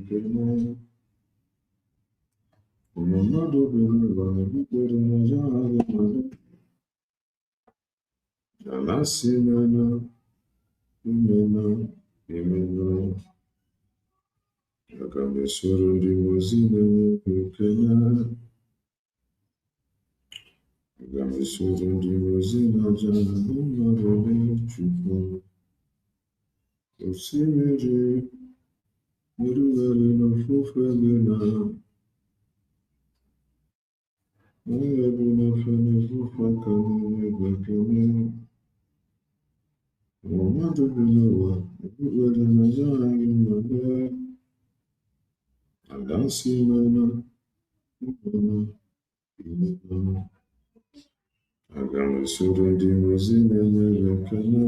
ekele. Onye mmadụ bere ụwa na-ebikpere n'ọzọ ahụ mmadụ. Ala si n'anya, imena, imena. Aga m esoro ndị ozi na-enye ekele. Aga m esoro ndị ozi na-aja mmadụ na-echukwu. Osimiri erugharị n'ofufe gị na onye bụ n'efe n'ofufe aka na-enye gị ekele. Mmadụ bi n'ụwa ekpukpere n'aja anyị mmadụ. Ada si n'anya, imena, imena. Aga m esoro ndị ozi na-enye gị ekele.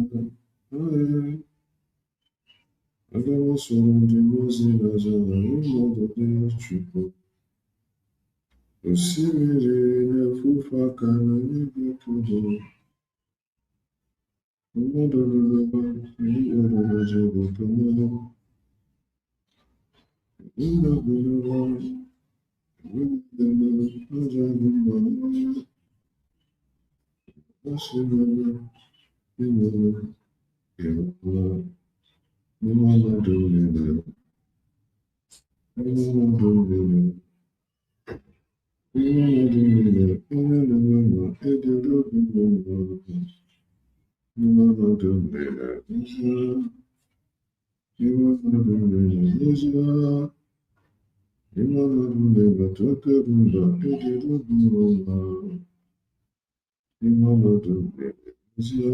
Aga m esoro ndị ozi na-aja mmadụ na-echukwu. Osimiri na-efufe aka na-enye gị ekele. Mmadụ bi n'ụwa ekpukpere n'aja gị ekele. Mmadụ bi n'ụwa ekpukpere n'aja gị ekele. Asị n'anya, imena, imena. Mmadụ niile, mmadụ niile, mmadụ niile, onye na-enwe ma edere obi n'ụwa. Mmadụ niile, n'ezie, mmadụ niile, n'ezie, mmadụ niile, tụkere mba edere obi n'ụwa. Mmadụ niile, n'ezie,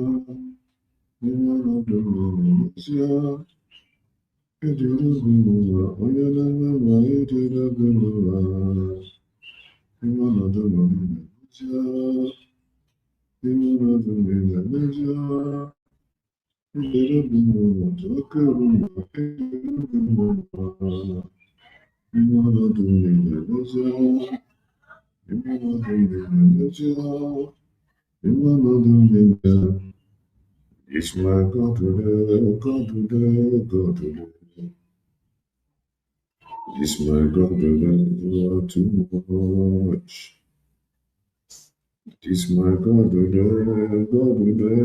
mmadụ niile, n'ezie. Edere obi n'ụwa, onye na-enwe ma edere obi n'ụwa. Mmadụ niile, n'ezie, mmadụ niile, n'ezie. Edere obi n'ụwa, tụkere mba edere obi n'ụwa. Mmadụ niile, n'ezie, mmadụ niile, n'ezie. Mmadụ niile. It's my God today, God today, God today. It's my God today, you are too much. It's my God today, God today,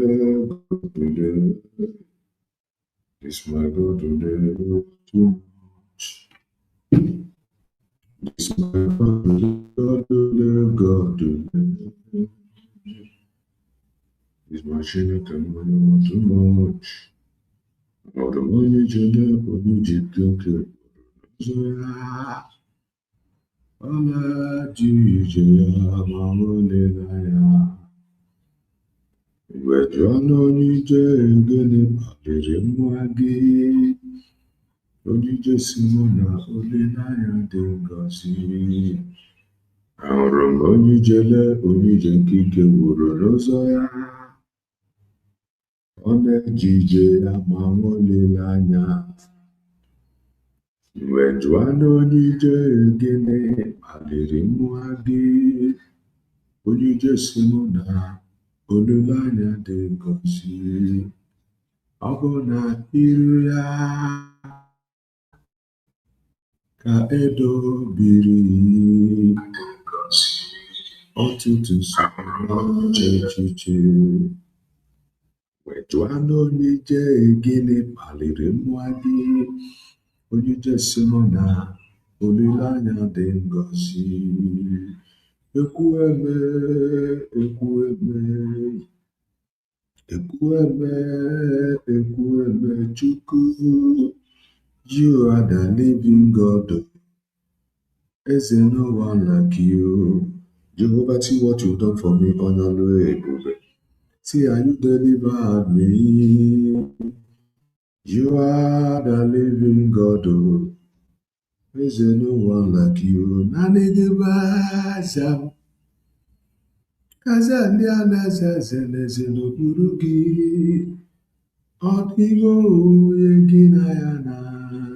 God today. It's my God today, you are too much. It's my God today, God today, God today. It's my shame that you are too much. All the money you get, only you get. Ọla jije ya ma nwelela ya. Mgbe jụọ n'onyije gịnị kpaliri nwa gị. Onyije si mụ na olileanya dị ngọzi. Ahụrụ m onyije nke ike gwụrụ n'ụzọ ya. Ọ na-eje ije ya ma nwelela anya. Mgbe jụọ n'onyije gịnị kpaliri nwa gị. Onyije si mụ na olileanya dị ngọzi. Ọ bụ na iru ya ka edobiri ọtụtụ nsogbu echiche. Mgbe jụọ n'onyije gịnị kpaliri nwa gị. Onyije si mụ na olileanya dị ngọzi. Ekwueme, ekwueme, ekwueme, ekwueme, Chukwu. You are the living God. There's no one like you. Jehovah, see what you've done for me on your way. See how you delivered me. You are the living God. There's no one like you. Nanigibazam. Kazaliana zazelezelo burugi. Odigo yeginayana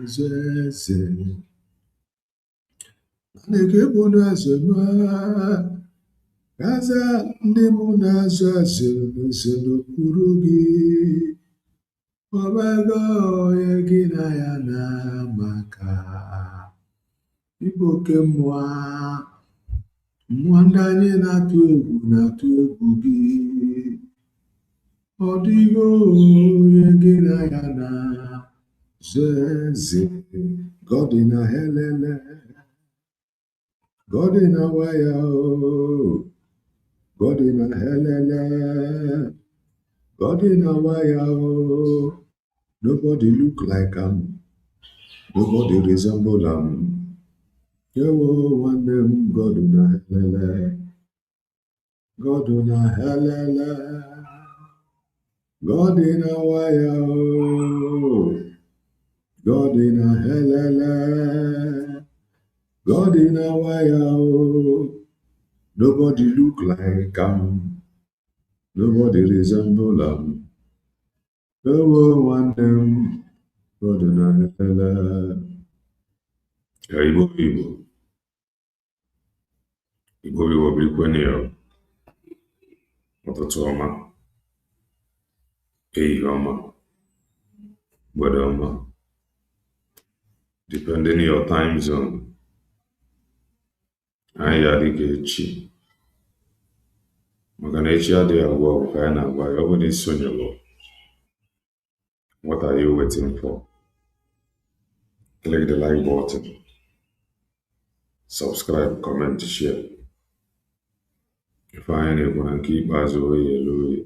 zeze. Nanigibuna zema. Kaza ndimuna zazelezelo burugi. Omego yeginayana maka. Igbo oke mmụọ, mmụọ ndị anyị na-atụ egwu gị. Ọ dịghị onye gị na ya na-zọ eze. God na helele, God na waya, God na helele, God na waya. Nobody look like him, nobody resemble him. Yewo nwanne m, God na helele, God na helele, God na waya, God na helele, God na waya. Nobody look like him, nobody resemble him. Yewo nwanne m, God na helele. Igbo Igbo birikweni ya. Ụtụtụ ọma, ehihie ọma, mgbede ọma, depending on your time zone. Anyị ya dịka echi, maka na echi adịghị agwa ọgwụ ka anyị na-agwa ya. Ọ bụ na isonyelụ, what are you waiting for? Click the like button, subscribe, comment, share. If anyị na-ekwu na nke ikpeazụ oye elu oye.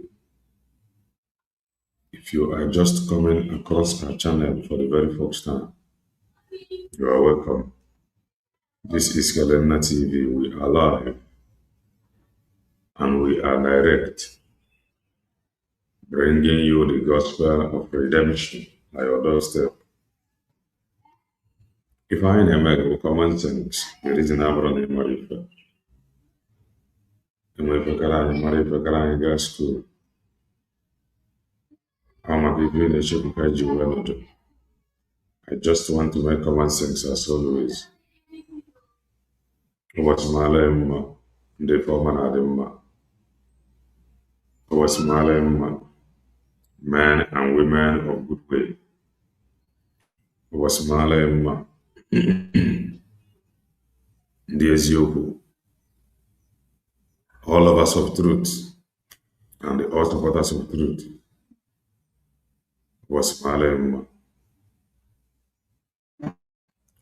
If you are just coming across our channel for the very first time, you are welcome. This is Kelena TV. We are live and we are direct, bringing you the gospel of redemption by your doorstep. If I am common sense, there is an abron in Marifa. And if Marifa Karani gas school, I'm a people in the Shopikaji. I just want to make common sense as always. What's my name? The former Adema. What's my name? Men and women of good way. What's my name? The Ezioku. All of us of truth and the all supporters of truth. What's my name?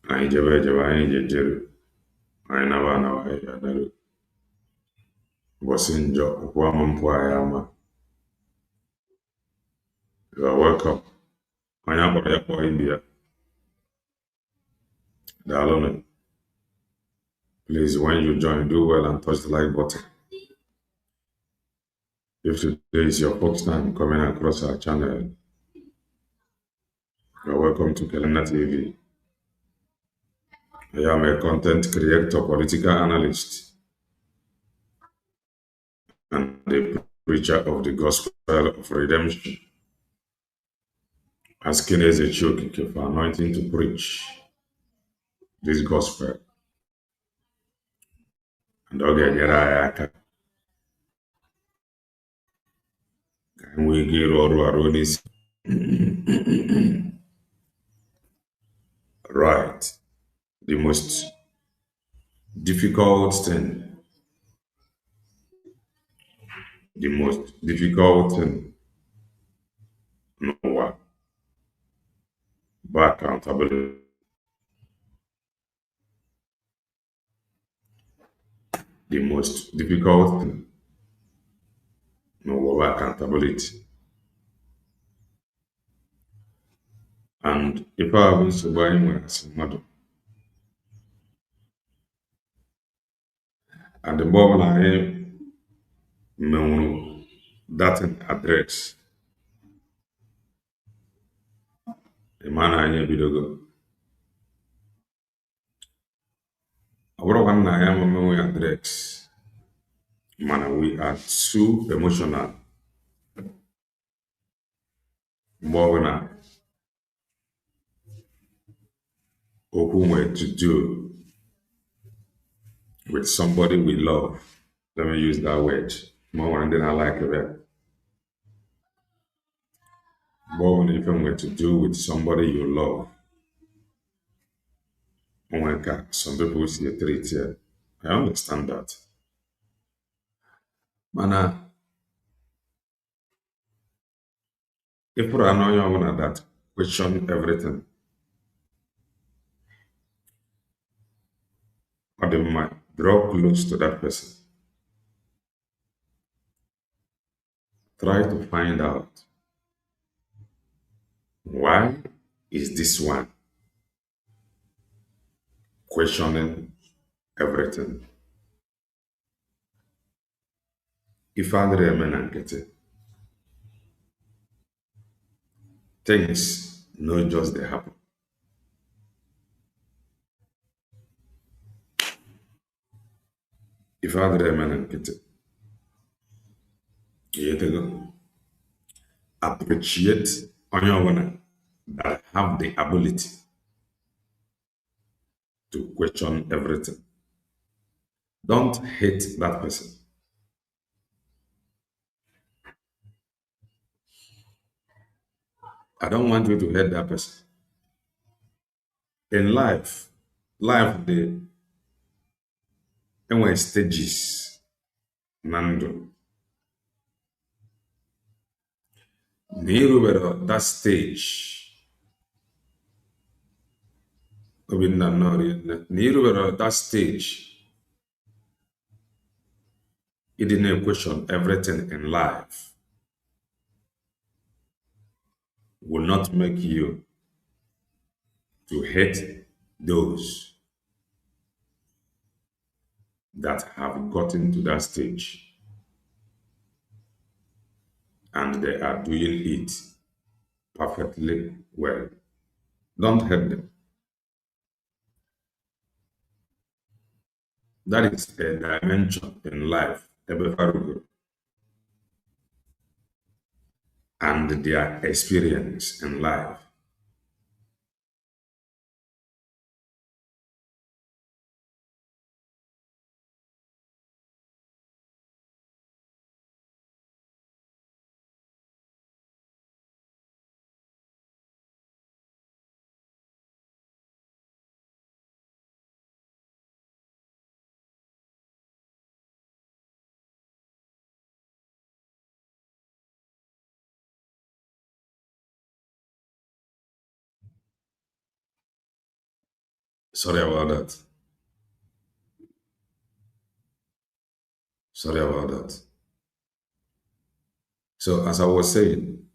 Anyị jebe anyị jejere, anyị nawa anyị adaru. Ụbọchị njọ ụkwụ ama mpụ anyị ama. You are welcome. Anyị akpọrọ ya kpọọ India. Daalụnụ. Please, when you join, do well and touch the like button. If today is your first time coming across our channel, you are welcome to Kelena TV. I am a content creator, political analyst, and the preacher of the gospel of redemption. Asking as a choke for anointing to preach this gospel. And okay, can we get all this? Right. The most difficult thing. No one. But accountability. The most difficult thing. No one accountability. And if I haven't survived when I say mother, and the moment I know that address, the man I bidogo. One I am memory address. Man, we are too emotional. More than open to do with somebody we love. Let me use that word. More than I like it. More than even to do with somebody you love. my God, some people see a treat here. I understand that. Mana, if I know you want that question everything, or they might draw close to that person. Try to find out why is this one questioning everything. If I remain and get it, things not just they happen. If I remain and get it, you know, appreciate on your own that have the ability to question everything. Don't hate that person. I don't want you to hate that person. In life the enwere stages na ndụ na irubere that stage Obinna nnọọ na irubere that stage it didn't question everything in life will not make you to hate those that have gotten to that stage and they are doing it perfectly well. Don't hate them. That is a dimension in life, Ebefarugo, and their experience in life. Sorry about that. Sorry about that. So, as I was saying,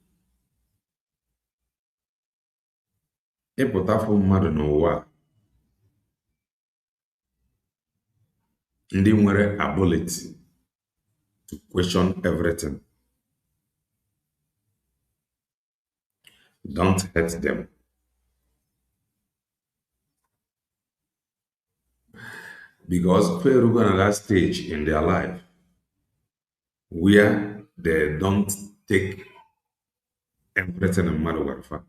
ịpụtafụ mmadụ n'ụwa a, ndị nwere ability to question everything. Don't hate them. Because Peru gonna that stage in their life where they don't take everything in Madagascar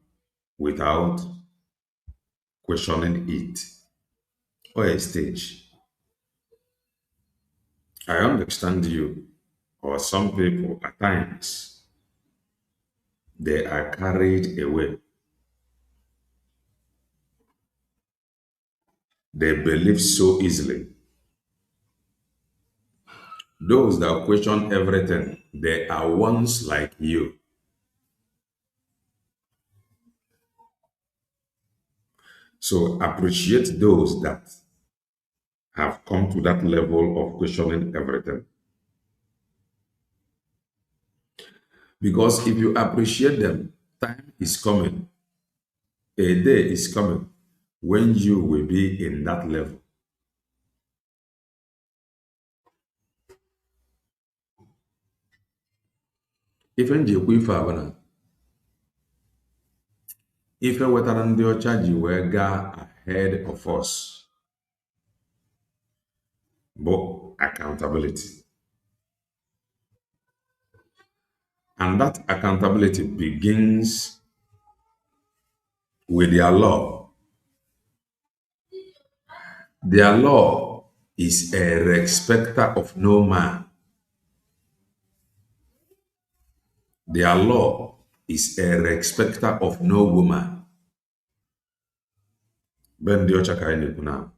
without questioning it. Or a stage. I understand you, or some people at times they are carried away. They believe so easily. Those that question everything, they are ones like you. So appreciate those that have come to that level of questioning everything. Because if you appreciate them, time is coming, a day is coming when you will be in that level. Ife nji ekwu ife a bụ na ife wetara ndị ọcha ji wee gaa ahead of us bụ accountability. And that accountability begins with their law. Their law is a respecter of no man. Their law is a respecter of no woman. Ben the Ochaka now.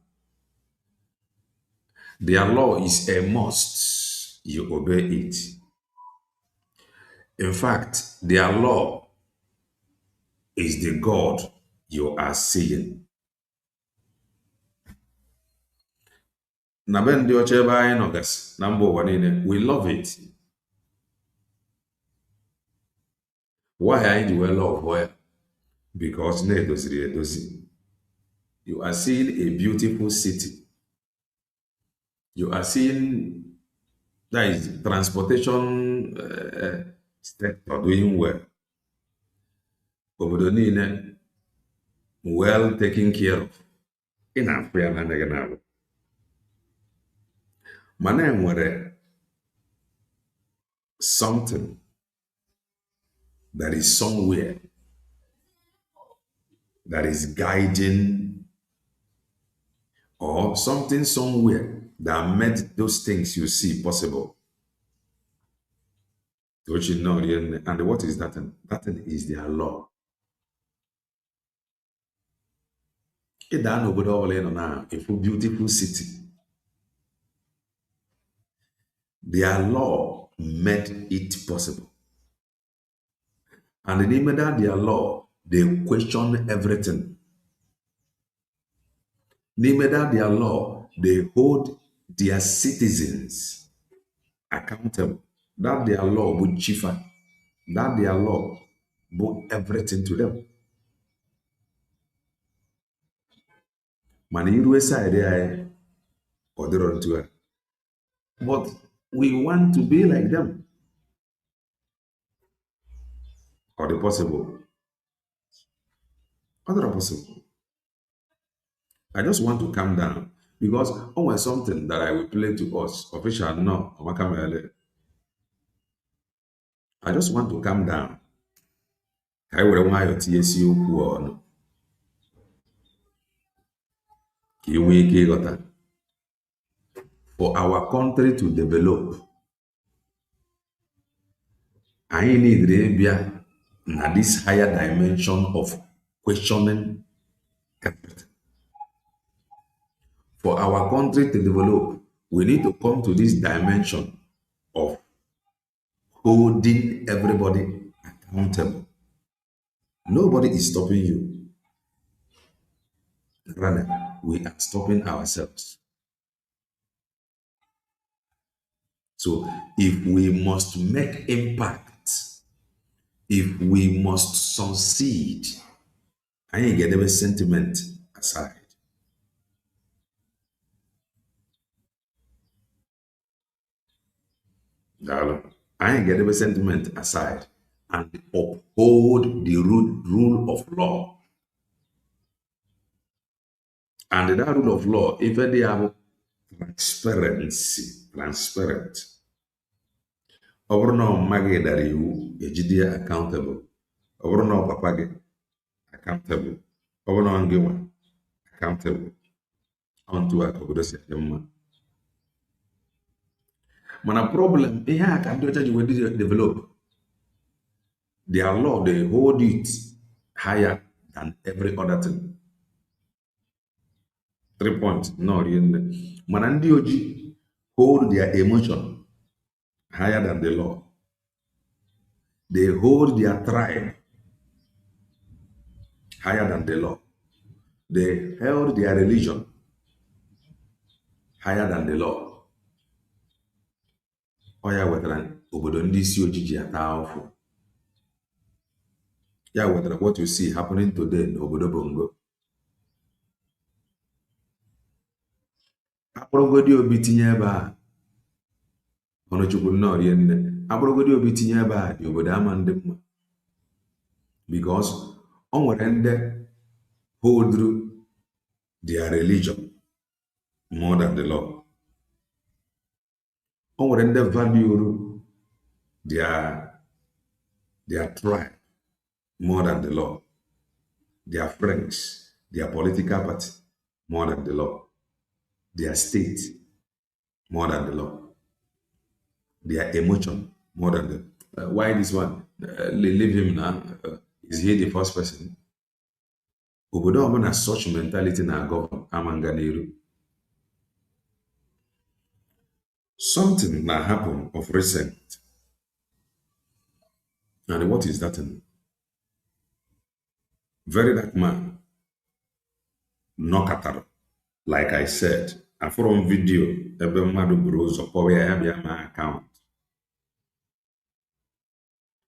Their law is a must. You obey it. In fact, their law is the God you are seeing. Na be ndị ọcha ebe anyị nọgasị na mba ụwa niile, we love it. Why anyị ji wee love ya? Because na-edoziri edozi. You are seeing a beautiful city. You are seeing that is transportation sector doing well. Obodo niile well taken care of. Ị na-afụ ya na anaghị na-abụ. Mana enwere something that is somewhere that is guiding, or something somewhere that made those things you see possible. Don't you know? And what is that thing? That thing is their law. It's a beautiful city. Their law made it possible. And in the name of that, their law, they question everything. Name that their law, they hold their citizens accountable. That their law would chifa. That their law would everything to them. Maniru side there, or they run to her. But we want to be like them. Or the possible. Other possible. I just want to calm down because always something that I will play to us, official no, I just want to calm down. I will want your TSU no. For our country to develop, I need this higher dimension of questioning everything. For our country to develop, we need to come to this dimension of holding everybody accountable. Nobody is stopping you. Rather, we are stopping ourselves. So if we must make impact, if we must succeed, I ain't get every sentiment aside. I ain't get every sentiment aside and uphold the rule of law. And that rule of law, if they have transparent. Ọ bụrụ na mma gị dara iwu, ejide ya accountable. Ọ bụrụ na papa gị, accountable. Ọ bụrụ na gị nwa, accountable. Onto a obodo si adị mma. Mana problem, ihe a ka ndị ọcha ji wee develop. Their law, they hold it higher than every other thing. 3 points, no, really. Mana ndị oji hold their emotion higher than the law. They hold their tribe higher than the law. They held their religion higher than the law. Oya wetara obodo ndị isi ojiji ata afọ. Ya wetara what you see happening today n'obodo Bongo. Akpọrọgodi obi tinye ebe a. Ọnụchukwu nnọọ rie nne. Akpọrọgodi obi tinye ebe a dị obodo ama ndị mma. Because o nwere ndị hold their religion more than the law. O nwere ndị value their tribe more than the law. Their friends, their political party more than the law. Their state more than the law. Their emotion more than the why this one? Leave him now. Is he the first person? obodo ọbụla such mentality na-agọvan amanga n'iru. Something na happen of recent, and what is that thing? Very dark man nọkọtara, like I said, afọrọ m vidio ebe mmadụ buru ụzọ kpọwa ya bịa ma akaụntụ.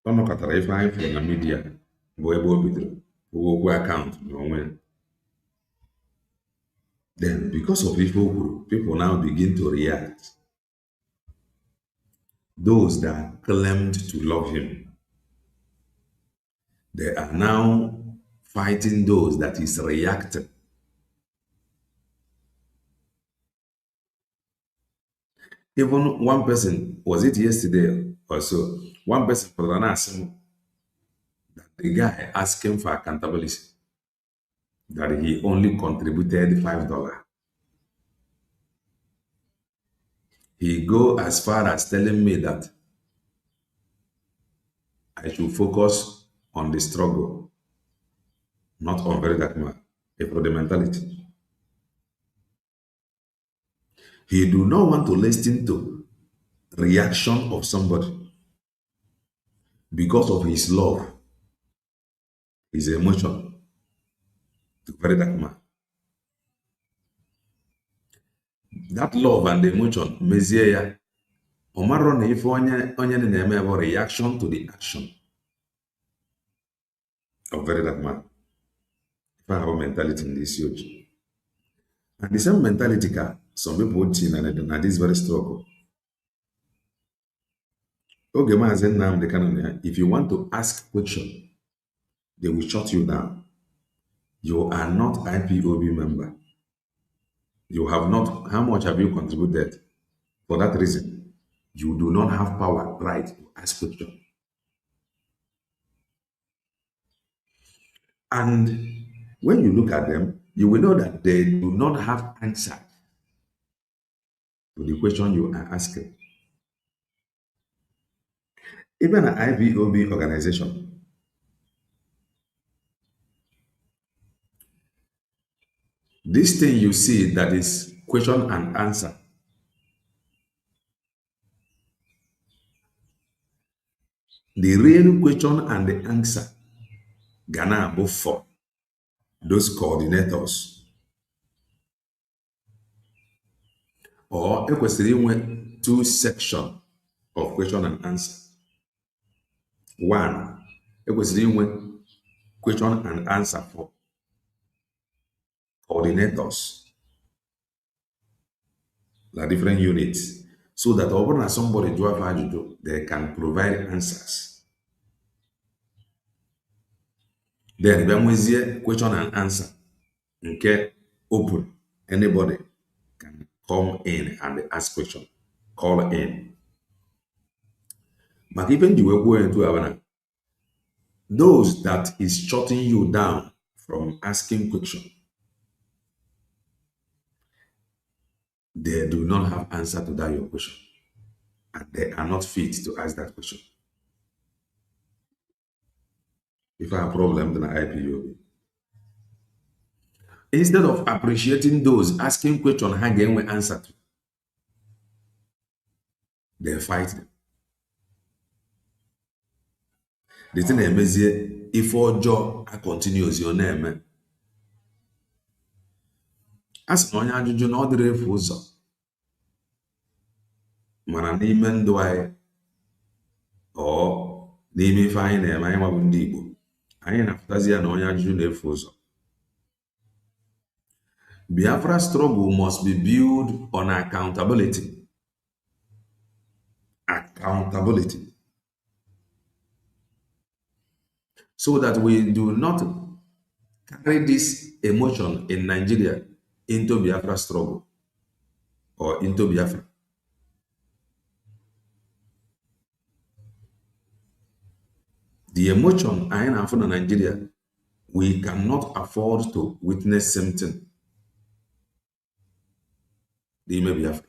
Ọ nọkọtara ife anyị fụrụ na midia bụ ebe o bidoro okwu akaụntụ n'onwe ya. Then, because of people now begin to react. Those that claimed to love him, they are now fighting those that is reacting. Even one person, was it yesterday or so, one person for an asking that the guy asking for accountability, that he only contributed $5. He go as far as telling me that I should focus on the struggle, not on very dark man, for the mentality. He do not want to listen to reaction of somebody because of his love, his emotion to very dark man. That love and emotion mezie ya omaro na ife onye na-eme bụ reaction to the action of very dark man. If I have a mentality in this age, and the same mentality ka some people see na this very struggle. Oge Maazị Nnamdi Kanu, if you want to ask question, they will shut you down. You are not IPOB member. You have not, how much have you contributed? For that reason, you do not have power, right, to ask question. And when you look at them, you will know that they do not have answer to the question you are asking. Even an IPOB organization, this thing you see that is question and answer, the real question and the answer Ghana both for those coordinators, or a question two section of question and answer. One, a question and answer for coordinators, the different units, so that over somebody do have value, they can provide answers. Then when we see question and answer, okay, open, anybody can come in and ask question, call in. But even you will go into those that is shutting you down from asking question, they do not have answer to that your question, and they are not fit to ask that question. If I have a problem, then I IPOB. Instead of appreciating those asking question, hanging with answer to, they fight them. The thing is, if your job continues your name, as no one you know the refuser, mana n'ime ndụ anyị or n'ime ife anyị na-eme anyị nwabụ ndị Igbo, anyị na-afụtazi ya na onye ajụjụ na-efu ụzọ. Biafra struggle must be built on accountability. Accountability. So that we do not carry this emotion in Nigeria into Biafra struggle or into Biafra. The emotion I have in Nigeria, we cannot afford to witness something. The Biafra.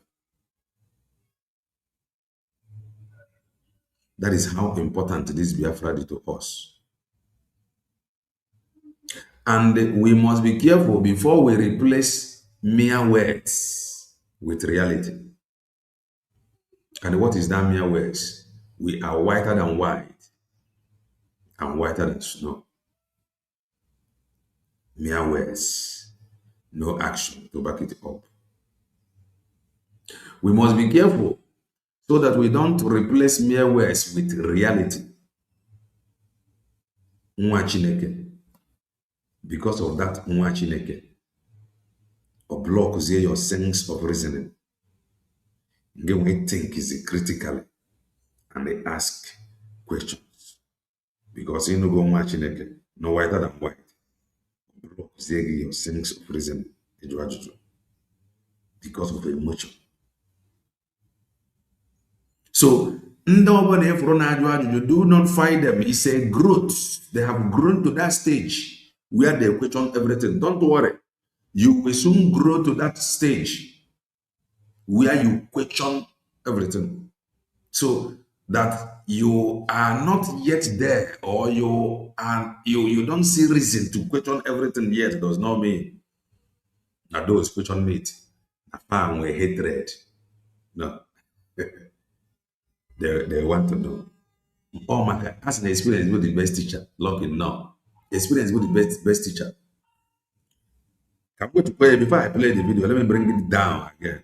That is how important this Biafra is to us. And we must be careful before we replace mere words with reality. And what is that mere words? We are whiter than white and whiter than snow. Mere words, no action to back it up. We must be careful so that we don't replace mere words with reality. Nwa Chineke. Because of that, Nwa Chineke, or blocks your sense of reasoning. Then we think is critically and they ask questions. Because you know go Nwa Chineke, no whiter than white. Blocks your sense of reasoning. Because of emotion. So, do not fight them. It's a growth. They have grown to that stage where they question everything. Don't worry. You will soon grow to that stage where you question everything. So that you are not yet there, or you don't see reason to question everything yet, does not mean that those question it. And with hatred. No. They want to know. Oh my God, as an experience with the best teacher. Lucky no. Experience with the best teacher. I'm going to play before I play the video. Let me bring it down again.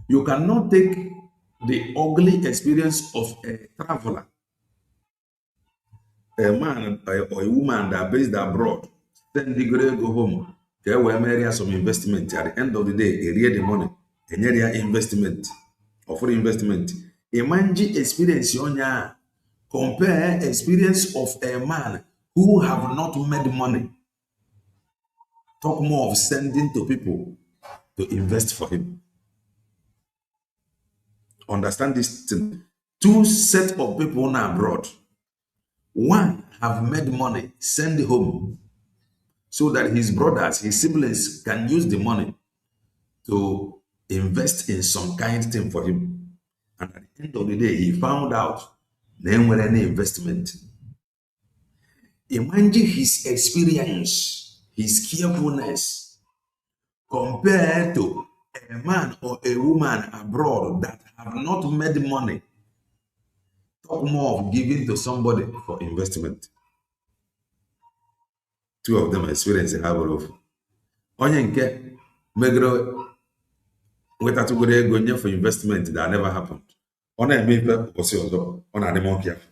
You cannot take the ugly experience of a traveler, a man or a woman that based abroad, then they go home. They will marry some investment. At the end of the day, they read the money, and their investment or for investment. A manji experience yonya compare experience of a man who have not made money. Talk more of sending to people to invest for him. Understand this thing. Two set of people now abroad. One have made money, send home, so that his brothers, his siblings can use the money to invest in some kind of thing for him. And at the end of the day, he found out then when any investment. Imagine his experience, his carefulness, compared to a man or a woman abroad that have not made money. Talk more of giving to somebody for investment. Two of them experience a habit of onye nke megro wetatugoro ego nye for investment that never happened. Ọ na-eme ife ụbọchị ọzọ, ọ na-adị more careful.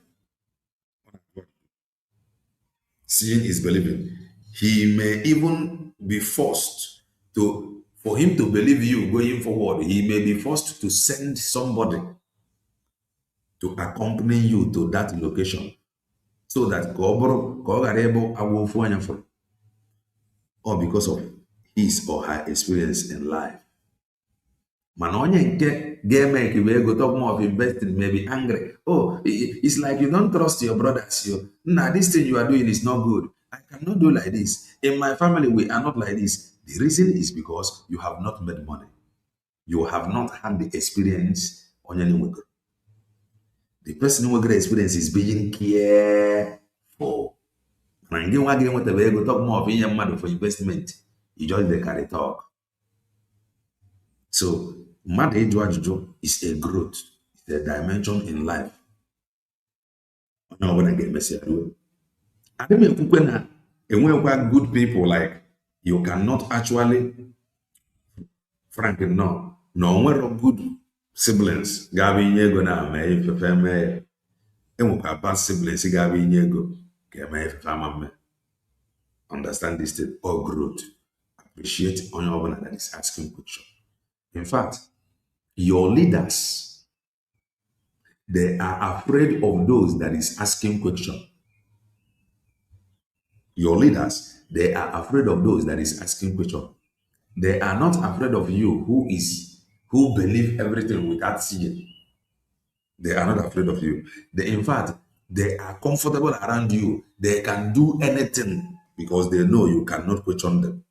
Seeing is believing. He may even be forced to, for him to believe you going forward, he may be forced to send somebody to accompany you to that location so that or because of his or her experience in life. Man, onye nke ga-eme ka we go talk more of investing, maybe angry. Oh, it's like you don't trust your brothers. Nah, this thing you are doing is not good. I cannot do like this. In my family, we are not like this. The reason is because you have not made money. You have not had the experience on your. The person who get experience is being careful. And again, whatever you go talk more of in money for investment. You just they carry talk. So, mmadụ ịjụ ajụjụ is a growth, it's a dimension in life. Onye ọbụla ga-emesi ya ruo. Adị m ekwukwe na enwekwa good people like you cannot actually, frank no, na onwere good siblings ga-abụ inye ego na mee ifefe mee ya. Enwekwa bad siblings ga-abụ inye ego ga-eme ifefe ama mme. Understand this thing, all growth. Appreciate onye ọbụla that is asking question. In fact, your leaders, they are afraid of those that is asking question. Your leaders, they are afraid of those that is asking question. They are not afraid of you who believe everything without seeing. They are not afraid of you. In fact, they are comfortable around you. They can do anything because they know you cannot question them.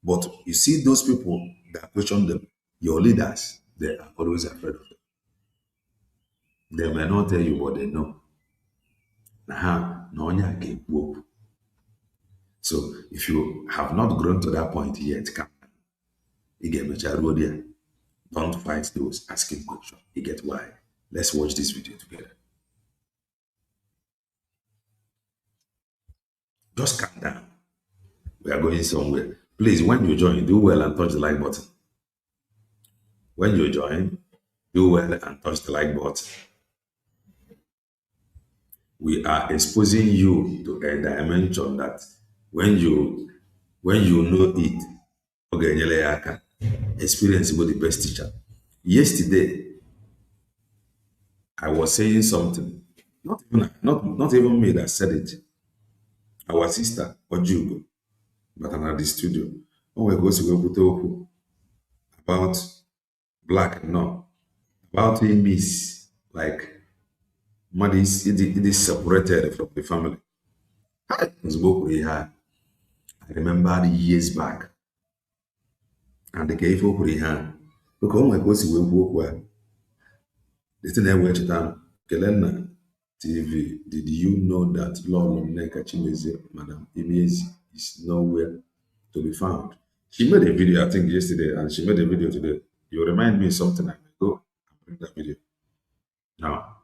But you see those people that question them, your leaders, they are always afraid of them. They may not tell you what they know. So if you have not grown to that point yet, come, you get there. Don't fight those asking questions. You get why? Let's watch this video together. Just calm down. We are going somewhere. Please, when you join, do well and touch the like button. When you join, do well and touch the like button. We are exposing you to a dimension that when you know it, okay, nyele ya aka. Experience will the best teacher. Yesterday, I was saying something. Not even me that said it. Our sister, Ojugo, but I'm at the studio. When we go to talk about black, no, about miss, like money it is separated from the family. I remember the years back, and the gave up with her. Because when we go to the thing I went down, Kelena TV, did you know that Lord Neka Chimeze, Madam Imezi, is nowhere to be found? She made a video, I think, yesterday, and she made a video today. You remind me of something, I may go and bring that video now.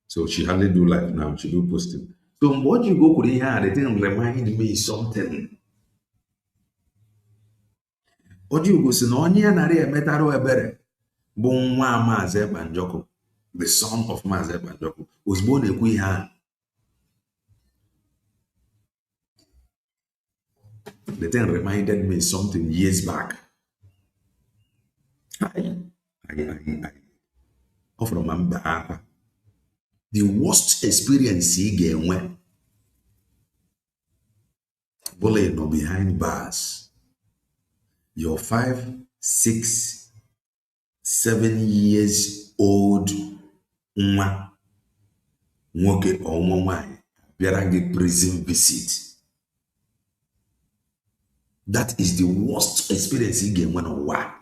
So she hardly do live now, she do posting. So what you go with here, they didn't remind me something. What you go see, no, onye metaro ebere, bụ nwa Maazị Banjoko, the son of Maazị Banjoko, was born a queen hand. The thing reminded me something years back. I from Mamba. The worst experience he get when bullying or behind bars. You're 5, 6, 7 years old nwa nwoke or nwanyi bịara gị prison visit. That is the worst experience he get when or why.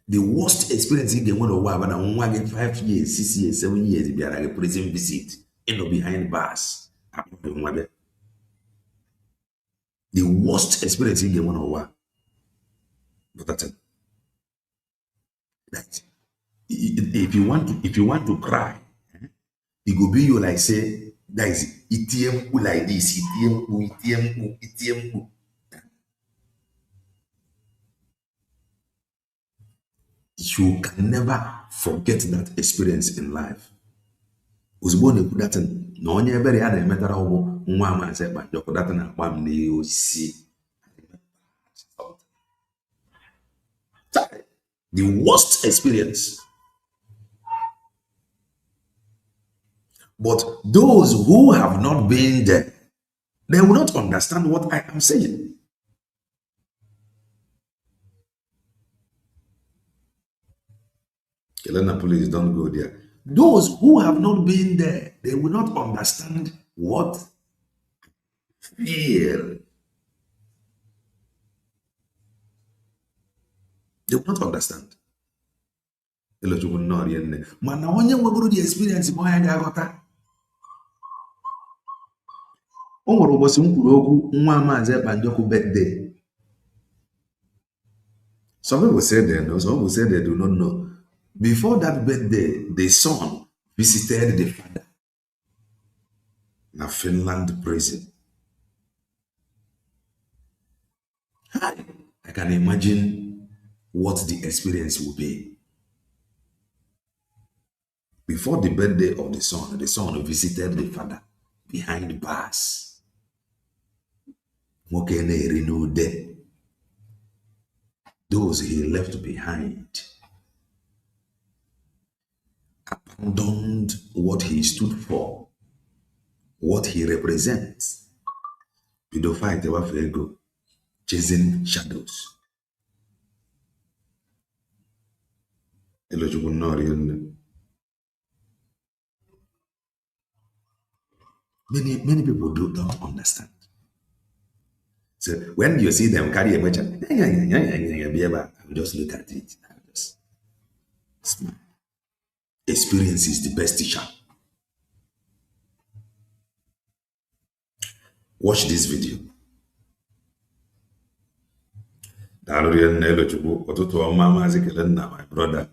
The worst experience he get when or why, but I get 5 years, 6 years, 7 years, bịara gị prison visit. End up behind bars. The worst experience he get when or why. But that's it. That if you want to cry, it go be you like say that is ETM like this, ETM. You can never forget that experience in life. Ozugbo na-ekwu datin na onye ebere ya na-emetara ụgbụ nwa Maazị Banjoko datin na-agba m n'osi. The worst experience. But those who have not been there, they will not understand what I am saying. Elena, please don't go there. Those who have not been there, they will not understand what fear. They will not understand. Mana onye nwegoro the experience ma ya ga-aghọta. O nwere ụbọchị m kwuru okwu nwa Maazị Banjoko birthday. Some people say they know, some people say they do not know. Before that birthday, the son visited the father in a Finland prison. I can imagine what the experience will be. Before the birthday of the son visited the father behind bars. Those he left behind abandoned what he stood for, what he represents. Pedophile ego, chasing shadows. Many people don't understand. So when you see them carry a merchant, I will just look at it. I will just smile. Experience is the best teacher. Watch this video. My brother.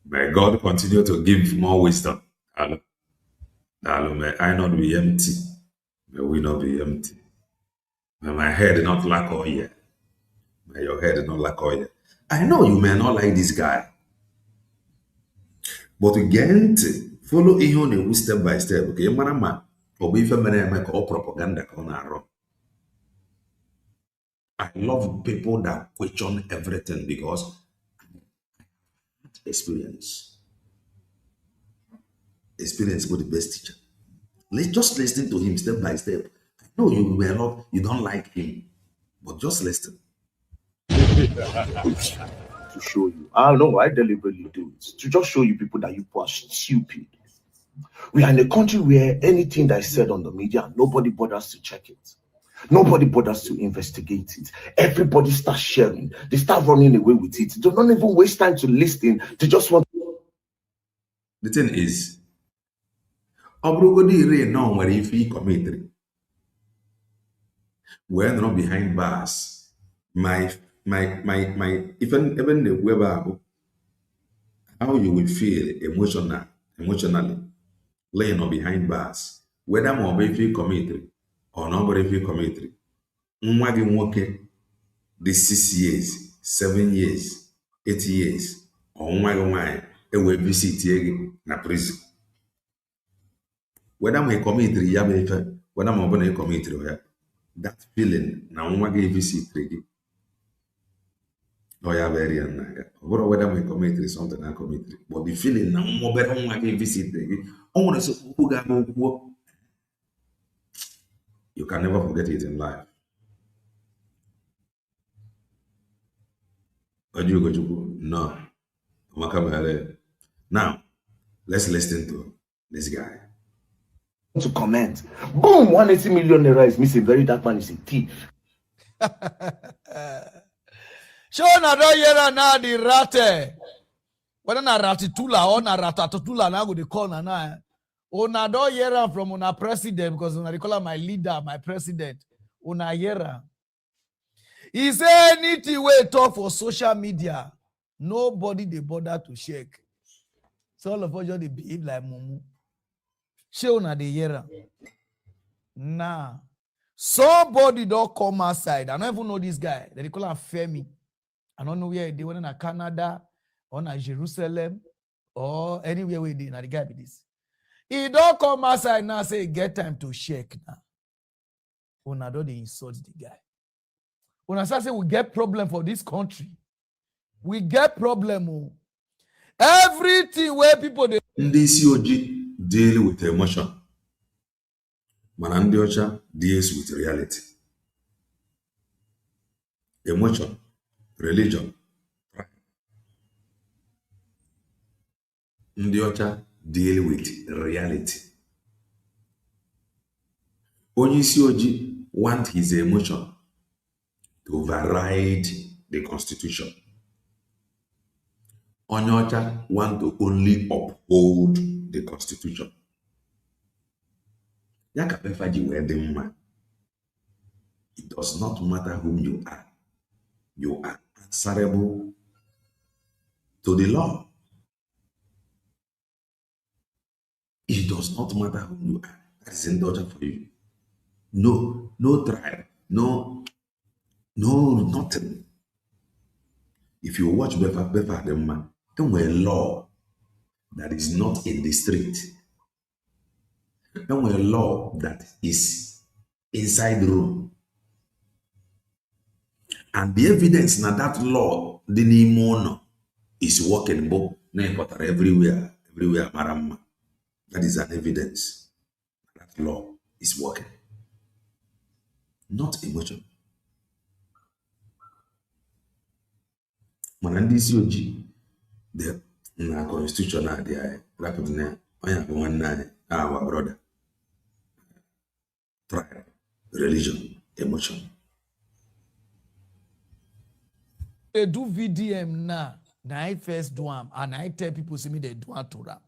May God continue to give more wisdom. May I not be empty. May we not be empty. May my head not lack oil. May your head not lack oil. I know you may not like this guy, but again, follow him step by step. Okay, manama. Or if make all propaganda on. I love people that question everything because experience with the best teacher. Let's just listen to him step by step. I know you don't like him, but just listen. To show you. I don't know why I deliberately do it. To just show you people that you are stupid. We are in a country where anything that is said on the media, nobody bothers to check it. Nobody bothers to investigate it. Everybody starts sharing. They start running away with it. They don't even waste time to listen. They just want. The thing is, Obrugodi no where if he committed. We're not behind bars. My even the Weber, how you will feel emotionally, laying on behind bars, whether more if you committed or not if you committed. Mwagi nwoke this 6 years, 7 years, 8 years, or nwanyị ewe visit ye na prison. Whether we committed ya befe, whether mo bana committed ya, that feeling na nwagi visit ye. Oh yeah, very nice. But whether we committed something I committed, but the feeling na mo bana nwagi visit ye. You can never forget it in life. No. Now, let's listen to this guy. To comment. Boom! 180 million naira is missing. Very dark man is a thief. Show na do yera na the rate. Whether na ratitula or na ratatula na go dey call na. Una do yera from una president because una dey call my leader, my president. Una yera. He say anything we talk for social media, nobody they bother to shake. So all of us just they behave like mumu. Show na the yera. Nah. Somebody don't come outside. I don't even know this guy. They call him Femi. I don't know where they went in Canada or in Jerusalem or anywhere where they. Now the guy be this. He don't come outside now say get time to shake now. Una don't they insult the guy. Una say we get problem for this country. We get problem. Oh. Everything where people they. This COG deal with emotion. Manandi Ocha deals with reality. Emotion, religion, pride. Ndi Ocha deal with reality. Only COG want his emotion to override the constitution. Onyocha want to only uphold the constitution. It does not matter whom you are. You are answerable to the law. It does not matter whom you are. That is indulgent for you. No tribe, no, nothing. If you watch Befa the man, there were law that is not in the street. There were law that is inside the room. And the evidence na that law, the Nimono, is working everywhere, Marama. That is an evidence. That law is working. Not emotion. Manandi COG, the constitution there, our brother. Tribe, religion, emotion. They do VDM now. I first do them, and I tell people see me they do it to them.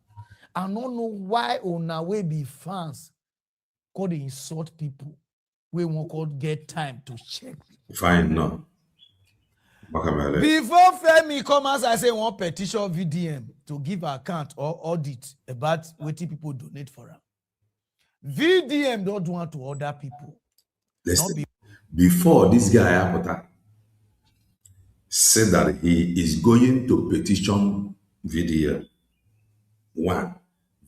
I don't know why on our way be fans call they insult people. we won't get time to check. Fine, no. Bakamele. Before Femi come as I say one petition VDM to give account or audit about what people donate for him. VDM don't want to order people. Listen, before this guy Apota said that he is going to petition VDM. One,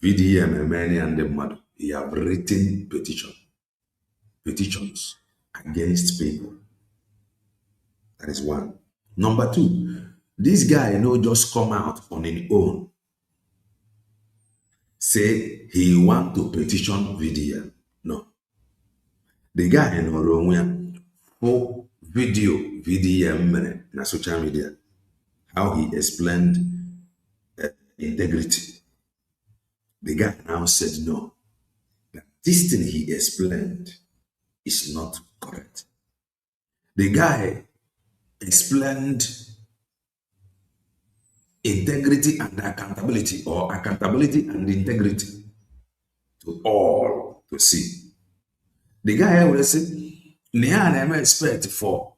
VDM and many and the mother, he have written petitions against people. That is one. Number two, this guy just come out on his own, say he want to petition VDM. No. The guy in Oromia for video VDM na social media, how he explained integrity. The guy now said no. That this thing he explained is not correct. The guy explained integrity and accountability, or accountability and integrity to all to see. The guy will say, I expect for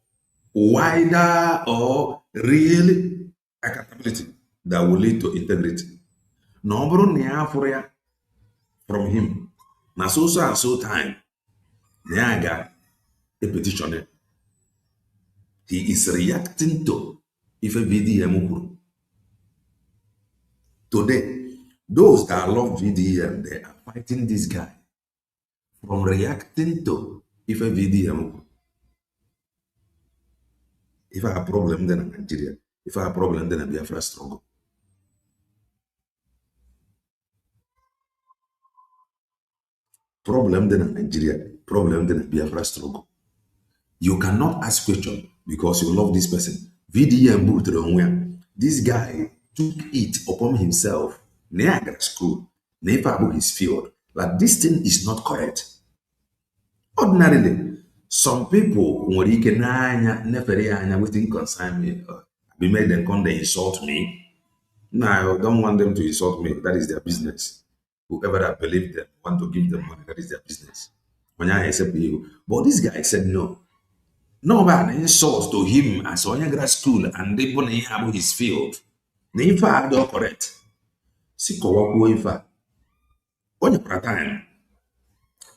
wider or real accountability that will lead to integrity. Number from him. Na so and so time. Niaga a petitioner. He is reacting to if a VDM. Today, those that love VDM, they are fighting this guy from reacting to if a VDM. If I have a problem, then I'm Nigeria. If I have a problem, then I'll be a struggle. Problem then in Nigeria, problem then in Biafra struggle. You cannot ask question because you love this person. VDM boot this guy took it upon himself. Niagara school, never his field. But this thing is not correct. Ordinarily, some people when you can waiting concern me, we made them come they insult me. No, I don't want them to insult me. That is their business. Whoever that believe them want to give them money, that is their business. When I accept you. But this guy said no. No man insult to him as on grad school and they want to have his field. Neifa do correct. Siko wako ifa. On your time.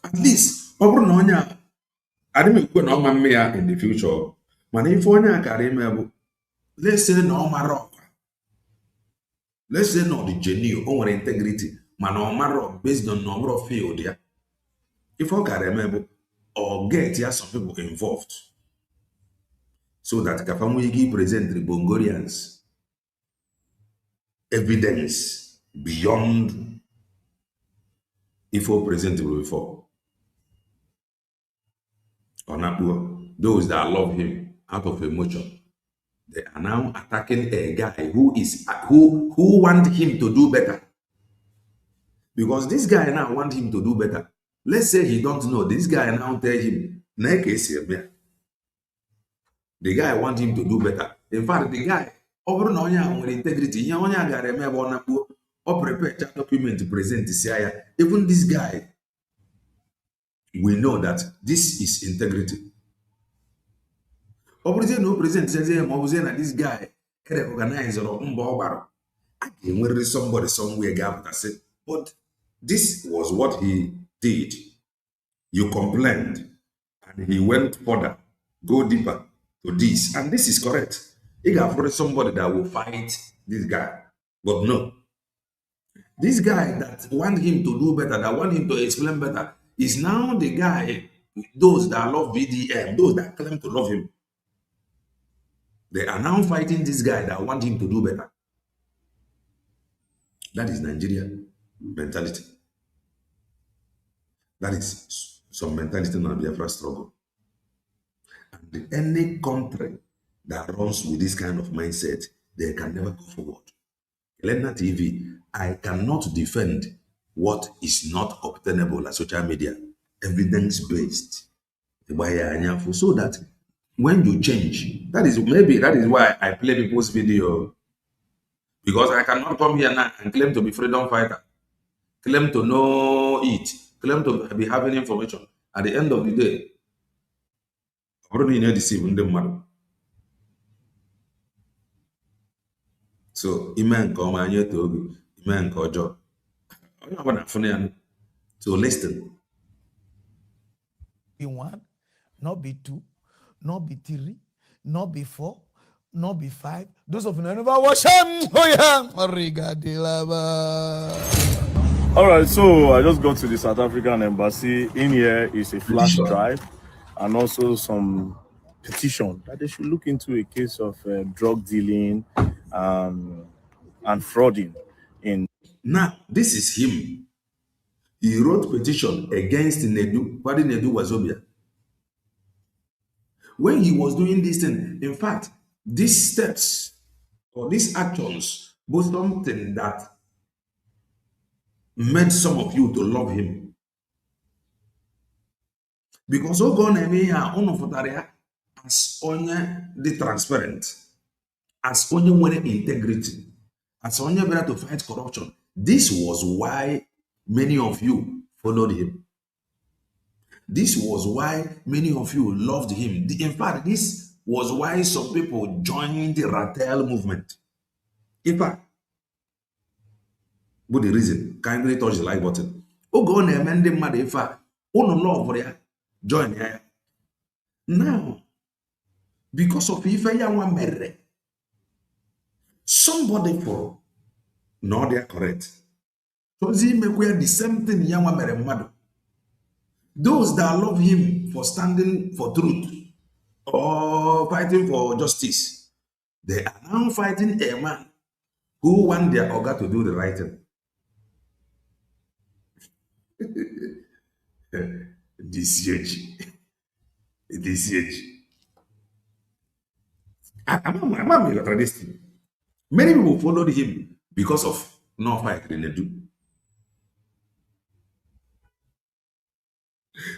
At least, over no I don't know no man in the future. Man if one carry let's say no matter. Let's say no the genuine or integrity. Man no matter based on number of field there. If I can remember or get here some people involved. So that Kafamwigi present the Bongorians evidence beyond Ifo presentable before. Onapua, those that love him out of emotion, they are now attacking a guy who want him to do better. Because this guy now want him to do better. Let's say he don't know. This guy now tell him, the guy want him to do better. In fact, the guy over no with integrity, or prepare chat document to present the CIA. Even this guy, we know that this is integrity. Or no present this guy organize or somebody somewhere gap said, but this was what he did. You complained, and he went further, go deeper to this, and this is correct. He got for somebody that will fight this guy, but no. This guy that want him to do better, that want him to explain better, is now the guy. Those that love VDM, those that claim to love him, they are now fighting this guy that want him to do better. That is Nigerian mentality. That is some mentality in the Biafra struggle. And any country that runs with this kind of mindset, they can never go forward. Elena TV, I cannot defend what is not obtainable as social media, evidence-based. So that when you change, that is why I play people's video. Because I cannot come here now and claim to be freedom fighter, claim to know it, claim to be having information. At the end of the day, Already in deceive ndị mmadụ. So ime nke ọma anyị eto oge, ime nke ọjọọ. Onye ọbụla afụnụ ya. So listen. Be 1, not be 2, not be 3, not be 4, not be 5. Those of you who never watch him, oh yeah, all right, so I just got to the South African embassy. In here is a flash drive and also some petition that they should look into a case of drug dealing and frauding in. Now, this is him. He wrote petition against Nedu. What did Nedu Wazobia? When he was doing this thing, in fact, these steps or these actions was something that made some of you to love him. Because as onye the transparent, as onye with integrity, as onye better to fight corruption. This was why many of you followed him. This was why many of you loved him. In fact, this was why some people joined the Rattel movement. In fact, but the reason, kindly touch the like button. Oh, go on and amend the matter. If I love for ya, join ya. Now, because of if I am married, somebody for no, they are correct. So the same thing Yama Meremado. Those that love him for standing for truth or fighting for justice, they are now fighting a man who want their organ to do the right thing. This age. I'm tradition. Many people followed him because of no fight in Nedu.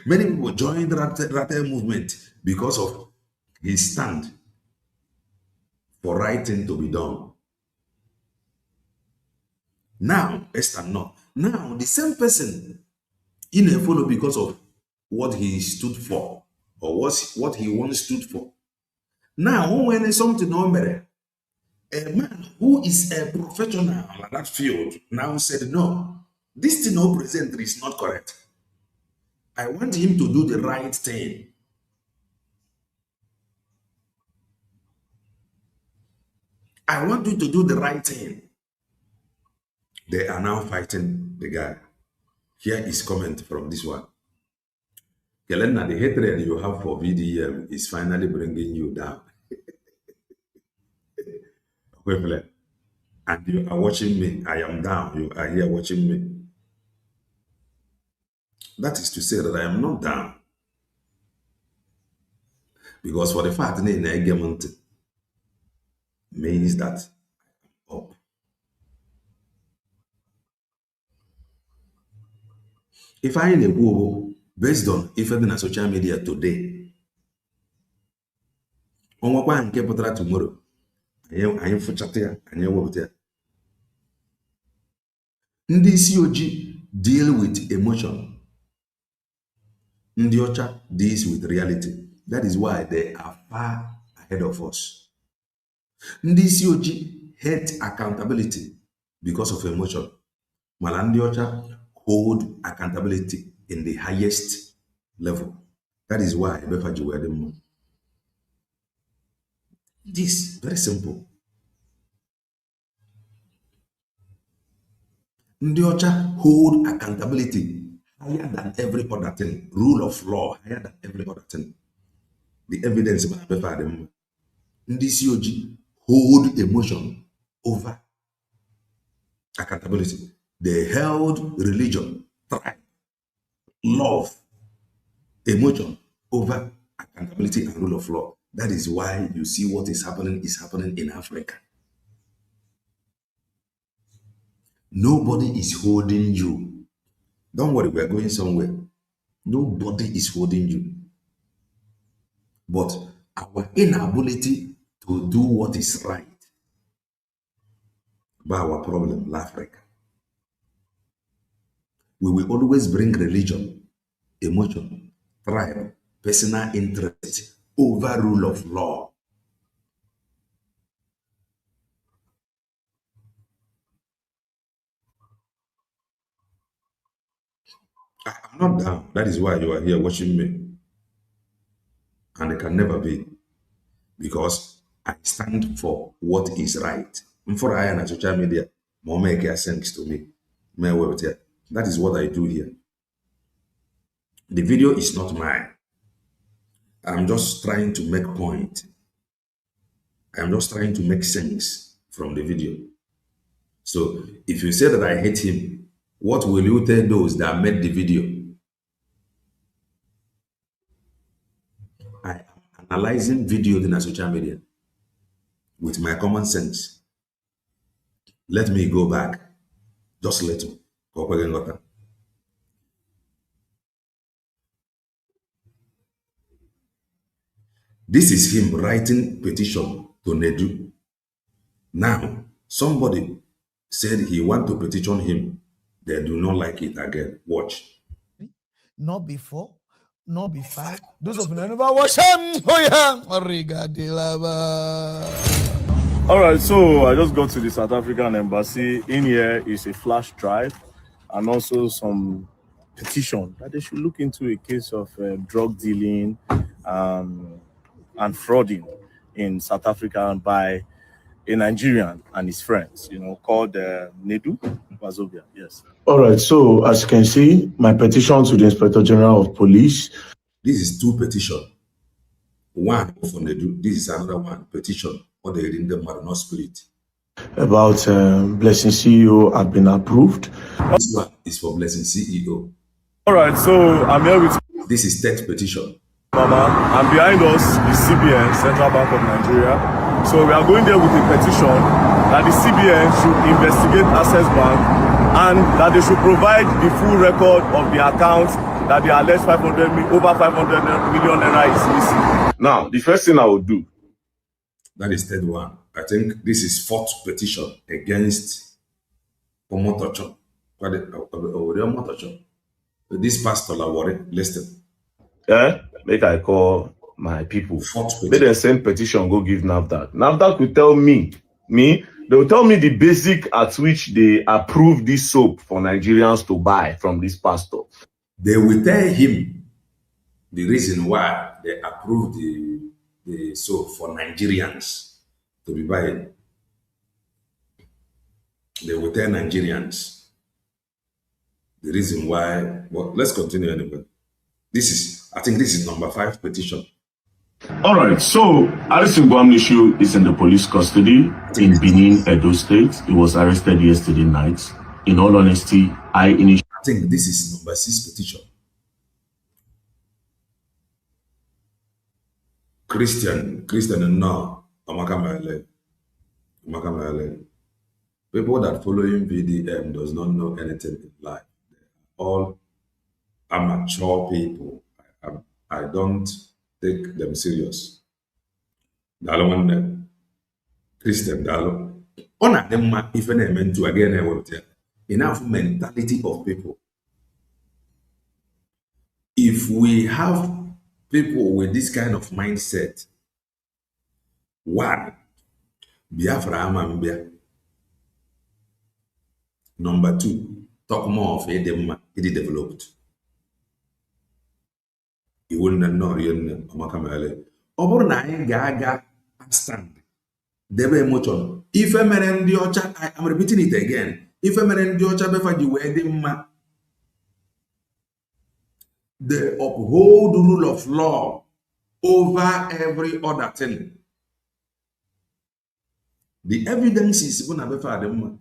Many people joined the Rattel movement because of his stand for right thing to be done. Now, Esther, no. Now, the same person in a follow because of what he stood for or what he once stood for. Now, when something better, a man who is a professional at that field now said, no, this thing no presenter is not correct. I want him to do the right thing. I want you to do the right thing. They are now fighting the guy. Here is comment from this one. Kelena, the hatred you have for VDM is finally bringing you down. And you are watching me. I am down. You are here watching me. That is to say that I am not down. Because for the fact that in argument means that up. If I in a go based on if I'm in social media today, on what one can put that tomorrow, I am for chatting and you will there. Ndi COG deal with emotion. Ndi Ocha deals with reality. That is why they are far ahead of us. Ndi COG hate accountability because of emotion. Malandi Ocha hold accountability in the highest level. That is why Befaji were the moon. This very simple. Ndi Ocha hold accountability higher than every other thing. Rule of law higher than every other thing. The evidence by Befaji. Ndi COG hold emotion over accountability. They held religion, tribe, love, emotion over accountability and rule of law. That is why you see what is happening in Africa. Nobody is holding you. Don't worry, we are going somewhere. Nobody is holding you. But our inability to do what is right by our problem, Africa. We will always bring religion, emotion, tribe, personal interest over rule of law. I'm not down. That is why you are here watching me. And it can never be, because I stand for what is right. And for I and social media, more make sense to me. That is what I do here. The video is not mine. I'm just trying to make point. I'm just trying to make sense from the video. So if you say that I hate him, what will you tell those that made the video? I am analyzing video in a social media with my common sense. Let me go back. Just a little. This is him writing petition to Nedu. Now, somebody said he want to petition him. They do not like it again. Watch. Not before, not before. Those of you never watch him. All right, so I just got to the South African embassy. In here is a flash drive and also some petition that they should look into a case of drug dealing and frauding in South Africa by a Nigerian and his friends, called Nedu Wazobia. Yes. All right, so as you can see, my petition to the Inspector General of Police. This is two petitions. One for Nedu. This is another one petition for the Rinde Marino Spirit. About Blessing CEO have been approved. This one is for Blessing CEO. All right, so I'm here with. This is text petition. Mama, and behind us is CBN, Central Bank of Nigeria. So we are going there with a petition that the CBN should investigate Access Bank and that they should provide the full record of the accounts that the alleged over 500 million naira is missing. Now, the first thing I will do. That is third one. I think this is fourth petition against Omotocho. This pastor Lawore, listen. Make I call my people. They then send petition, go give NAFDAC. NAFDAC will tell me, they will tell me the basic at which they approve this soap for Nigerians to buy from this pastor. They will tell him the reason why they approve the soap for Nigerians to be buying. They will tell Nigerians the reason why. Well, let's continue anyway. I think this is number 5 petition. All right, so Alison Gwamnishu is in the police custody in Benin, Edo State. He was arrested yesterday night. In all honesty, I think this is number 6 petition. Christian, no. People that following VDM does not know anything in life. All amateur people. I don't take them serious. Dalo one Christian Dalo. On them if any meant to again enough mentality of people. If we have people with this kind of mindset, one, Biafra Amambia. Number 2, talk more of it developed. You wouldn't know Amakamale. Oborna Gaga stand. Debe emotion. If a man I am repeating it again. If a man before you wedding they uphold the rule of law over every other thing. The evidence is going to be for them.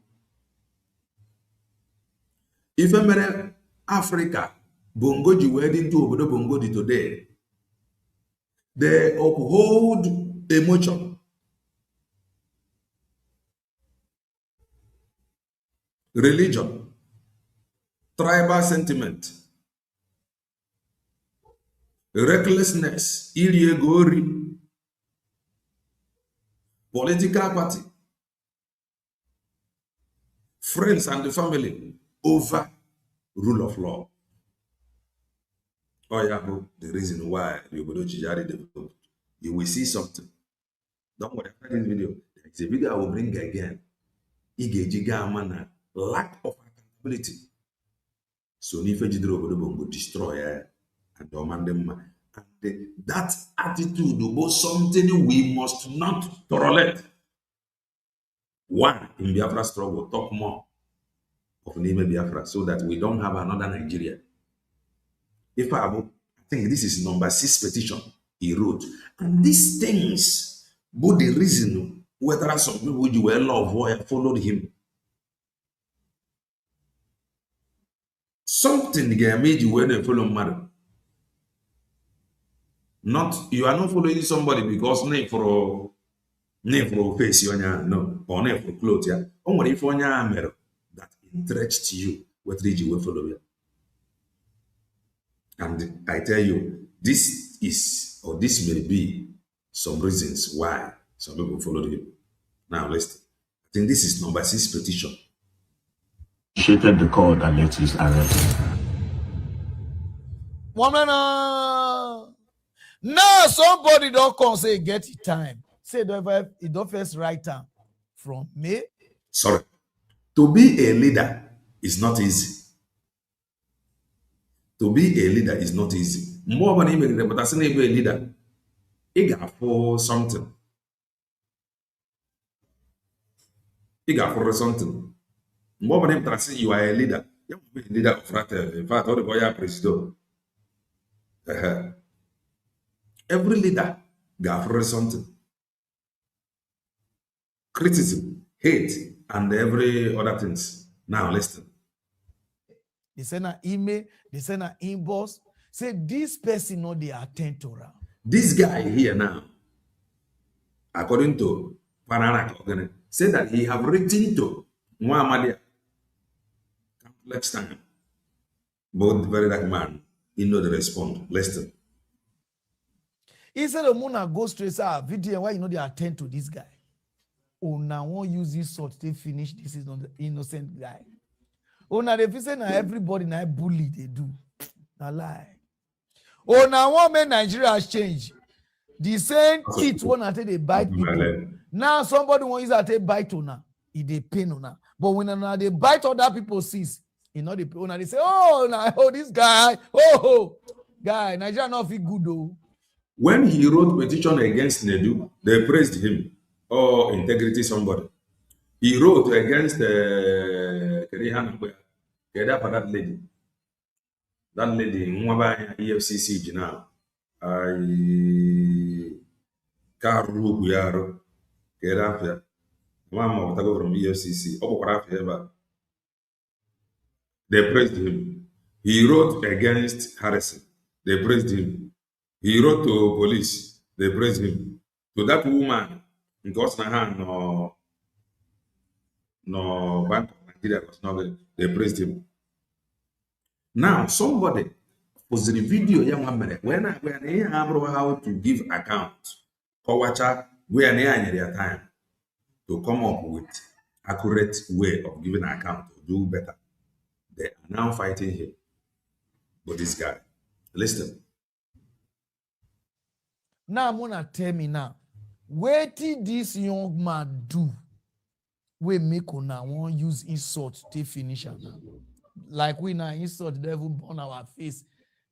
If a man Africa Bongoji wedding to Obodo Bongoji today, they uphold emotion, religion, tribal sentiment, recklessness, iriegori, political party, friends and the family over rule of law. Oh yeah, the reason why the Obodo Chijari developed. You will see something. Don't worry, after this video, there is a video I will bring again. Igejiga lack of accountability. So Nife Jidro will destroy and Domandema. And that attitude was something we must not tolerate. One, in Biafra struggle, talk more of Nime Biafra so that we don't have another Nigeria. If I think this is number 6 petition he wrote. And these things, but the reason whether some people you were love or followed him. Something made you when you follow man. Not you are not following somebody because name for face no or name for clothes yeah. Only if on your that interests you what did you will follow you. And I tell you, this is or this may be some reasons why some people followed him. Now listen. I think this is number 6 petition. Initiated the call that led to his arrest. Now somebody don't come say get it time. Say it don't first write time from May. Sorry. To be a leader is not easy. To be a leader is not easy. More than even but as a leader, you got for something. You got for something. More than even you are a leader. You be a leader of Frater. In fact, all the boy president. Every leader got for something. Criticism, hate, and every other things. Now listen. They send an email, they send an inbox. Say this person know they attend to her. This guy here now, according to Paranak, said that he have written to Muhammad countless time. But very that man, he know the response. Listen. He said the Muna go straight say video why you know they attend to this guy. Oh, now won't use this sort to finish. This is not the innocent guy. Oh, now they say now everybody now bully they do. Now lie. Oh, now one man Nigeria has changed. The same kit one at they bite people. Now somebody want use at a bite on now. It they pain on now. But when now they bite other people sees, you know the people now they say, oh now this guy, guy, Nigeria not feel good though. When he wrote petition against Nedu, they praised him. Oh, integrity somebody. He wrote against that lady. That lady, EFCC now. I can't remember Mama from EFCC. They praised him. He wrote against Harrison. They praised him. He wrote to police. They praised him. To that woman, because no Bank of Nigeria was not there. They praised him. Now somebody was the video when I have how to give account. Kawacha we are near their time to come up with accurate way of giving account to do better. They are now fighting him. But this guy, listen. Now I'm gonna tell me now. What did this young man do? We make una won't use insult to finish am now. Like we now insult devil burn our face.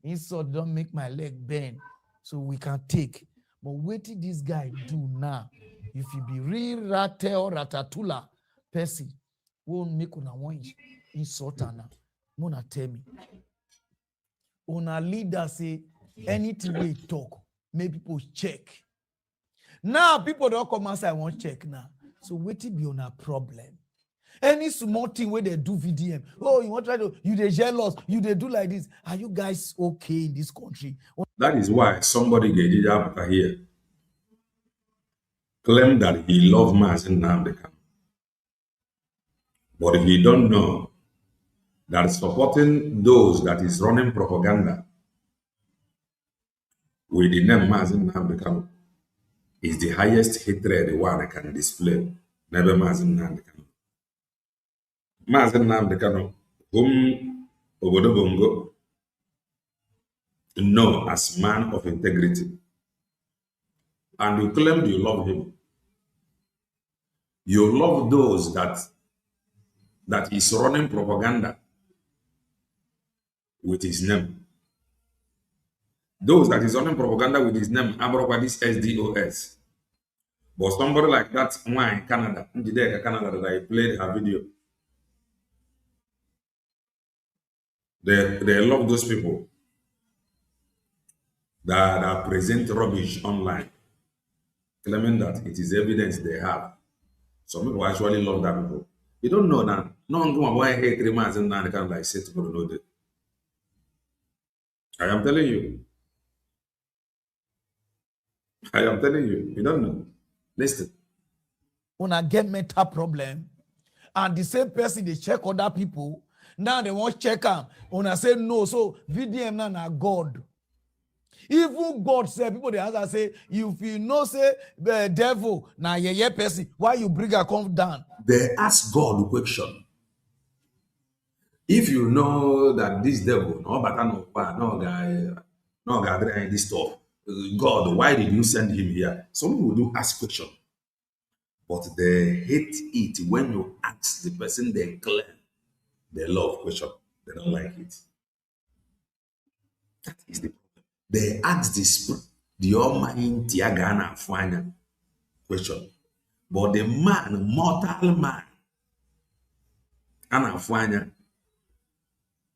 Insult don't make my leg bend. So we can take. But what did this guy do now? If you be real rate or ratatula person, won't make una want insult now. Mona tell me. Una leader say anything we talk, make people check. Now people don't come and say I want check now. So what it be on a problem? Any small thing where they do VDM. Oh, you want to try to you they jealous, you they do like this. Are you guys okay in this country? That is why somebody get up here claim that he loves Mazin Namdekan. But he don't know that supporting those that is running propaganda with the name Mazin Namdekan is the highest hatred one can display. Never Mazin Namdekan. Mazin Namdekan, whom Obodo Bongo know as man of integrity. and you claim you love him. You love those that is running propaganda with his name. Those that is running propaganda with his name, Abraham, this SDOS. But somebody like that, why in Canada, that I played her video, they love those people that present rubbish online, claiming that it is evidence they have. Some people actually love that people. You don't know that. No one go and buy 3 months and then kind of like say to people know that. I am telling you. I am telling you. You don't know. Listen. When I get mental problem, and the same person they check other people, now they want check them. When I say no, so VDM now na God. Even God said, people they answer say, if you know say the devil na ye person, why you bring her come down? They ask God a question. If you know that this devil, no guy, this stuff, God, why did you send him here? Some people do ask question, but they hate it when you ask the person they claim they love question. They don't like it. That is the problem. They ask the Almighty Agana final question, but the man, mortal man, Anafanya,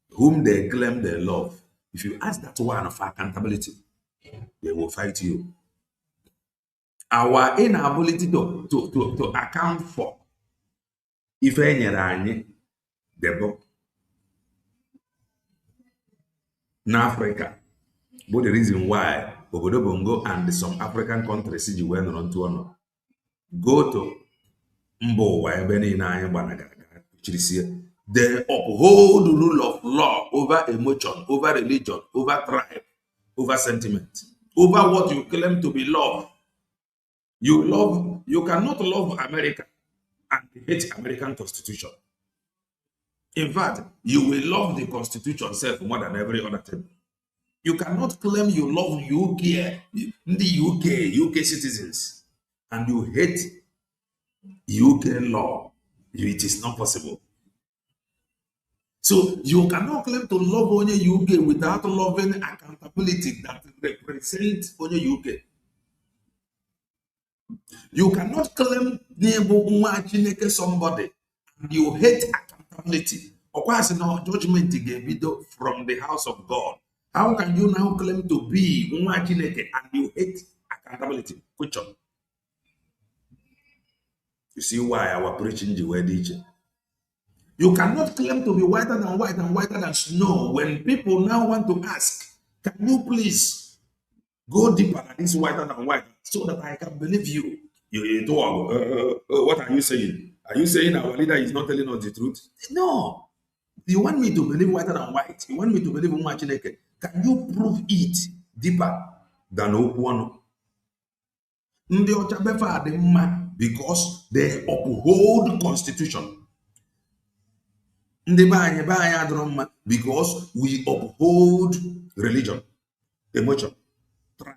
whom they claim they love, if you ask that one for accountability, they will fight you. Our inability to account for if any the book in Africa, but the reason why Obodo Bongo and some African countries went on to honor go to Mbo they uphold the rule of law over emotion, over religion, over tribe, over sentiment, over what you claim to be love. You cannot love America and hate American Constitution. In fact, you will love the Constitution itself more than every other thing. You cannot claim you love UK citizens, and you hate UK law. It is not possible. So you cannot claim to love only UK without loving accountability that represents only UK. You cannot claim somebody and you hate accountability. Of course, no judgment from the house of God. How can you now claim to be and you hate accountability? Question. You see why our preaching the word teaching. You cannot claim to be whiter than white and whiter than snow when people now want to ask, can you please go deeper than this whiter than white so that I can believe you? What are you saying? Are you saying our leader is not telling us the truth? No. You want me to believe whiter than white? You want me to believe Umachineke? Can you prove it deeper than Okuano? Because they uphold Constitution. Because we uphold religion, emotion, tribe,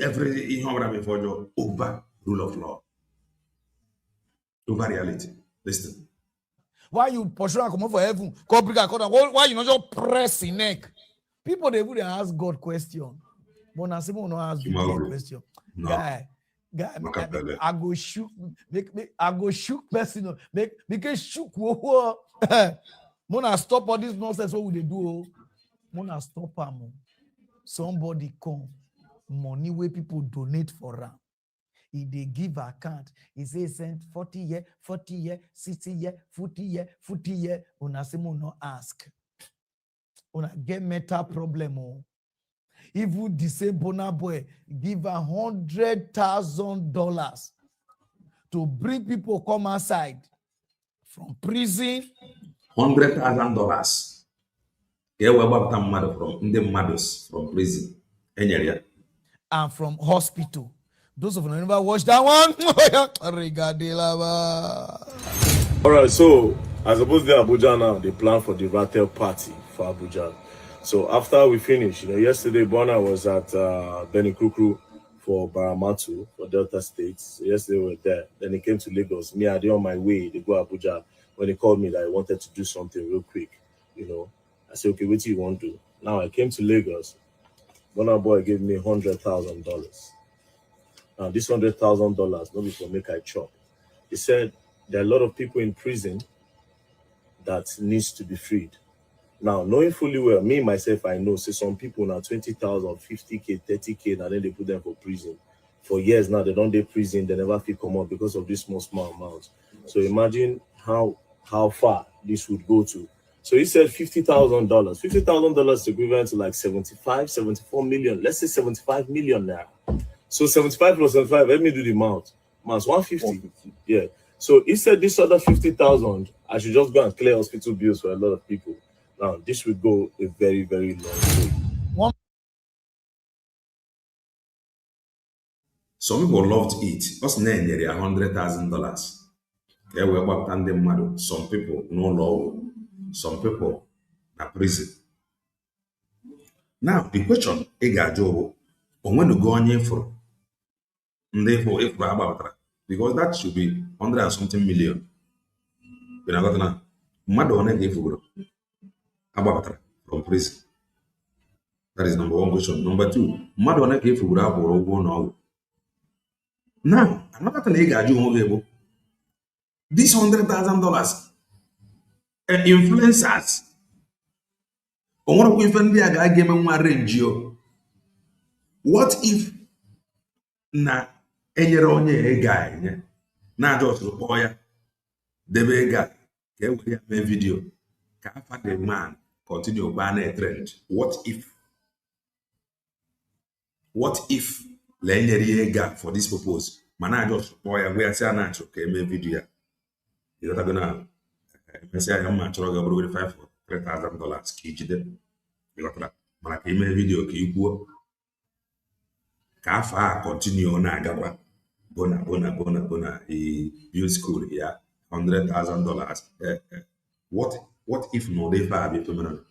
every over rule of law, over reality. Listen. Why you pursue and come over for heaven? Why you not just press in neck? People they would ask God question. But now someone not ask the question. No. Guy, I go shoot. I go shoot person. Because shoot. Mona stop all this nonsense. What would they do? Mona stop them. Somebody come. Money where people donate for them. If they give account, he says send 40 year, 60 year, 40 year. Una semo no ask. Una get mental problem. Even the same bona boy give $100,000 to bring people come outside from prison. $100,000. Yeah, we about from the mothers from prison. And from hospital. Those of you who never watched that one. All right, so I suppose they're Abuja now. They plan for the Rattle party for Abuja. So after we finished, yesterday Bona was at Benikukru for Baramatu for Delta State. So yesterday we were there. Then he came to Lagos. Me, I did on my way to go Abuja when he called me that he wanted to do something real quick. I said, okay, what do you want to do? Now I came to Lagos. Bona boy gave me $100,000. Now this $100,000, not before make I chop. He said there are a lot of people in prison that needs to be freed. Now, knowing fully well, me myself, I know, say some people now 20,000, 50K, 30K, and then they put them for prison. For years now, they don't do prison, they never feel come out because of this small amount. So imagine how far this would go to. So he said $50,000. $50,000 is equivalent to like 75, 74 million. Let's say 75 million now. So 75 plus 75, let me do the amount. Mass 150. Yeah. So he said this other 50,000, I should just go and clear hospital bills for a lot of people. Now, this would go a very, very long way. Some people loved it. Us nenyere $100,000. They were about some people no law, some people na prison. Now, the question ị ga-ajụ bụ onwenugo onye ifuru ndị ifuru agbabatara, because that should be 100 and something million. Mmadụ one ka ifugoro agbabatara from prison. That is number one question. Number two, mmadụ one ka ifugoro akwụrụ ụgwọ n'ọgwụ. Now, another thing ị ga-ajụ onwe gị bụ this $100,000 influencers onwerekwa ife ndị a ga-eme nwa range o. What if na enyere onye ego a enye na-aja ọtụrụ kpọọ ya debe ego a ka e were ya mee vidio ka afa the man continue gbaa na trend? What if la enyere ya ego a for this purpose ma na-aja ọtụrụ kpọọ ya gwa ya sị a na-achọ ka eme vidio ya ịghọtago na emesịa ya mma chọrọ gị bụrụ $5,000 ka ijide ịghọtara mana ka ime vidio ka i kwuo ka afọ a continue na-agakwa bona build school ya $100,000. What if no dey far be phenomenal?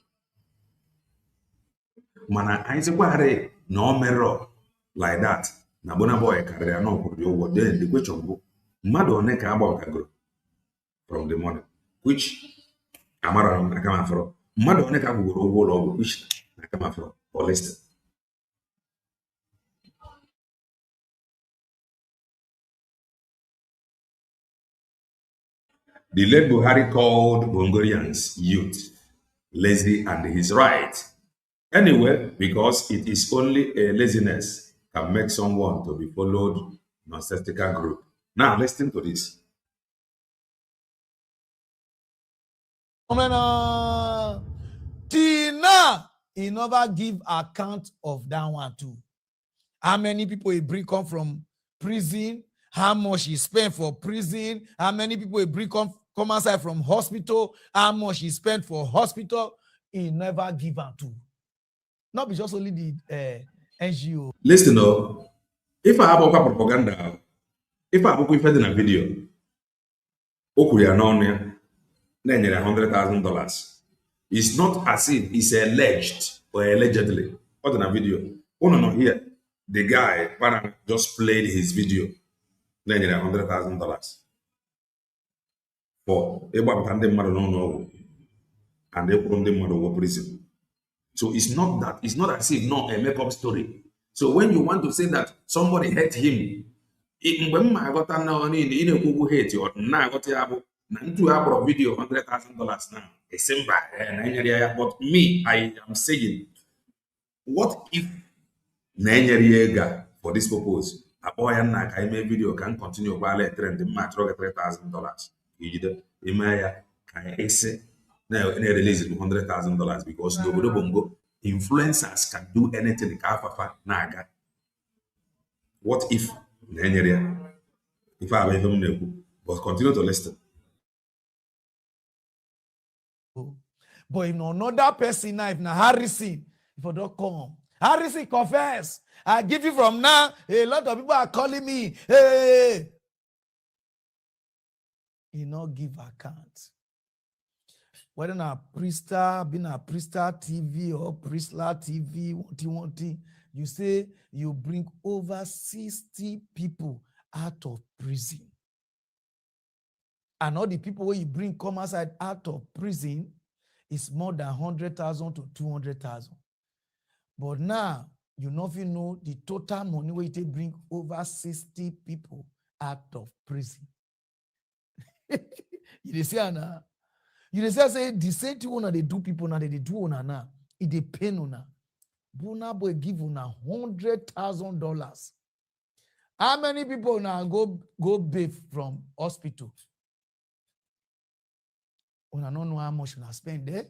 Mana anyị sịkwarị na o merọ like that na Burna Boy karịrị ya n'ọkwụrụ ụgwọ. Then the question bụ mmadụ one ka agbabatagoro from the money, which amara na aka mafọrọ. Mmadụ one ka gwugoro ụgwọ ụlọ ọgwụ, which na aka mafọrọ or listed. The late Buhari called Bongorians youth lazy, and he's right. Anyway, because it is only a laziness can make someone to be followed nonsensical group. Now listen to this. Tina, he never give account of that one too. How many people he bring come from prison? How much he spent for prison? How many people he bring come outside from hospital? How much he spent for hospital? He never give out to. Not just only the NGO. Listen, though, if I have a propaganda, if I have a video, $100,000. It's not as if it's alleged or allegedly. What in a video? Oh no, here. The guy just played his video. $100,000 for and they put them over prison. So it's not as if no a make-up story. So when you want to say that somebody hurt him, when I got hate or now got a video $100,000 now. A simple but me, I am saying, what if Nigeria for this purpose? A boy and I make video can continue while I trend the match $3,000. You can say now release $100,000 because nobody bongo influencers can do anything. What if Nigeria? If I have even but continue to listen. But if no another person now, if na Harrison, if I don't come, Harrison confess. I give you from now. A lot of people are calling me. Hey, he not give account. whether na Priesta, been a Priesta TV or Priestler TV, one thing, you say you bring over 60 people out of prison. And all the people where you bring come outside out of prison is more than 100,000 to 200,000. But now, you nothing know the total money where you bring over 60 people out of prison. You say, Anna. You say the same thing when they do people now, they do on now. It dey pain on. Bona boy give on $100,000. How many people now go bath from hospital? Una don't know how much una spend there.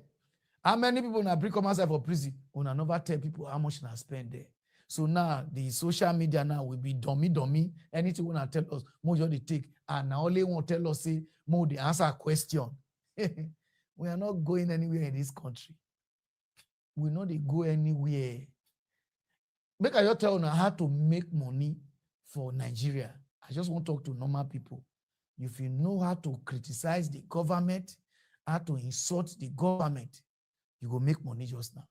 How many people now bring come outside for prison? Una never tell people how much una spend there. So now the social media now will be dummy. Anything wanna tell us, more just they take, and now only want to tell us say more the answer a question. We are not going anywhere in this country. We know they go anywhere. Make I just tell you how to make money for Nigeria. I just want to talk to normal people. If you know how to criticize the government, how to insult the government, you go make money just now.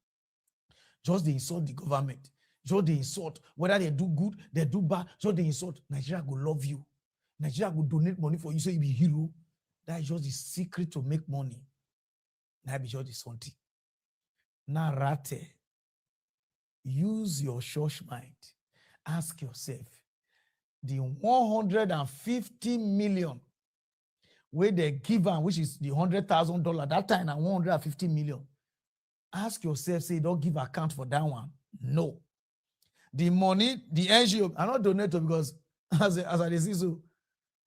Just they insult the government. Just they insult. Whether they do good, they do bad, just they insult. Nigeria go love you. Nigeria go donate money for you, so you be hero. That is just the secret to make money. That be just the something. Now, rate. Use your church mind. Ask yourself, the 150 million where they give them, which is the $100,000, that time and 150 million. Ask yourself, say, don't give account for that one. No. The money, the NGO, I not donate to because as I see so,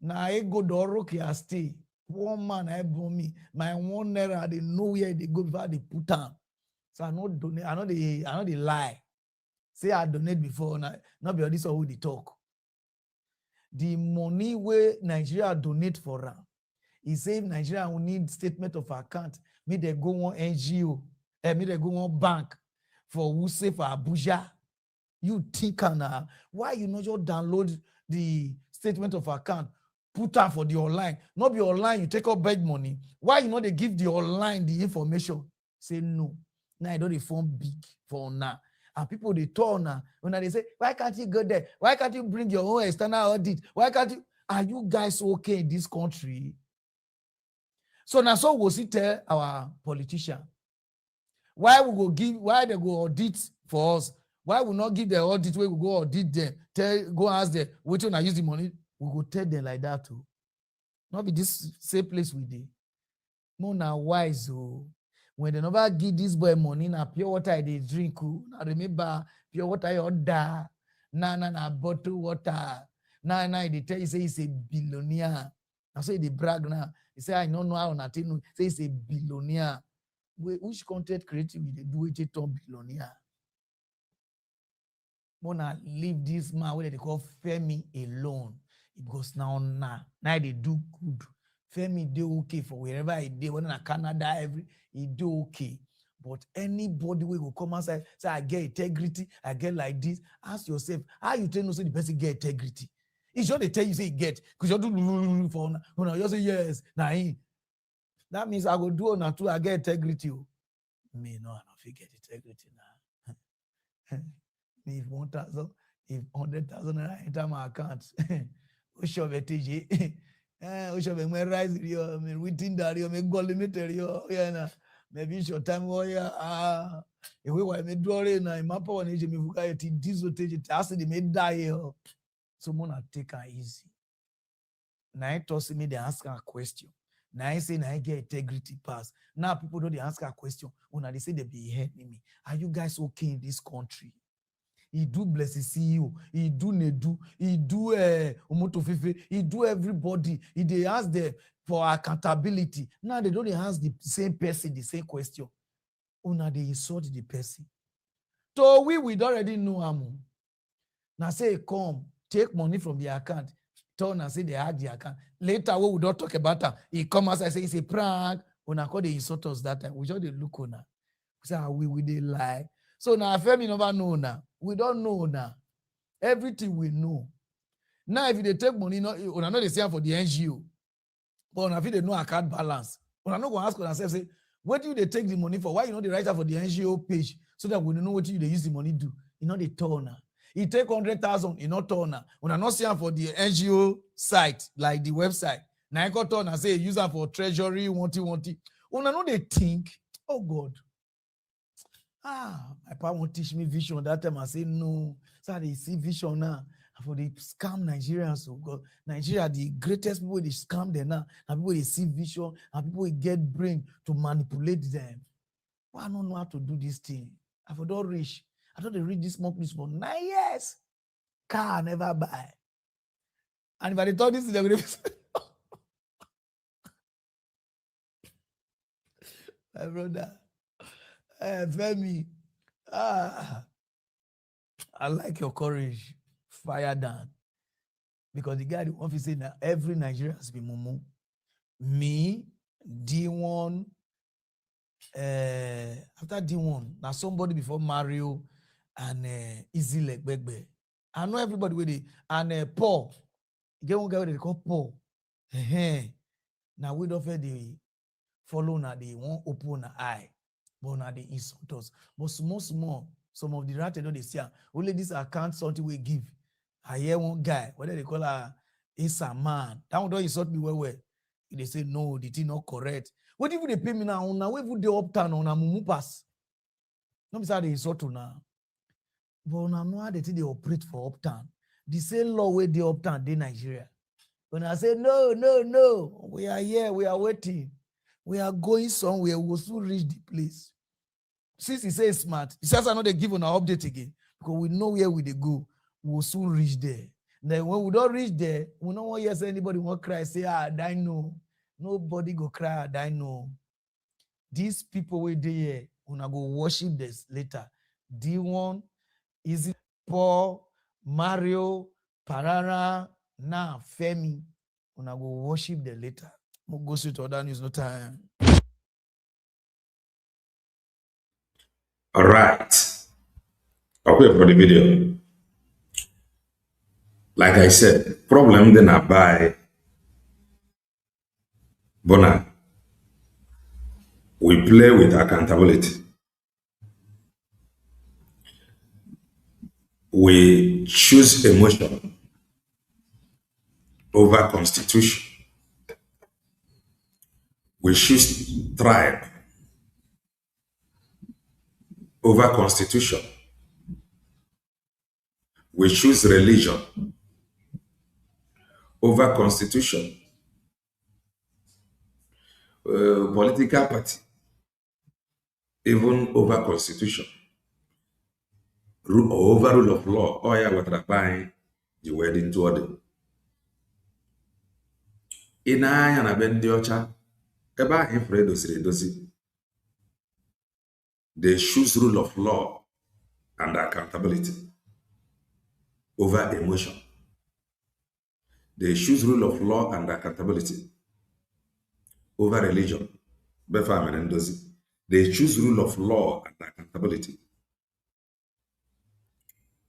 now I go to Oroki, I stay. One man, I bought me. My $1, they know where they go before they put down. So I not donate, I know they lie. Say I donate before, not be this or who they talk. The money where Nigeria donate for them, he say Nigeria will need statement of account. Me they go on NGO, me they go on bank for who say for Abuja. You think now, why you not just download the statement of account, put out for the online? Not be online, you take up big money. Why you not they give the online the information? Say no. Now I don't form big for now. And people they turn now. When they say, why can't you go there? Why can't you bring your own external audit? Why can't you? Are you guys okay in this country? So now so we'll see tell our politician. Why they go audit for us? Why we not give the audit where we go audit them? Go ask them, which one I use the money? We go tell them like that too. Not be this same place we did. More now wise oh. When they never give this boy money, na pure water they drink. I remember pure water you order. Na bottle water. Now they tell you say he's a billionaire. I say they brag now. He say I don't know how nothing. Say he's a billionaire. Which content creative they do it to billionaire? Wanna leave this man where they call Femi alone. Because now they do good. Femi do okay for wherever he did, whether in Canada, he do okay. But anybody will come outside, say I get integrity, I get like this. Ask yourself, how you tell no say the person get integrity? It's just they tell you say he get, because you do for now. You say yes, now that means I will do on too. I get integrity. Me no, I don't get integrity now. Me if 1,000, if 100,000 enter my account, we show TJ. We should be more rise here. Me within that you me go limited yo. Yeah na. Maybe short time warrior. If we were me drawing na my power na me fuka yeti disotage. As they me die yo. So mona take her easy. Now I toss me they ask her a question. Now I say now I get integrity pass. Now people don't they ask her a question. When they say they be helping me. Are you guys okay in this country? He do bless the CEO, he do Nedu, he do Umotofefe, he do everybody. They ask them for accountability. Now they don't ask the same person the same question. Now they insult the person. So we already know him. Now say come, take money from the account. Turn and say they had the account. Later we don't talk about that. He come as I say it's a prank. When I call the insult us that time, we just they look on. We say we they lie. So now Femi never know now. We don't know now. Everything we know. Now, if they take money, we know they say for the NGO. But if they know account balance, we are not going to ask ourselves, say, What do they take the money for? Why you know the writer for the NGO page so that we know what they use the money do? You know the turner. He take 100,000, you know turner. When I not see for the NGO site, like the website, now I got turn and say use them for treasury, want it. When I know they think, oh God. My pa won't teach me vision that time. I say no. So they see vision now. For the scam Nigerians, so God, Nigeria, the greatest people they scam them now, and people they see vision, and people they get brain to manipulate them. Well, I don't know how to do this thing. I for don't reach. I don't read this month for 9 years. Car I never buy. And if I thought this is the my brother, Femi, I like your courage. Fire down. Because the guy the office say that every Nigerian has been mumu. Me, D1, after D1, now somebody before Mario and Easy Leg Begbe. I know everybody with it. And Paul. Get one guy they call Paul. Now we don't the follow now they won't open an eye. But now they insult us. But small, some of the rat know they say only this account something we give. I hear one guy, whether they call her Isa man. That one don't insult me well. They say no, the thing not correct. What if they pay me now? Now we put the uptown on a mumu pass. Not say they insult now. But now know how they think they operate for uptown. The same law where they uptown in Nigeria. When I say no, we are here, we are waiting. We are going somewhere, we will soon reach the place. Since he says smart, he says I know they give an update again because we know where we they go. We will soon reach there. Then when we don't reach there, we don't want to hear anybody won't cry, say, I know. Nobody go cry, I know. These people were there, when I go worship this later. D1, Easy, Paul, Mario, Parara, now Femi, when I go worship them later. We'll go straight to other news, no time. All right. I'll wait for the video. Like I said, problem then I buy Bona. We play with accountability. We choose emotion over constitution. We choose tribe over constitution. We choose religion over constitution. Political party, even over constitution. Over rule of law. Oh yeah, what buying the wedding to order. In anya na ben diocha, eba infredo dosi. They choose rule of law and accountability over emotion. They choose rule of law and accountability over religion. They choose rule of law and accountability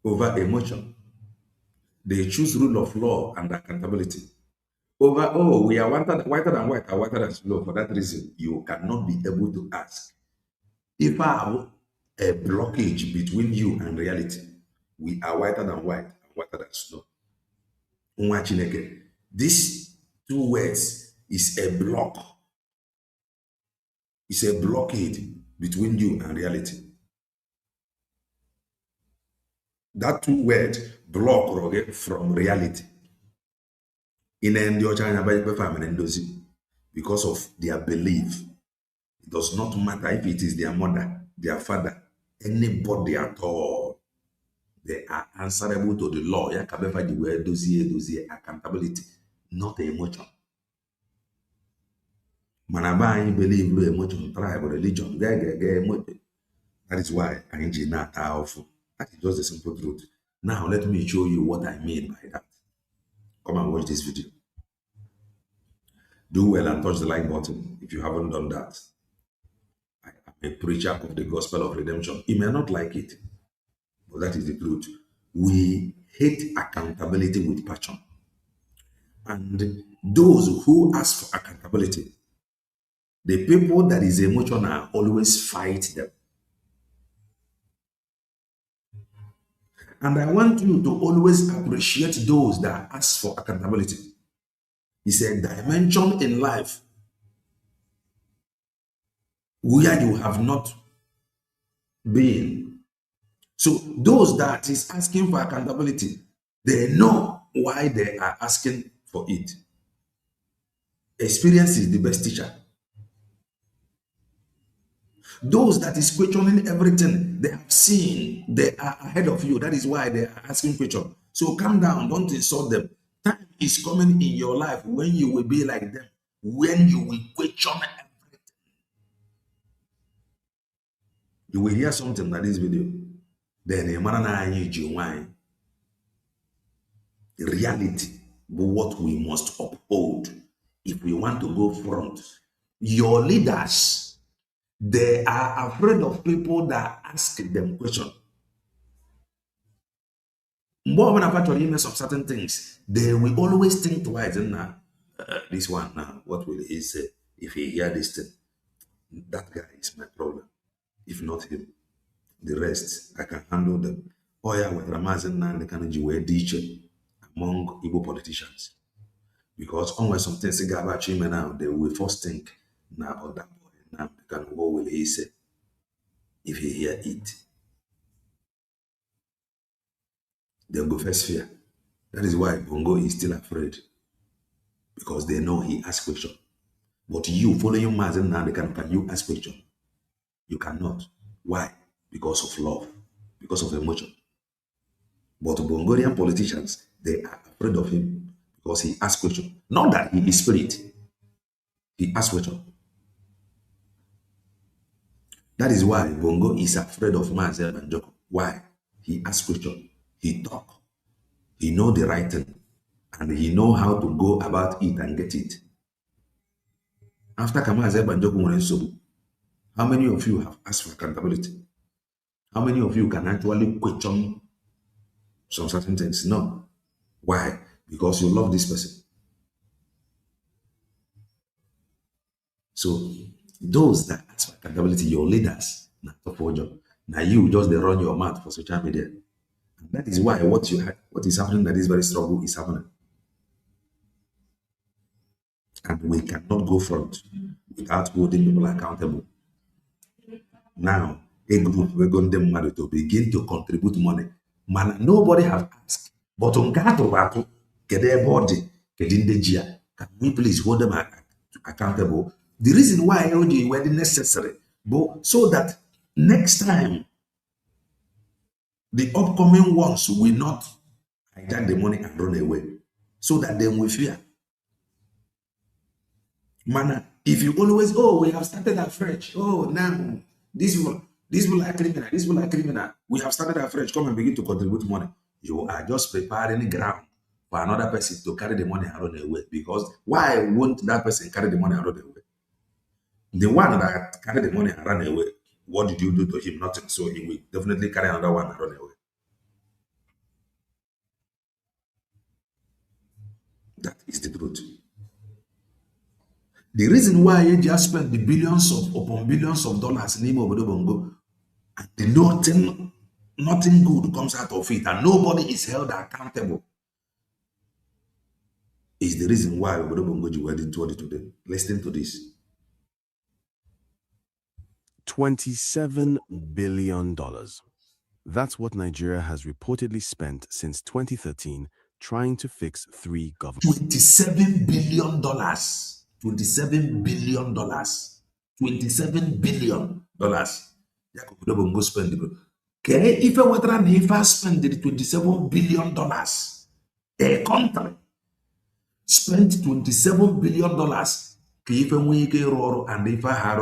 over emotion. They choose rule of law and accountability over, oh, we are whiter than white, are whiter than snow. For that reason, you cannot be able to ask. If I have a blockage between you and reality, we are whiter than white, and whiter than snow. These two words is a block. It's a blockade between you and reality. That two words block from reality. In because of their belief. It does not matter if it is their mother, their father, anybody at all. They are answerable to the law. The word dossier, accountability, not emotion. Manaba, I believe emotion, tribe, religion, emotion. That is why I ain't not powerful. That is just the simple truth. Now let me show you what I mean by that. Come and watch this video. Do well and touch the like button if you haven't done that. I am a preacher of the gospel of redemption. You may not like it, but that is the truth. We hate accountability with passion. And those who ask for accountability The people that is emotional always fight them. And I want you to always appreciate those that ask for accountability. It's a dimension in life where you have not been. So those that is asking for accountability, they know why they are asking for it. Experience is the best teacher. Those that is questioning everything they have seen, they are ahead of you. That is why they are asking questions. So calm down, don't insult them. Time is coming in your life when you will be like them, when you will question everything. You will hear something like this video. Then a man and I reality, but what we must uphold if we want to go front. Your leaders, they are afraid of people that ask them questions. More when about your of certain things, they will always think twice. And now, this one now, what will he say if he hear this thing? That guy is my problem. If not him, the rest I can handle them. Oh yeah, with Ramazan now, the kind of DJ among Igbo politicians. Because unless something say about him now, they will first think, now that boy, now what will he say if he hear it? They'll go first fear. That is why Bongo is still afraid. Because they know he asks question. But you following Mazen now, can you ask question? You cannot. Why? Because of love, because of emotion. But Bongorian politicians, they are afraid of him because he asks question. Not that he is spirit. He asks question. That is why Bongo is afraid of Mazen and Joko. Why? He asks question. He talk. He know the right thing. And he know how to go about it and get it. After Kamaze Banjoku Morensobu, how many of you have asked for accountability? How many of you can actually question some certain things? No. Why? Because you love this person. So those that ask for accountability, your leaders, not for job. Now you just they run your mouth for social media. And that is why what is happening that is very struggle is happening. And we cannot go front without holding people accountable. Now, a group we're going to begin to contribute money. Man, nobody have asked. But on Gato, get their body, get in the GIA. Can we please hold them accountable? The reason why LG were necessary, but so that next time the upcoming ones will not hijack the money and run away. So that they will fear. Man, if you always, oh, we have started afresh. Oh, now this will are criminal. This will are criminal. We have started afresh. Come and begin to contribute money. You are just preparing the ground for another person to carry the money and run away. Because why won't that person carry the money and run away? The one that carried the money and ran away, what did you do to him? Nothing. So he will definitely carry another one and run away. That is the truth. The reason why you just spent the billions upon billions of dollars in Imo Bongo, and nothing good comes out of it, and nobody is held accountable, is the reason why Obodo Bongo were into it today. Listen to this. $27 billion. That's what Nigeria has reportedly spent since 2013 trying to fix 3 governments. $27 billion. $27 billion. $27 billion. Obodo Bongo spend. Okay, if I were spend the $27 billion, a country spent $27 billion, if I and if I had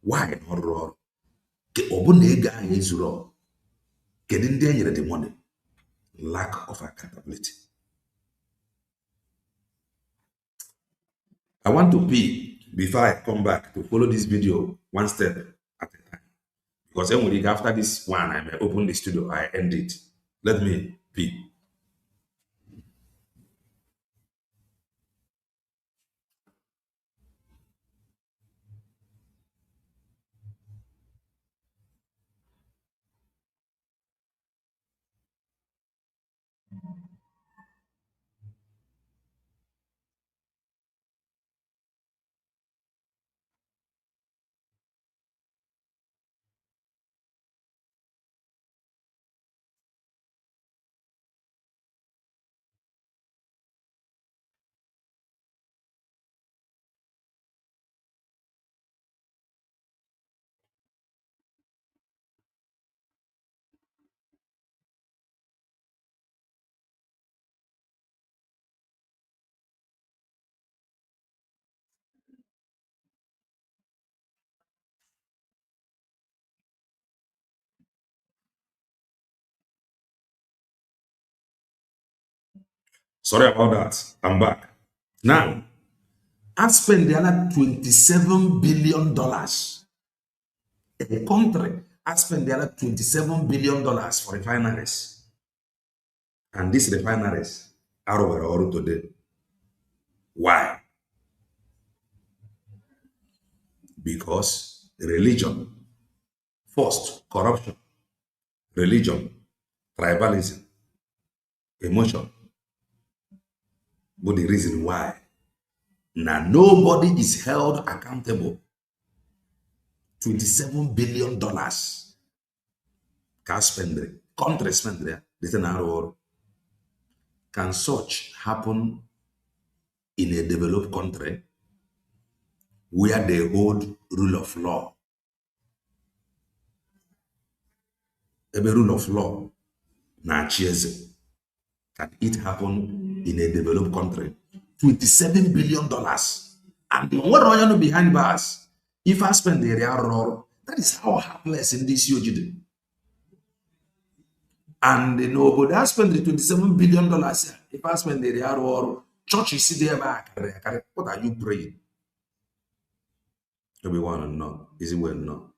why not roar? Getting there the money. Lack of accountability. I want to pee before I come back to follow this video one step at a time. Because after this one, I may open the studio, I end it. Let me pee. Sorry about that. I'm back. Now, I spent the other $27 billion. A country, I spent the other $27 billion for refineries. And these refineries are over today. Why? Because religion, first, corruption, religion, tribalism, emotion. But the reason why. Now, nobody is held accountable. $27 billion can spend, country spend there. Can such happen in a developed country where they hold rule of law? Every rule of law, now cheers. Can it happen in a developed country? $27 billion. And what are you behind bars? If I spend the area, that is how helpless in this UGD. And nobody has spent the $27 billion. If I spend the area, church is there back. What are you praying? Everyone to know. Is it well known?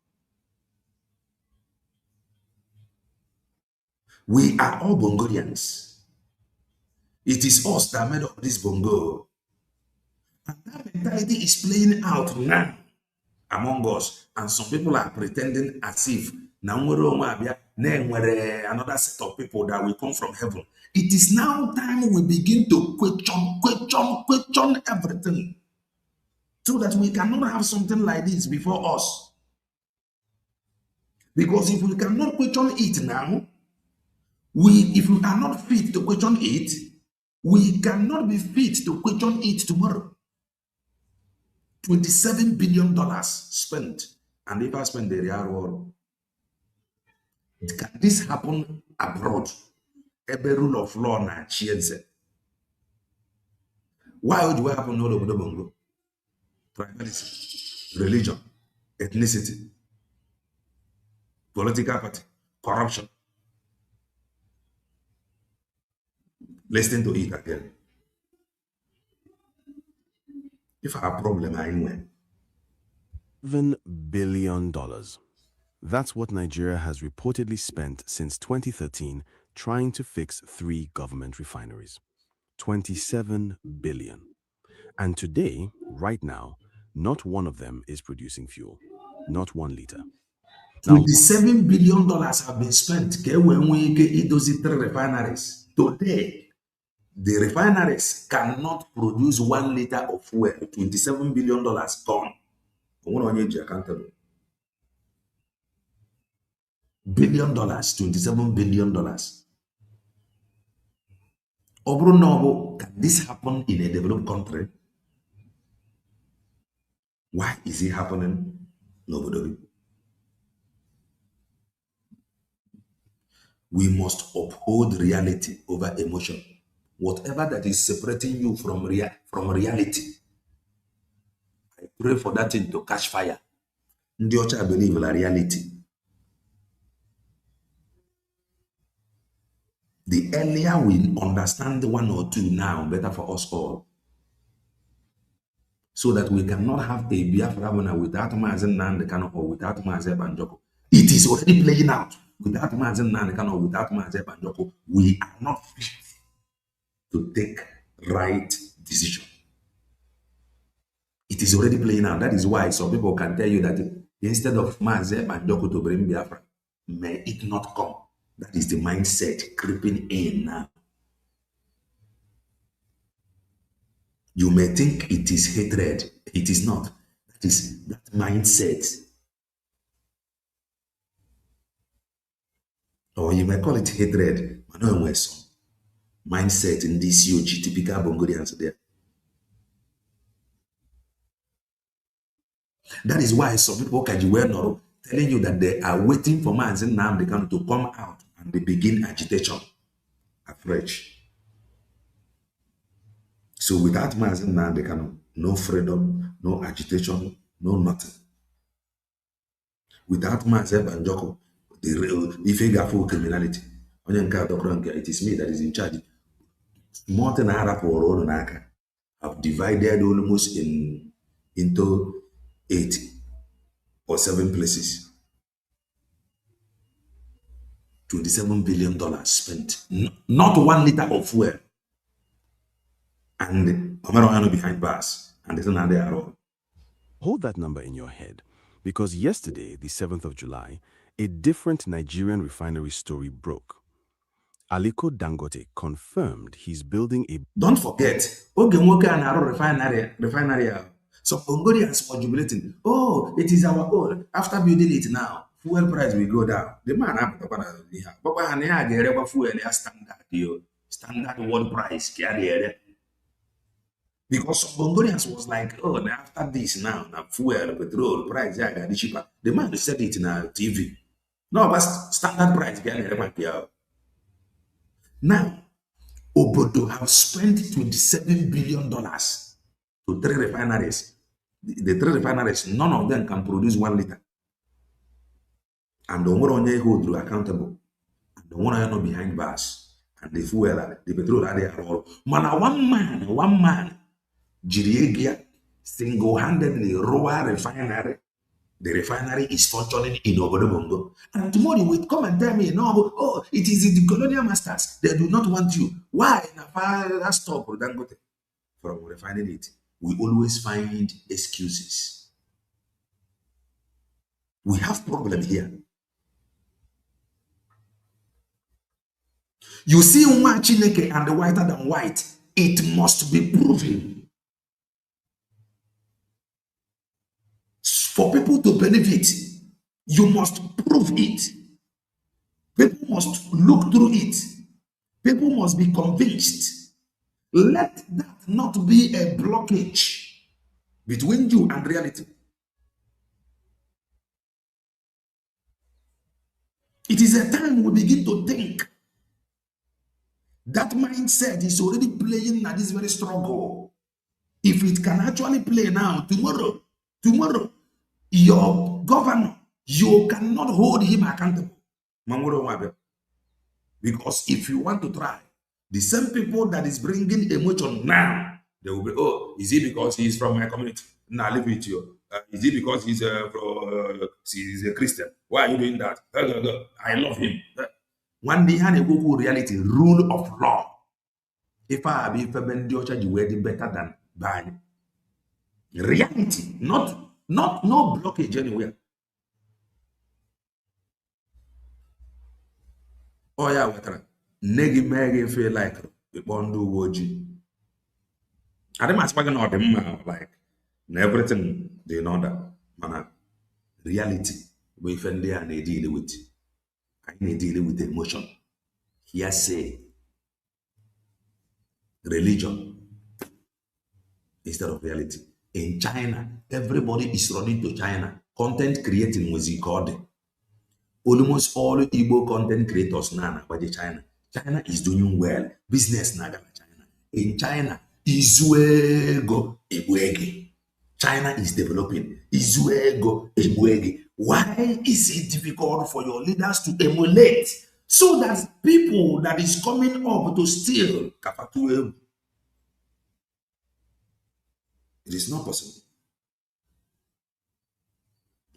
We are all Bongolians. It is us that made up this Bongo. And that mentality is playing out now among us. And some people are pretending as if another set of people that will come from heaven. It is now time we begin to question everything, so that we cannot have something like this before us. Because if we cannot question it now, if we are not fit to question it, we cannot be fit to question it tomorrow. $27 billion spent. And if I spend the real world, can this happen abroad? Every rule of law na cheers. Why would it happen all over the Bongo? Tribalism, religion, ethnicity, political party, corruption. Listen to it again. If I have a problem, I win. $7 billion. That's what Nigeria has reportedly spent since 2013 trying to fix 3 government refineries. 27 billion. And today, right now, not one of them is producing fuel. Not 1 liter. Now, $27 billion have been spent. When we get those 3 refineries today, the refineries cannot produce 1 liter of fuel. $27 billion gone. Accountable. $billion, $27 billion. Can this happen in a developed country? Why is it happening? Nobody. We must uphold reality over emotion. Whatever that is separating you from reality, I pray for that thing to catch fire. Ndi ocha believe in reality. The earlier we understand 1 or 2 now, better for us all. So that we cannot have a Biafra without Mazen Nandekano or without Mazen Banjoko. It is already playing out. Without Mazen Nandekano or without Mazen Banjoko, we are not fit to take right decision. It is already playing out. That is why some people can tell you that instead of Mazen Banjoko to bring Biafra, may it not come. That is the mindset creeping in now. You may think it is hatred. It is not. That is that mindset. Or you may call it hatred. Mindset in this huge typical Bongolians there. That is why some people can telling you that they are waiting for Mazen Nnamdi to come out and they begin agitation afresh. So without Mazen Nnamdi, no freedom, no agitation, no nothing. Without Mazen Banjoko, the real, if you got full criminality, it is me that is in charge. More than Arab have divided almost into 8 or 7 places. $27 billion spent. Not 1 liter of fuel. And Omar behind bars. And it's not there at all. Hold that number in your head, because yesterday, the 7th of July, a different Nigerian refinery story broke. Aliko Dangote confirmed he's building a... Don't forget, Ogenwoke and our refinery. So Congolians were jubilating. Oh, it is our own. After building it now, fuel price will go down. The man standard world price. Because some Congolians was like, oh, now after this now fuel, petrol price, yeah, got cheaper. The man said it in a TV. No, but standard price. Now, Obodo have spent $27 billion to 3 refineries. The 3 refineries, none of them can produce 1 liter. And the one hold you accountable. And the one not behind bars. And the fuel, the petrol are there all. Man, one man, Jiriegia, single-handedly Roa refinery. The refinery is functioning in Obodo Bongo. And tomorrow you will come and tell me, no, oh, it is the colonial masters. They do not want you. Why? Let's stop Dangote from refining it. We always find excuses. We have problem here. You see one Chineke and the whiter than white, it must be proven. For people to benefit, you must prove it. People must look through it. People must be convinced. Let that not be a blockage between you and reality. It is a time we begin to think. That mindset is already playing at this very struggle. If it can actually play now, tomorrow, your governor, you cannot hold him accountable. Because if you want to try, the same people that is bringing emotion now, they will be, oh, is it because he's from my community? Nah, leave it to you. Is it because he's a Christian? Why are you doing that? I love him. One day, I go reality, rule of law. If I be you wedding better than buying. Reality, no blockage anywhere. Oh yeah, what? Negi megi feel like the bondu woji. I don't ask about them like everything they know that man. Reality we find there and they deal with. I need deal with emotion. Hearsay, religion instead of reality. In China, everybody is running to China. Content creating was recorded. Almost all Igbo content creators now by China. China is doing well. Business na China. In China, Izuego Ebuege. China is developing. Izuego Ebuege. Why is it difficult for your leaders to emulate so that people that is coming up to steal Kapatu? It is not possible.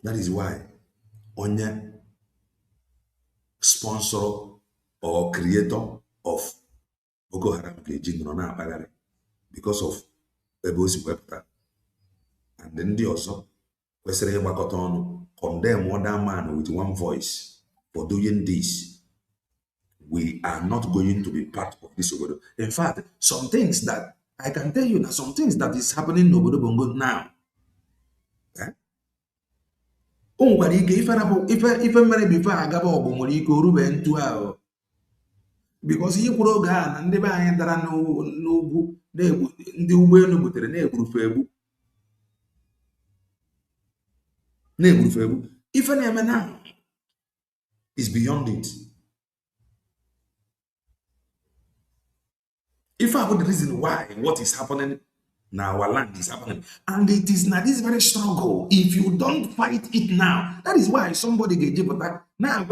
That is why onye sponsor or creator of Boko Haram because of Ebosi Webta. And then the also condemn one man with one voice for doing this. We are not going to be part of this. In fact, some things that I can tell you that some things that is happening in Obodo Bongo now. Oh, what if marry before I go because you program and never enter no ndị ụgbọelu butere na-egburufe egbu ife na-eme now is beyond it. If I would the reason why what is happening now our land is happening, and it is not this very struggle. If you don't fight it now, that is why somebody get you back now.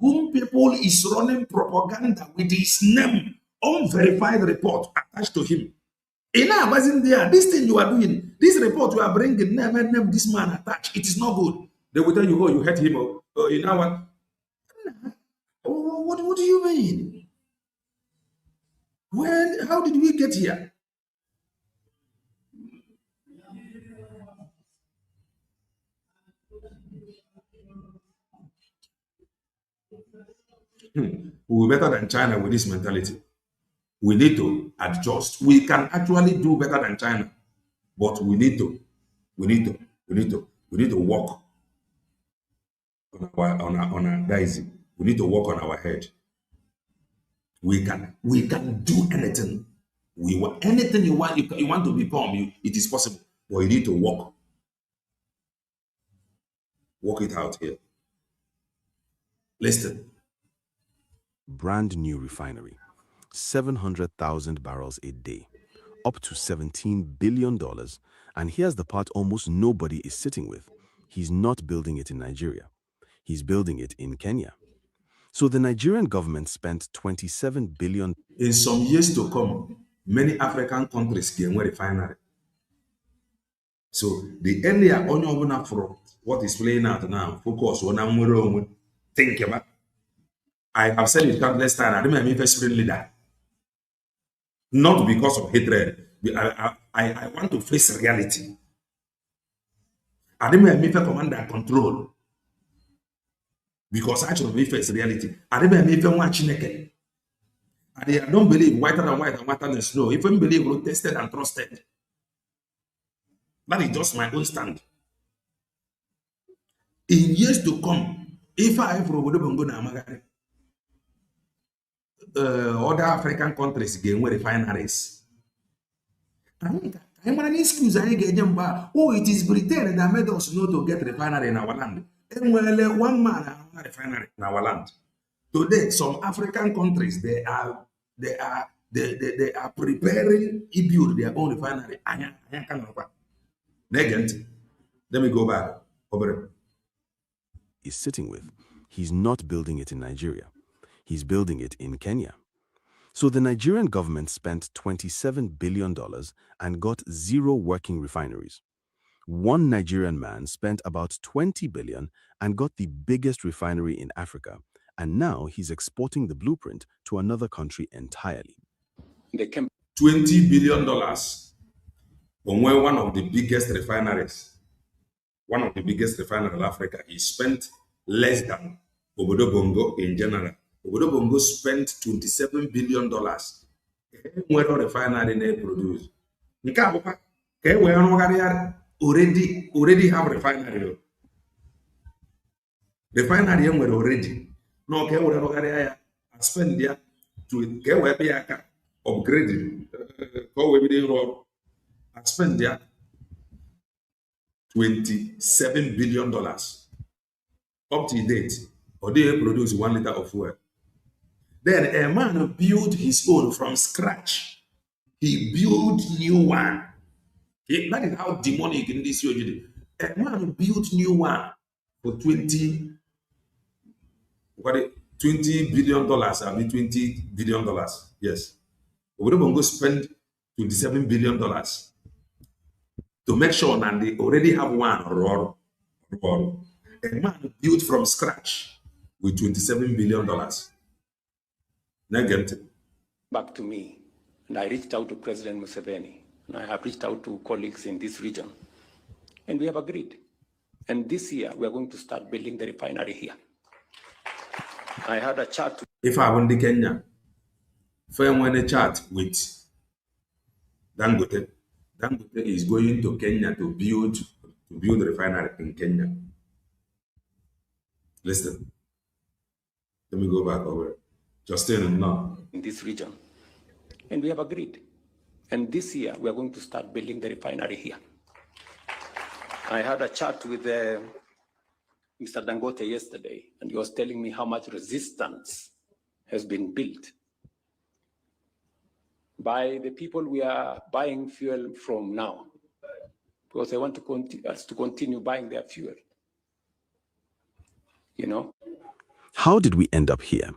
Whom people is running propaganda with his name unverified report attached to him. Enough wasn't there. This thing you are doing, this report you are bringing, never this man attached. It is not good. They will tell you, oh, you hurt him. Oh, you know what? What do you mean? How did we get here? We're better than China with this mentality. We need to adjust. We can actually do better than China, but we need to work on our daisy. We need to work on our head. We can do anything. We want anything you want. You want to become. It is possible, but you need to work it out here. Listen. Brand new refinery, 700,000 barrels a day, up to $17 billion. And here's the part almost nobody is sitting with. He's not building it in Nigeria. He's building it in Kenya. So the Nigerian government spent $27 billion. In some years to come, many African countries get a refinery. So the earlier on from what is playing out now, focus on think about. I have said it countless times. I don't mean first spring leader. Not because of hatred. I want to face reality. I don't mean command and control. Because actually we face reality. I don't mean watch naked. I don't believe whiter than white and whiter than snow. If I believe we're tested and trusted. That is just my own stand. In years to come, if I ever would have gone to other African countries get refineries. I'm an excuse I get them back. Oh, it is Britain that made us know to get refinery in our land. And well, one man has a refinery in our land. Today, some African countries they are preparing to build their own refinery. Let me go back over. Is sitting with. He's not building it in Nigeria. He's building it in Kenya. So the Nigerian government spent $27 billion and got 0 working refineries. One Nigerian man spent about $20 billion and got the biggest refinery in Africa. And now he's exporting the blueprint to another country entirely. $20 billion on one of the biggest refineries. One of the biggest refineries in Africa. He spent less than Obodo Bongo in general. Obodo Bongo spent $27 billion. Where refinery they produce. Already have refinery. Refinery already. No, I spend there to get where they are upgraded. I spend there $27 billion up to date. Or they produce 1 liter of fuel. Then a man built his own from scratch. He built new one. That is how demonic in this year. A man built new one for $20 billion. I mean $20 billion. Yes. We're going to spend $27 billion to make sure that they already have one roar. A man built from scratch with $27 billion. Negative. Back to me, and I reached out to President Museveni, and I have reached out to colleagues in this region, and we have agreed. And this year, we are going to start building the refinery here. I had a chat. If I went to Kenya, firm when a chat with Dangote. Dangote is going to Kenya to build the refinery in Kenya. Listen. Let me go back over. Justin, now. In this region. And we have agreed. And this year, we are going to start building the refinery here. I had a chat with Mr. Dangote yesterday, and he was telling me how much resistance has been built by the people we are buying fuel from now, because they want us to continue buying their fuel. You know? How did we end up here?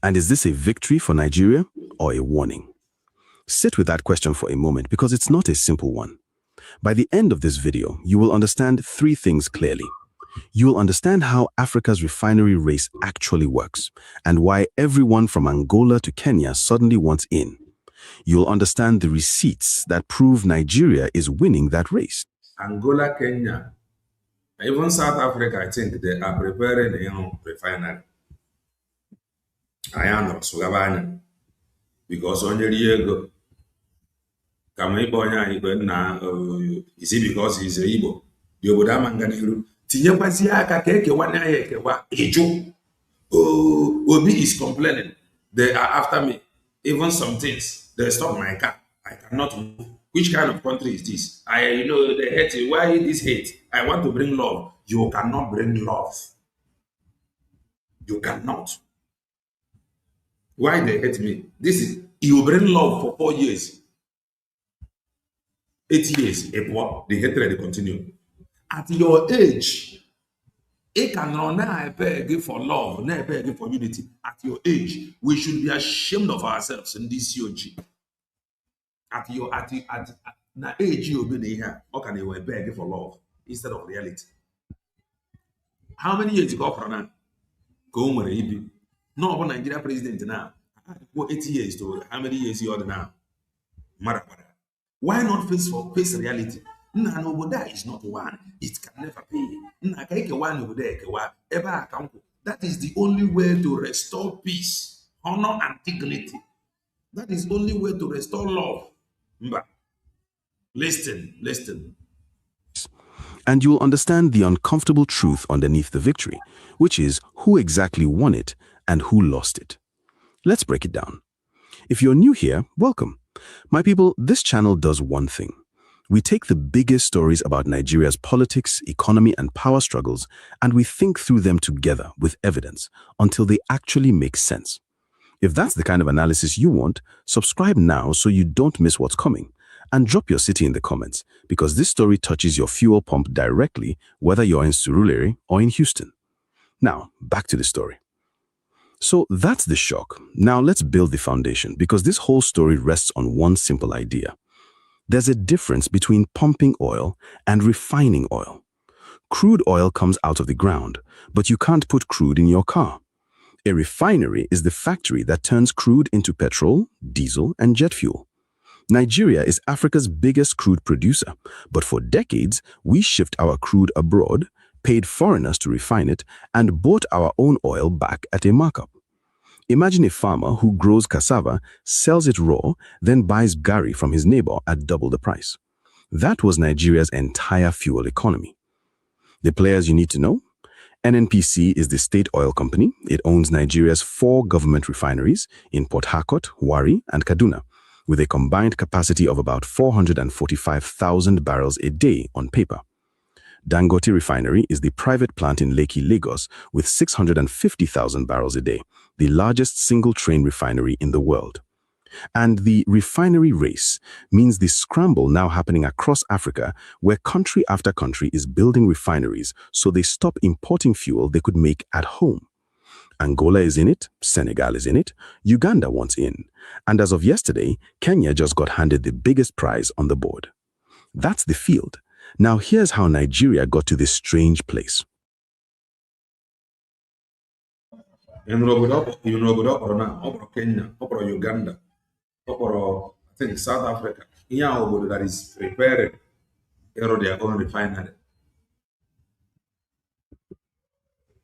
And is this a victory for Nigeria or a warning? Sit with that question for a moment because it's not a simple one. By the end of this video, you will understand three things clearly. You will understand how Africa's refinery race actually works and why everyone from Angola to Kenya suddenly wants in. You'll understand the receipts that prove Nigeria is winning that race. Angola, Kenya, even South Africa, I think they are preparing a refinery. I am not Sugabanya because on your year ago, Kamaibonya, is it because he's a Igbo? The Obodamanganiru, Tinyapasiaka, Keke, one Ejo. Oh, Obi is complaining. They are after me. Even some things, they stop my car. I cannot move. Which kind of country is this? They hate you. Why this hate? I want to bring love. You cannot bring love. You cannot. Why they hate me? You bring love for 4 years. 8 years. The hatred continue. At your age, it cannot now beg for love, now beg for unity. At your age, we should be ashamed of ourselves in this COG. At age you be here, how can you beg for love instead of reality? How many years ago for now? Go no one Nigeria president now. 80 years to how many years you are now? Why not face reality? That is not one. It can never be. That is the only way to restore peace, honor, and dignity. That is the only way to restore love. Listen. And you'll understand the uncomfortable truth underneath the victory, which is who exactly won it and who lost it. Let's break it down. If you're new here, welcome. My people, this channel does one thing. We take the biggest stories about Nigeria's politics, economy, and power struggles, and we think through them together with evidence until they actually make sense. If that's the kind of analysis you want, subscribe now so you don't miss what's coming. And drop your city in the comments, because this story touches your fuel pump directly, whether you're in Surulere or in Houston. Now, back to the story. So that's the shock. Now let's build the foundation, because this whole story rests on one simple idea. There's a difference between pumping oil and refining oil. Crude oil comes out of the ground, but you can't put crude in your car. A refinery is the factory that turns crude into petrol, diesel, and jet fuel. Nigeria is Africa's biggest crude producer, but for decades, we shipped our crude abroad, paid foreigners to refine it, and bought our own oil back at a markup. Imagine a farmer who grows cassava, sells it raw, then buys gari from his neighbor at double the price. That was Nigeria's entire fuel economy. The players you need to know? NNPC is the state oil company. It owns Nigeria's 4 government refineries in Port Harcourt, Warri, and Kaduna, with a combined capacity of about 445,000 barrels a day on paper. Dangote Refinery is the private plant in Lekki, Lagos, with 650,000 barrels a day, the largest single-train refinery in the world. And the refinery race means the scramble now happening across Africa, where country after country is building refineries so they stop importing fuel they could make at home. Angola is in it, Senegal is in it, Uganda wants in, and as of yesterday, Kenya just got handed the biggest prize on the board. That's the field. Now here's how Nigeria got to this strange place. In Kenya, Uganda, I think South Africa, that is preparing their own refinery.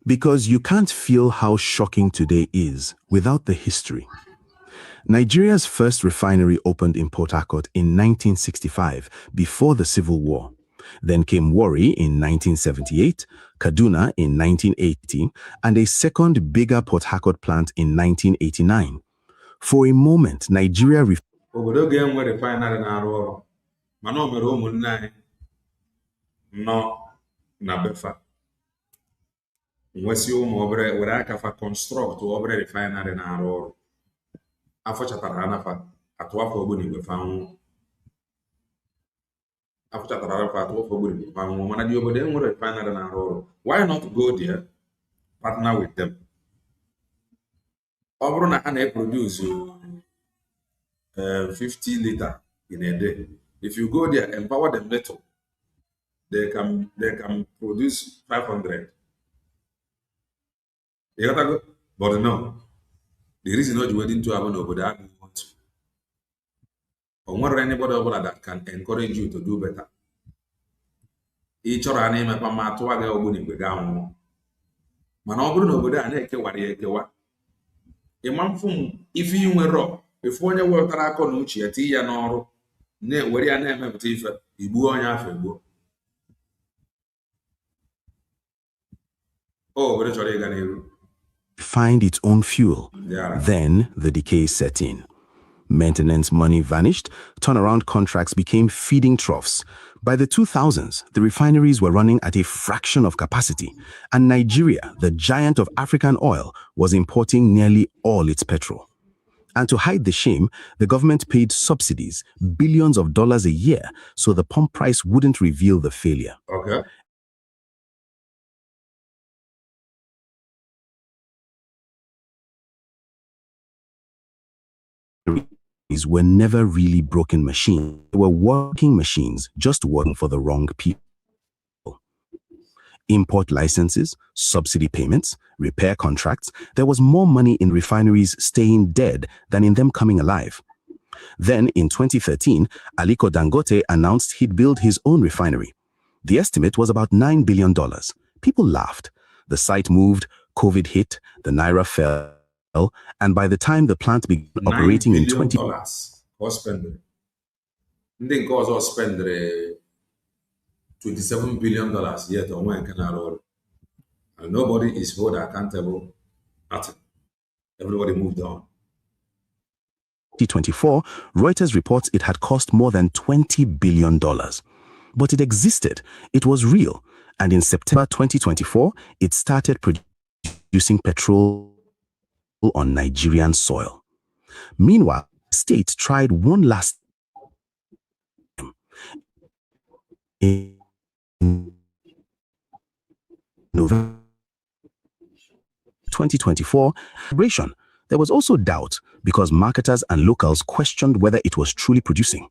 Because you can't feel how shocking today is without the history. Nigeria's first refinery opened in Port Harcourt in 1965, before the Civil War. Then came Warri in 1978, Kaduna in 1980, and a second bigger Port Harcourt plant in 1989. For a moment, Nigeria Nwesi ụmụ obere were aka fa construct obere refinery na-arụ ọrụ afọ chatara anafa atụ afọ ogbunigwe fa nwụ mana dị obodo enwere refinery na-arụ ọrụ. Why not go there, partner with them? Ọ bụrụ na ha na-eproduce 50 liter in a day. If you go there, empower the metal, they can produce 500. You gotta go. But no, the reason not waiting to happen over there, you want to. Or more anybody over that can encourage you to do better. Each or any mapa matwa ga ogbuni gbe ga anwụ. Mana ọ bụrụ na obodo a na-ekewara ya ekewa, ịma mfụ m ife ị nwere efu onye wetara akọ na uche ya tinye ya n'ọrụ were ya na-emepụta ife igbuo onye afọ egbuo. Obodo chọrọ ịga n'iru. Find its own fuel. Yeah. Then the decay set in. Maintenance money vanished, turnaround contracts became feeding troughs. By the 2000s, the refineries were running at a fraction of capacity, and Nigeria, the giant of African oil, was importing nearly all its petrol. And to hide the shame, the government paid subsidies, billions of dollars a year, so the pump price wouldn't reveal the failure. Okay. Were never really broken machines. They were working machines, just working for the wrong people. Import licenses, subsidy payments, repair contracts, there was more money in refineries staying dead than in them coming alive. Then, in 2013, Aliko Dangote announced he'd build his own refinery. The estimate was about $9 billion. People laughed. The site moved, COVID hit, the naira fell, and by the time the plant began operating in $9 billion was spent. Ndị nke ọzọ spend $27 billion yet on one canal, and nobody is held accountable at it. Everybody moved on. 2024, Reuters reports it had cost more than $20 billion. But it existed, it was real, and in September 2024, it started producing petrol on Nigerian soil. Meanwhile, the state tried one last time. In November 2024, there was also doubt because marketers and locals questioned whether it was truly producing.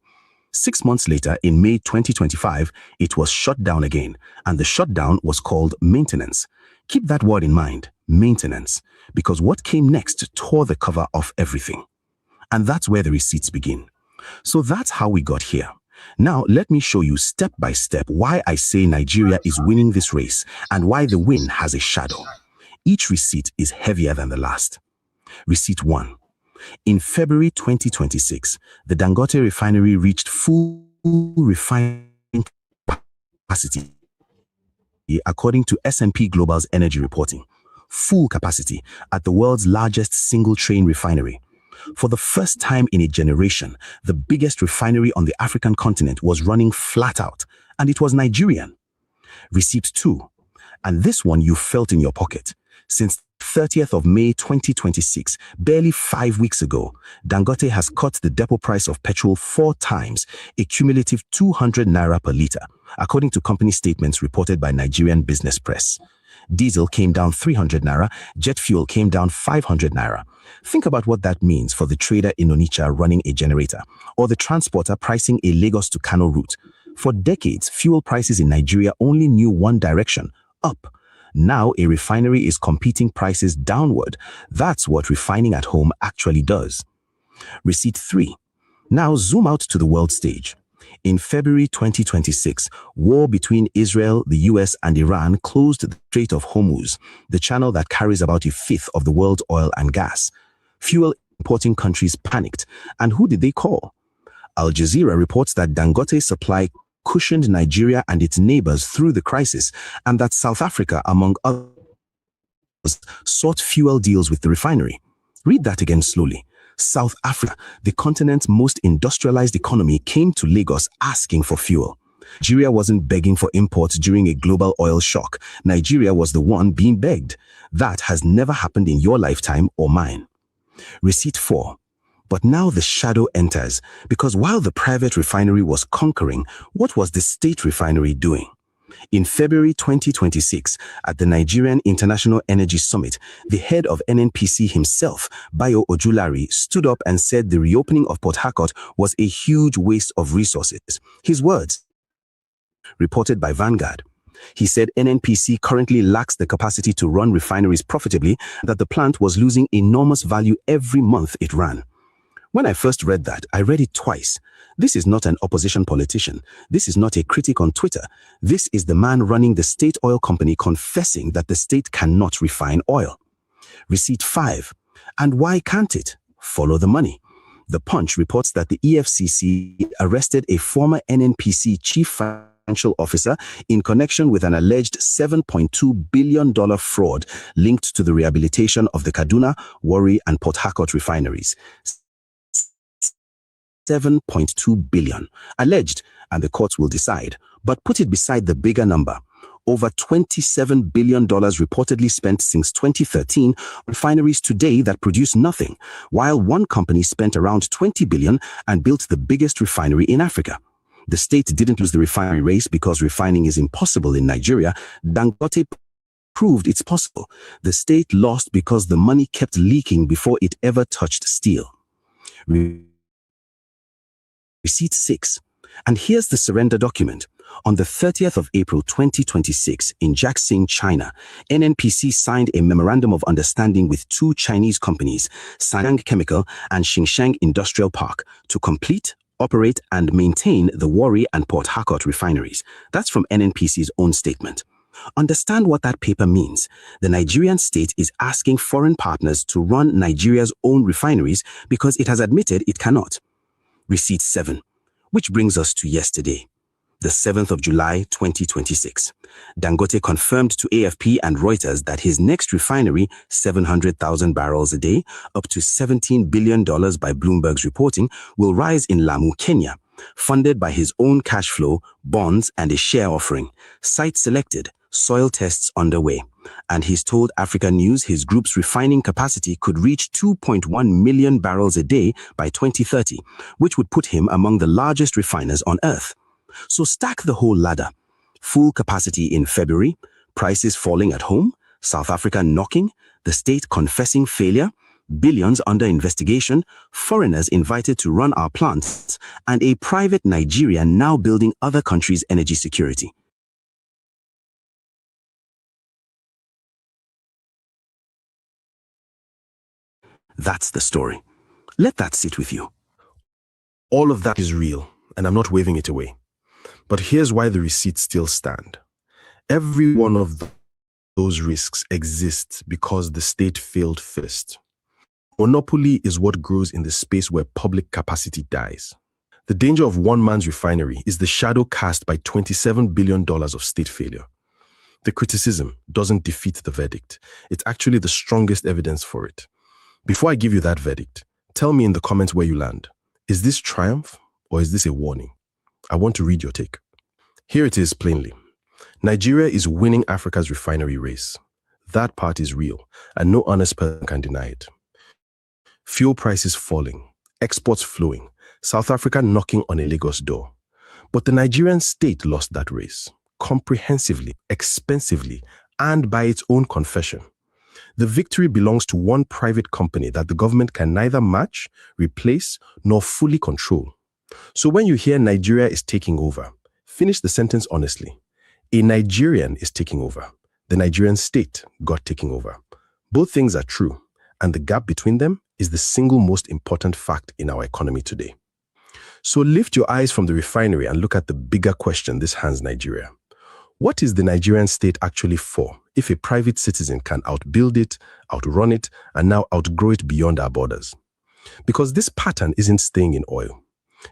6 months later, in May 2025, it was shut down again, and the shutdown was called maintenance. Keep that word in mind, maintenance, because what came next tore the cover off everything. And that's where the receipts begin. So that's how we got here. Now, let me show you step by step why I say Nigeria is winning this race and why the win has a shadow. Each receipt is heavier than the last. Receipt 1. In February 2026, the Dangote refinery reached full refining capacity, according to S&P Global's energy reporting. Full capacity at the world's largest single-train refinery. For the first time in a generation, the biggest refinery on the African continent was running flat out, and it was Nigerian. Receipt 2. And this one you felt in your pocket. Since 30th of May 2026, barely 5 weeks ago, Dangote has cut the depot price of petrol 4 times, a cumulative 200 naira per litre, according to company statements reported by Nigerian business press. Diesel came down 300 naira, jet fuel came down 500 naira. Think about what that means for the trader in Onitsha running a generator, or the transporter pricing a Lagos to Kano route. For decades, fuel prices in Nigeria only knew one direction, up. Now a refinery is competing prices downward. That's what refining at home actually does. Receipt 3. Now zoom out to the world stage. In February 2026, war between Israel, the US, and Iran closed the Strait of Hormuz, the channel that carries about a fifth of the world's oil and gas. Fuel importing countries panicked, and who did they call? Al Jazeera reports that Dangote's supply cushioned Nigeria and its neighbors through the crisis, and that South Africa, among others, sought fuel deals with the refinery. Read that again slowly. South Africa, the continent's most industrialized economy, came to Lagos asking for fuel. Nigeria wasn't begging for imports during a global oil shock. Nigeria was the one being begged. That has never happened in your lifetime or mine. Receipt 4. But now the shadow enters, because while the private refinery was conquering, what was the state refinery doing? In February 2026, at the Nigerian International Energy Summit, the head of NNPC himself, Bayo Ojulari, stood up and said the reopening of Port Harcourt was a huge waste of resources. His words, reported by Vanguard. He said NNPC currently lacks the capacity to run refineries profitably, that the plant was losing enormous value every month it ran. When I first read that, I read it twice. This is not an opposition politician. This is not a critic on Twitter. This is the man running the state oil company confessing that the state cannot refine oil. Receipt 5. And why can't it? Follow the money. The Punch reports that the EFCC arrested a former NNPC chief financial officer in connection with an alleged $7.2 billion fraud linked to the rehabilitation of the Kaduna, Warri, and Port Harcourt refineries. 7.2 billion, alleged, and the courts will decide. But put it beside the bigger number. Over $27 billion reportedly spent since 2013 on refineries today that produce nothing, while one company spent around $20 billion and built the biggest refinery in Africa. The state didn't lose the refinery race because refining is impossible in Nigeria. Dangote proved it's possible. The state lost because the money kept leaking before it ever touched steel. Receipt 6. And here's the surrender document. On the 30th of April 2026, in Jiaxing, China, NNPC signed a memorandum of understanding with two Chinese companies, Sanyang Chemical and Xinjiang Industrial Park, to complete, operate, and maintain the Warri and Port Harcourt refineries. That's from NNPC's own statement. Understand what that paper means. The Nigerian state is asking foreign partners to run Nigeria's own refineries because it has admitted it cannot. Receipt 7, which brings us to yesterday, the 7th of July 2026. Dangote confirmed to AFP and Reuters that his next refinery, 700,000 barrels a day, up to $17 billion by Bloomberg's reporting, will rise in Lamu, Kenya, funded by his own cash flow, bonds, and a share offering. Site selected, soil tests underway. And he's told Africa News his group's refining capacity could reach 2.1 million barrels a day by 2030, which would put him among the largest refiners on earth. So stack the whole ladder. Full capacity in February, prices falling at home, South Africa knocking, the state confessing failure, billions under investigation, foreigners invited to run our plants, and a private Nigeria now building other countries' energy security. That's the story. Let that sit with you. All of that is real, and I'm not waving it away. But here's why the receipts still stand. Every one of those risks exists because the state failed first. Monopoly is what grows in the space where public capacity dies. The danger of one man's refinery is the shadow cast by $27 billion of state failure. The criticism doesn't defeat the verdict. It's actually the strongest evidence for it. Before I give you that verdict, tell me in the comments where you land. Is this triumph or is this a warning? I want to read your take. Here it is plainly. Nigeria is winning Africa's refinery race. That part is real, and no honest person can deny it. Fuel prices falling, exports flowing, South Africa knocking on a Lagos door. But the Nigerian state lost that race, comprehensively, expensively, and by its own confession. The victory belongs to one private company that the government can neither match, replace, nor fully control. So when you hear Nigeria is taking over, finish the sentence honestly. A Nigerian is taking over. The Nigerian state got taking over. Both things are true, and the gap between them is the single most important fact in our economy today. So lift your eyes from the refinery and look at the bigger question this hands Nigeria. What is the Nigerian state actually for if a private citizen can outbuild it, outrun it, and now outgrow it beyond our borders? Because this pattern isn't staying in oil.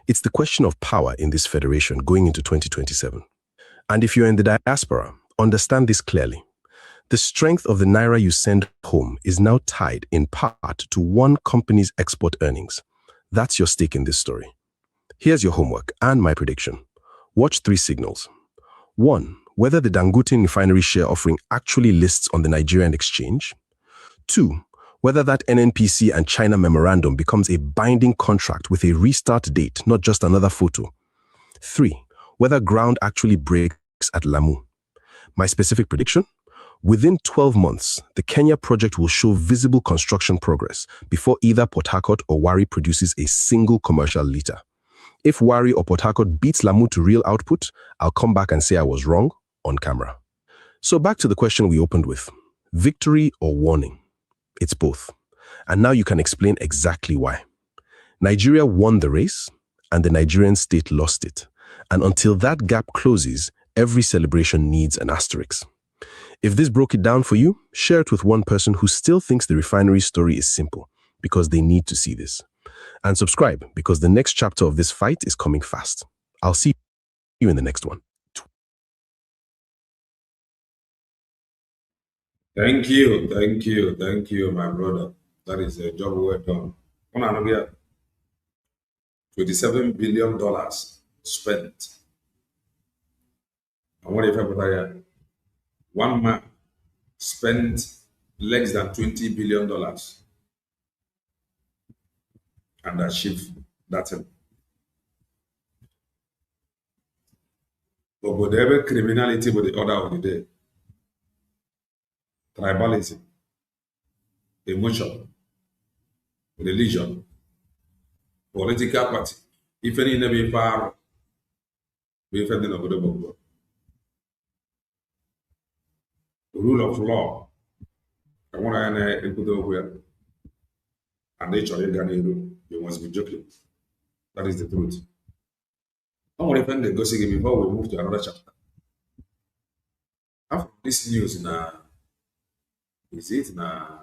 It's the question of power in this federation going into 2027. And if you're in the diaspora, understand this clearly. The strength of the naira you send home is now tied in part to one company's export earnings. That's your stake in this story. Here's your homework and my prediction. Watch 3 signals. 1. Whether the Dangote refinery share offering actually lists on the Nigerian exchange. 2. Whether that NNPC and China memorandum becomes a binding contract with a restart date, not just another photo. 3. Whether ground actually breaks at Lamu. My specific prediction? Within 12 months, the Kenya project will show visible construction progress before either Port Harcourt or Wari produces a single commercial liter. If Wari or Port Harcourt beats Lamu to real output, I'll come back and say I was wrong on camera. So back to the question we opened with. Victory or warning? It's both. And now you can explain exactly why. Nigeria won the race, and the Nigerian state lost it. And until that gap closes, every celebration needs an asterisk. If this broke it down for you, share it with one person who still thinks the refinery story is simple, because they need to see this. And subscribe, because the next chapter of this fight is coming fast. I'll see you in the next one. Thank you, my brother. That is a job well done. $27 billion spent. And what if everybody, one man spent less than $20 billion and achieve that thing. But whatever criminality with the order of the day, tribalism, emotion, religion, political party, if any never far, we find the rule of law. I want to put over and you must be joking. That is the truth. I want to find the gossip before we move to another chapter. After this news now, is it now?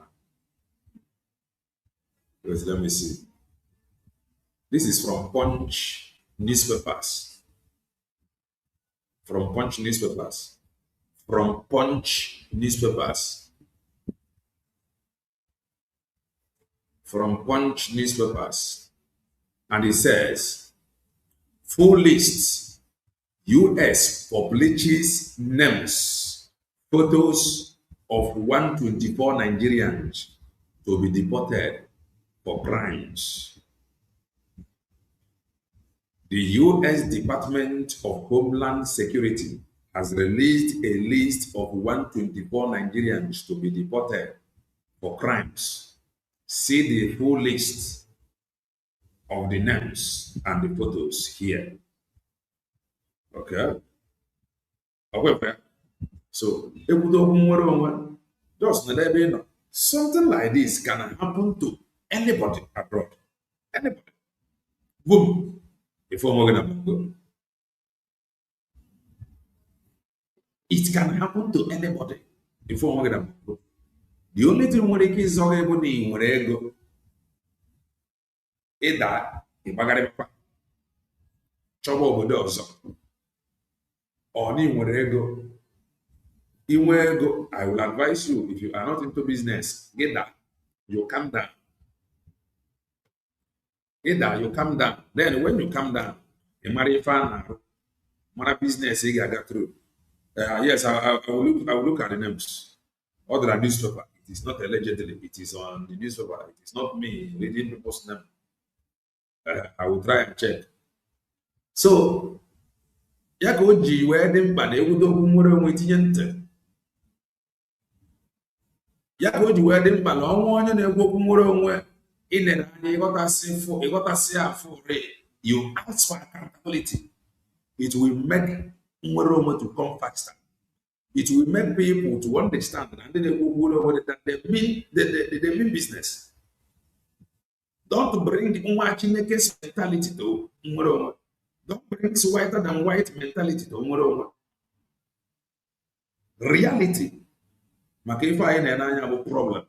Let me see. This is from Punch newspapers. From Punch newspapers. From Punch newspapers. From Punch newspapers. And it says, full list, US publishes names, photos of 124 Nigerians to be deported for crimes. The US Department of Homeland Security has released a list of 124 Nigerians to be deported for crimes. See the full list of the names and the photos here. Okay. However, so just something like this can happen to anybody abroad. Anybody. Boom. Before we're gonna go. It can happen to anybody before we're gonna go. The only thing we can is ego. Either ịgbagharịkwa chọba obodo ọzọ ọ na nwere ego inwe ego. I will advise you, if you are not into business, get that you calm down. Either you calm down, then when you calm down, you marry fan mara business you get through. Yes, I will look at the names. Other than newspaper, it is not allegedly, it is on the newspaper. It is not me reading people's name. I will try and check. So, ya ka o ji wee dị mkpa na ewudo okwu nwere onwe tinye ntị. Ya ka o ji wee dị mkpa na ọnwa onye na-ekwu okwu nwere onwe ịnere anya ịghọtasị afụ re. You ask for accountability. It will make nwere onwe to come faster. It will make people to understand that they mean business. Don't bring nwa Chineke's mentality to nwere onwe. Don't bring whiter than white mentality to nwere onwe. Reality. Maka ife anyị na-ene anya bụ problem.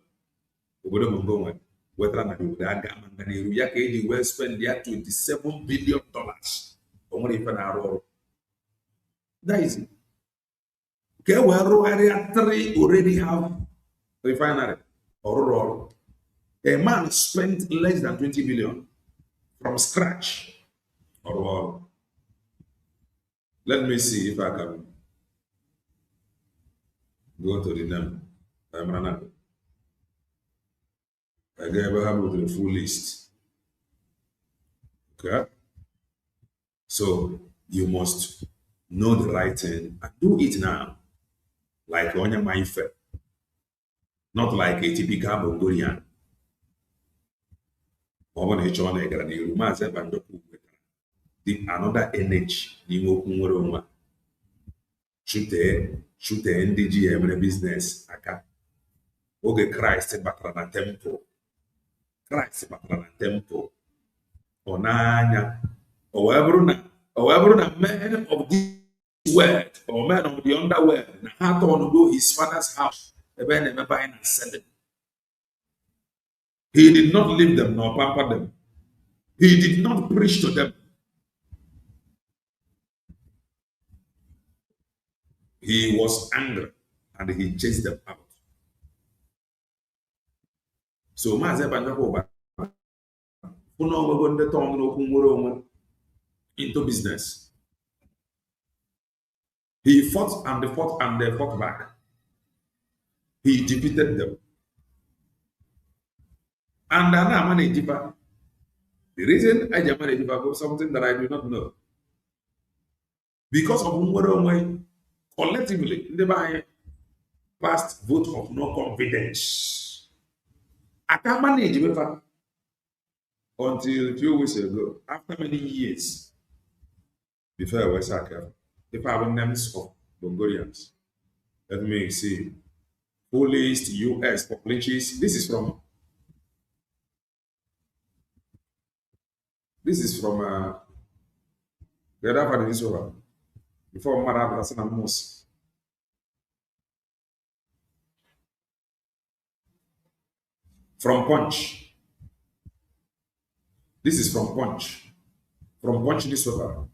Obodo Mongo nwe wetara na obodo aga manga n'iru ya ka eji wee spend ya $27 billion. O nwere ife na-arụ ọrụ. That is it. Ke wee rụgharịa 3 already have refinery ọrụrụ ọrụ. A man spent less than 20 billion from scratch. Or let me see if I can go to the name. I gave the full list. Okay. So you must know the right thing and do it now. like onye ma ife, not like a typical Mongolian. Another energy n'ime okwu nwere onwe chute ndị ji emere biznes aka. Oge Kraịst batara na temple, ọ n'anya o wee bụrụ na men of this world or men of the underworld na ha tọnụgo his father's house ebe na-eme buying and selling. He did not leave them nor pamper them. He did not preach to them. He was angry and he chased them out. So Maazị Banjako into business. He fought and they fought back. He defeated them. And the reason I managed was something that I do not know. Because of collectively, they passed vote of no confidence. I can't manage until a few weeks ago, after many years, before I was sacked, if I have names of Mongolians, let me see. Full list US population. This is from the other part of this over. Before Marab Hassan and Mos. From Punch. This is from Punch. From Punch newspaper.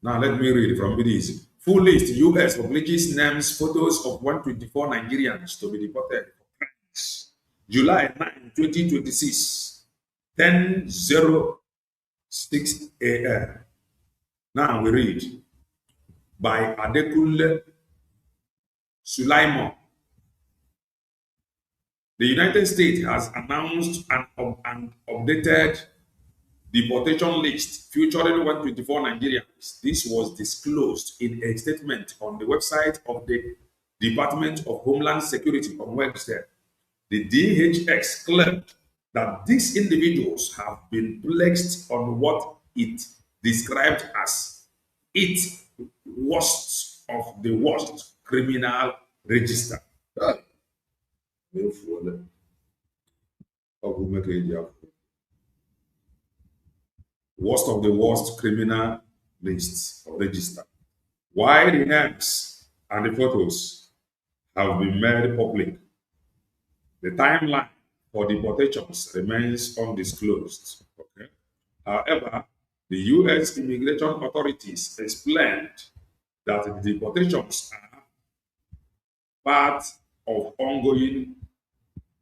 Now let me read from BD's. Full list US publishes names, photos of 124 Nigerians to be deported for crimes. July 9, 2026, 10:06 a.m. Now we read by Adekule Sulaimon. The United States has announced an updated deportation list featuring 124 Nigerians. This was disclosed in a statement on the website of the Department of Homeland Security on Wednesday. The DHS claimed that these individuals have been placed on what it described as its worst of the worst criminal register. Worst of the worst criminal lists or register. Why the names and the photos have been made public, the timeline for deportations remains undisclosed. Okay? However, the U.S. immigration authorities explained that the deportations are part of ongoing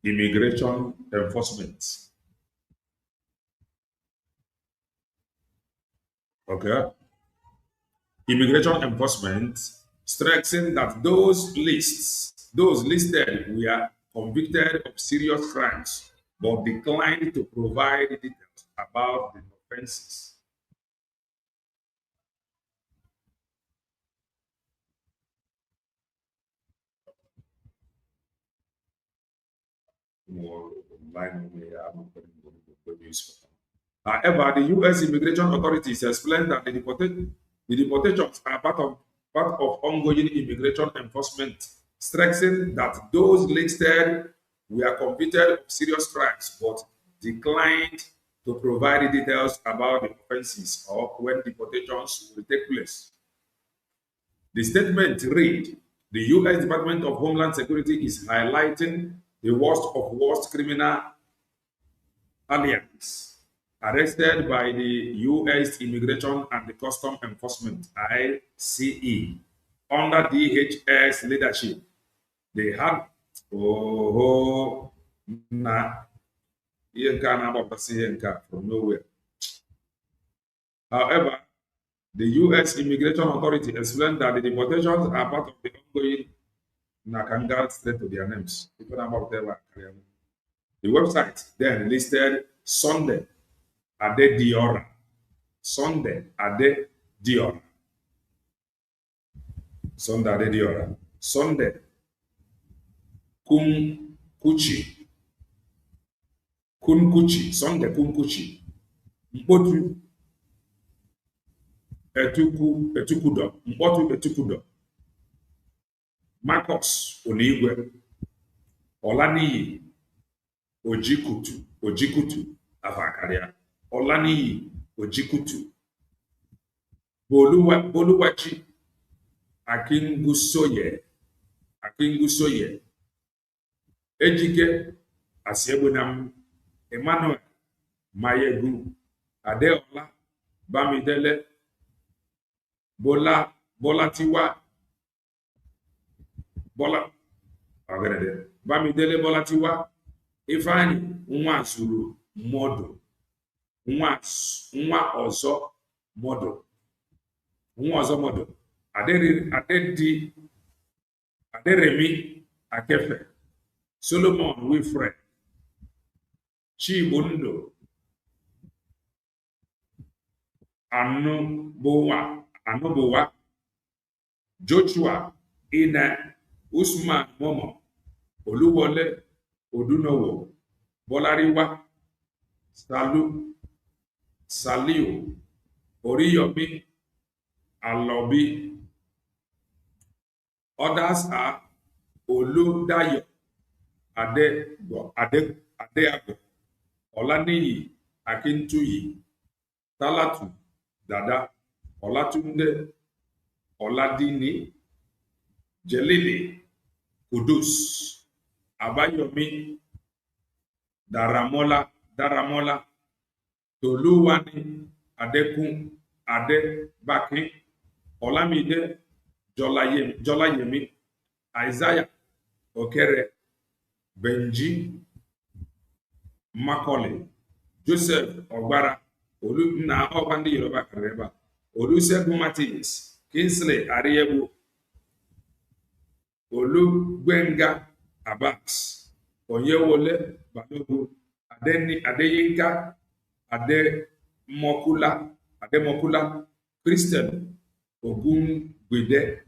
immigration enforcement. Okay. Immigration enforcement stressing that those listed were convicted of serious crimes but declined to provide details about the offenses. However, the U.S. immigration authorities explained that the deportations are part of ongoing immigration enforcement, stressing that those listed were convicted of serious crimes but declined to provide details about the offenses or when deportations will take place. The statement read, the U.S. Department of Homeland Security is highlighting the worst of worst criminal aliens arrested by the U.S. Immigration and Customs Enforcement, ICE, under DHS leadership. They had from nowhere. However, the U.S. Immigration Authority explained that the deportations are part of the ongoing Nakangal state to their names. The website then listed Sunday Ade Diora. Sunday Adediora, Sunday Kunkuchi, Sunday Kunkuchi, Mkpotu Etukudo, Mkpotu Etukudo, Marcus Onigwe, Olaniyi Ojikutu, Afakaria, Olaniyi Ojikutu, Boluwachi Akingusoye, Ejike Asiebunam, Emmanuel Mayegu, Adeola Bamidele, Bamidele Bolatiwa, Ifeanyi nwa zuru modo, nwa ọzọ modo, Aderemi Akefe, Solomon Wilfred, Chibundo, Anubowa, Joshua Ina, Usman Momo, Oluwole Odunowo, Bolariwa, Saliu, Oriyomi, Alobi. Others are Oludayo, Adeago, Olaniyi Akintuyi, Talatu Dada, Olatunde, Oladini, Jelili, Kudus, Abayomi, Daramola, Toluwani, Adekun, Adebaki, Olamide, Jolayemi, Isaiah, Okere, Benji, Macaulay, Joseph Ogbara, Oluna Obandi Yoruba Kareba, Olusegun Martins, Kingsley Ariebu, Olugbenga Abbas, Oyewole Balogun, Adeyinka, Ademokula, Christian Ogungbede,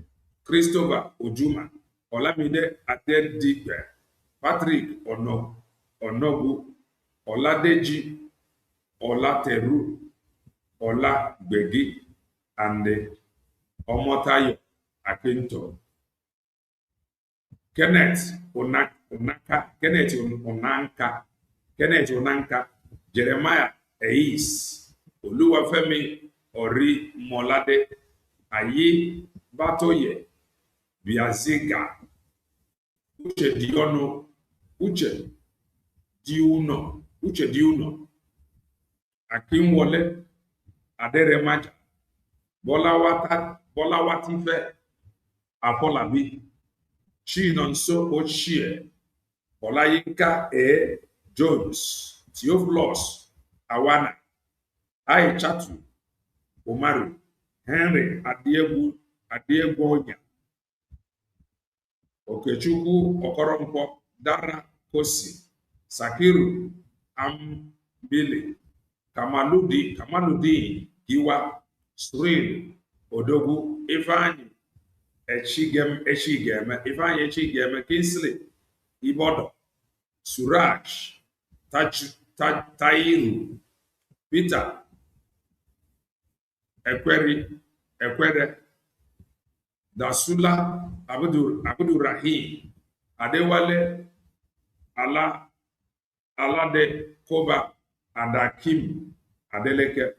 Christopher Ojuma, Olamide Adedigbe, Patrick Onogu, Oladeji, Olateru, Olagbegi, and Omotayo Akinto. Kenneth Onanka, Jeremiah Eis, Oluwafemi Ori Molade, Ayi Batoye, Biaziga, Uche Diuno, Akinwole, Aderemaja, Bolawatife, Apolabi, Chinonso Ochie, Olayinka Jones, Theophilus Awana, Aichatu, Omaru, Henry Adiegwonya, Okechukwu Okoronkwo, Dara Kosi, Sakiru Ambili, Kamaludin Giwa, Srin Odogu, Ifeanyi Echigeme, Kingsley Ibodo, Suraj Tairu, Peter Ekwere, Dasula Abdurrahim, Adewale Alade Koba, Adakim Adeleke,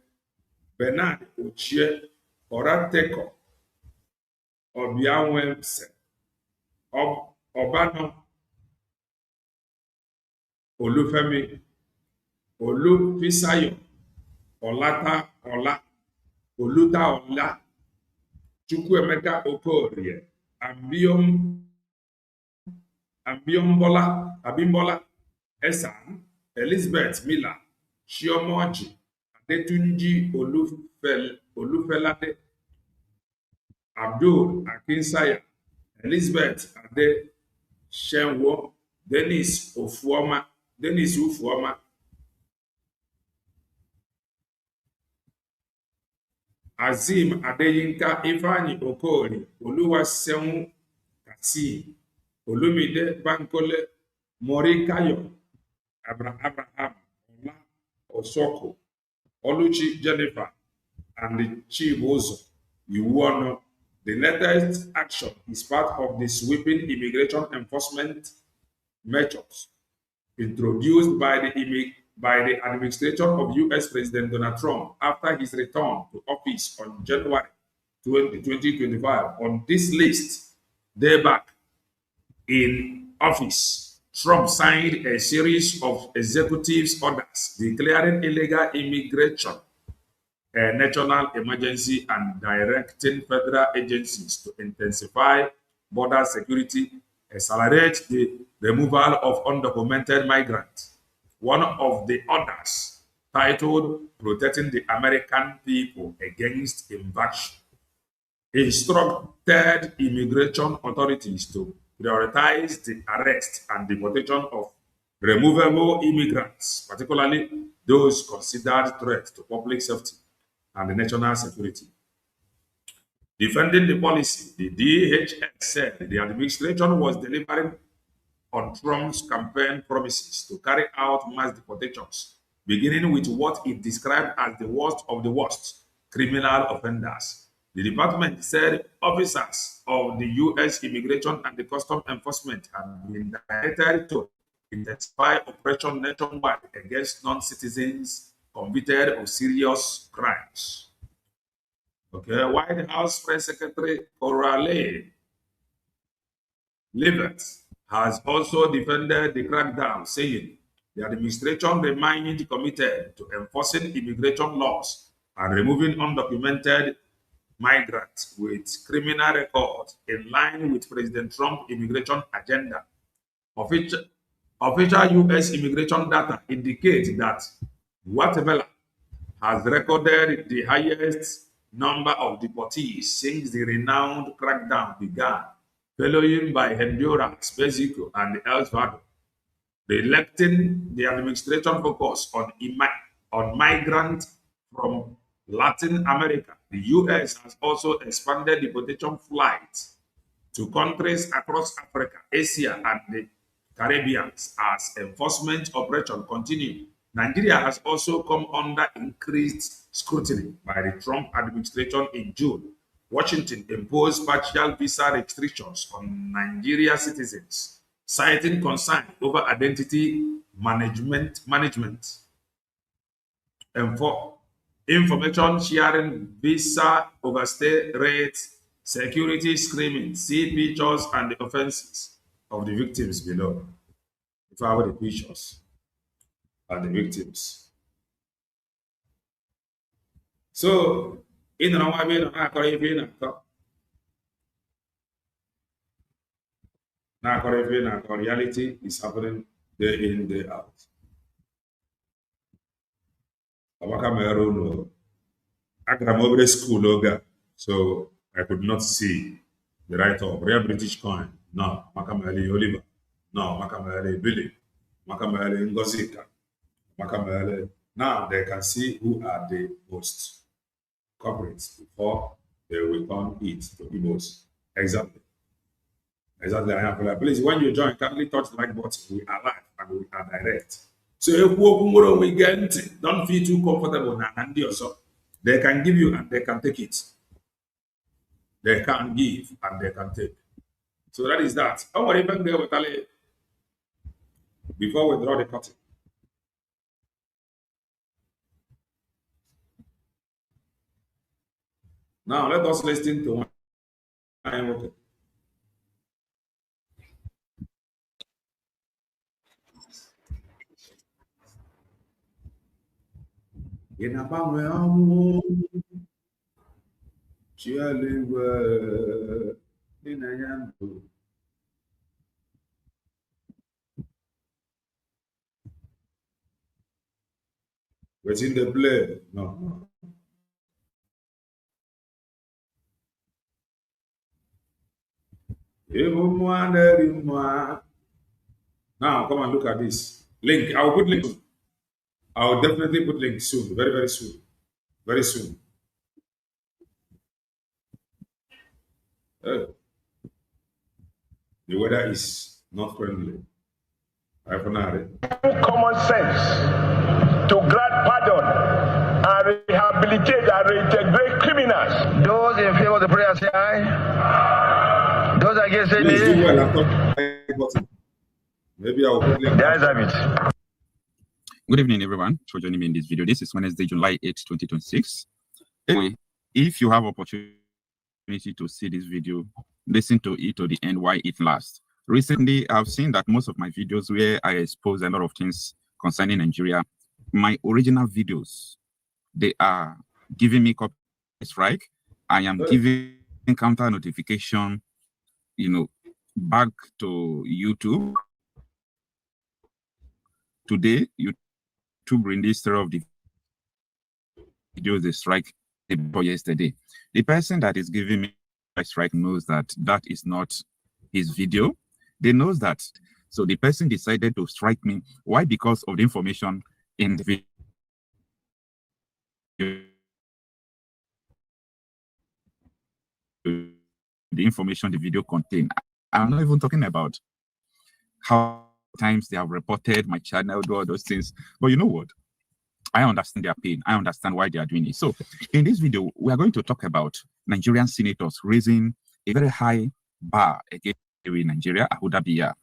Bernard Ochie, Orateko, Obianwemse, Obano, Olufemi, Olufisayo, Oluta Ola, Chukwuemeka Okorie, Abimbola, Esan, Elizabeth Miller, Shiomoji, Adetunji Olufelade, Abdul Akinsaya, Elizabeth Ade Shenwo, Dennis Ufuoma, Azim Adeyinka Ifeanyi Okorie Oluwaseun Kasim Olumide Bankole Morikayo Abraham Ola Osoko Oluchi Jennifer and Chibuzo Iwuono. The latest action is part of the sweeping immigration enforcement measures introduced by the administration of U.S. President Donald Trump after his return to office on January 2025. On this list, day back in office, Trump signed a series of executive orders declaring illegal immigration a national emergency and directing federal agencies to intensify border security, accelerate the removal of undocumented migrants. One of the orders, titled Protecting the American People Against Invasion, instructed immigration authorities to prioritize the arrest and deportation of removable immigrants, particularly those considered threats to public safety and national security. Defending the policy, the DHS said the administration was delivering on Trump's campaign promises to carry out mass deportations, beginning with what it described as the worst of the worst criminal offenders. The department said officers of the U.S. Immigration and the Custom Enforcement have been directed to intensify operation nationwide against non-citizens convicted of serious crimes. Okay, White House Press Secretary Coralie Levitt has also defended the crackdown, saying the administration remained committed to enforcing immigration laws and removing undocumented migrants with criminal records in line with President Trump's immigration agenda. Official U.S. immigration data indicates that Guatemala has recorded the highest number of deportees since the renowned crackdown began, following by Honduras, Mexico, and El Salvador. The administration focus on migrants from Latin America. The U.S. has also expanded deportation flights to countries across Africa, Asia, and the Caribbean as enforcement operations continue. Nigeria has also come under increased scrutiny by the Trump administration in June. Washington imposed partial visa restrictions on Nigeria citizens, citing concern over identity management and for information sharing, visa overstay rates, security screening. See pictures and the offenses of the victims below. If I have the pictures and the victims. So, in reality is happening day in, day out. Agara m obere school oge a, so I could not see the write-up. Rare British coin, no. Makamele Oliver, no. Makamele Billy, Makamele Ngozika, Makamele. Now they can see who are the most corporates before they return it to Igbos. Exactly. Exactly. I am. Please, when you join, kindly touch the like button. We are live and we are direct. So if we get, don't feel too comfortable now. They can give you and they can take it. They can give and they can take. So that is that. I want even there with Ali before we draw the curtain. Now let us listen to one. I am okay. In a banwe chialigwe dinayando. What's in the play? No. Now come and look at this. Link. I will put link. I will definitely put link soon. Very, very soon. Very soon. The weather is not friendly. Common sense to grant pardon and rehabilitate and reintegrate criminals. Those in favor of the prayer say aye. Those against say nay. Maybe I'll quickly. Good evening, everyone, for joining me in this video. This is Wednesday, July 8, 2026. Anyway, if you have opportunity to see this video, listen to it to the end why it lasts. Recently, I've seen that most of my videos where I expose a lot of things concerning Nigeria, my original videos, they are giving me copyright strike. I am giving counter notification, back to YouTube. Today, YouTube released of the videos they strike yesterday. The person that is giving me a strike knows that that is not his video. They knows that. So the person decided to strike me. Why? Because of the information in the video. The information the video contained. I'm not even talking about how times they have reported my channel, do all those things. But you know what? I understand their pain. I understand why they are doing it. So in this video, we are going to talk about Nigerian senators raising a very high bar against Nigeria, Abu Dhabi,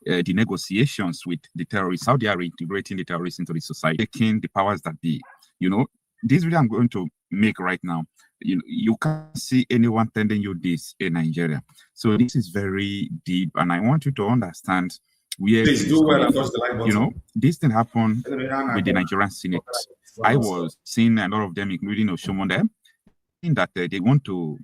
the negotiations with the terrorists, how they are reintegrating the terrorists into the society, taking the powers that be. This video I'm going to make right now, you can't see anyone telling you this in Nigeria. So this is very deep, and I want you to understand where this is coming from. This thing happened with the Nigerian Senate. I was seeing a lot of them, including Oshomonde, that they want to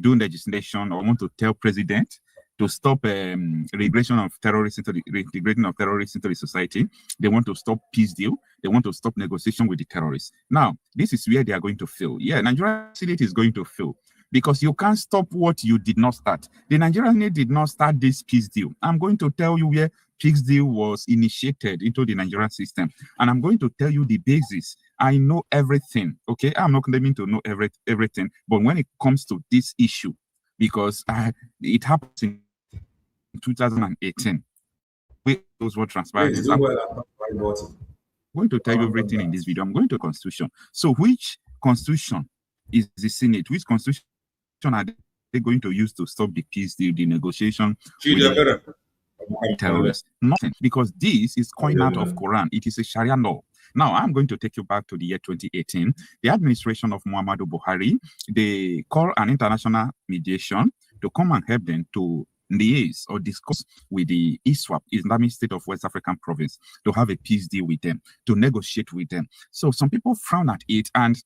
do legislation or want to tell president to stop reintegration of terrorists into the society. They want to stop peace deal. They want to stop negotiation with the terrorists. Now, this is where they are going to fail. Yeah, Nigerian Senate is going to fail because you can't stop what you did not start. The Nigerian Senate did not start this peace deal. I'm going to tell you where peace deal was initiated into the Nigerian system, and I'm going to tell you the basis. I know everything. Okay, I'm not claiming to know everything, but when it comes to this issue, because it happens in 2018. Those were transpired. I'm going to tell you everything in this video. I'm going to Constitution. So which Constitution is the Senate? Which Constitution are they going to use to stop the peace deal, the negotiation with terrorists? Nothing, because this is coined out of Quran. It is a Sharia law. Now, I'm going to take you back to the year 2018. The administration of Muhammadu Buhari, they call an international mediation to come and help them to liaise or discuss with the ISWAP, Islamic State of West African Province, to have a peace deal with them, to negotiate with them. So some people frown at it, and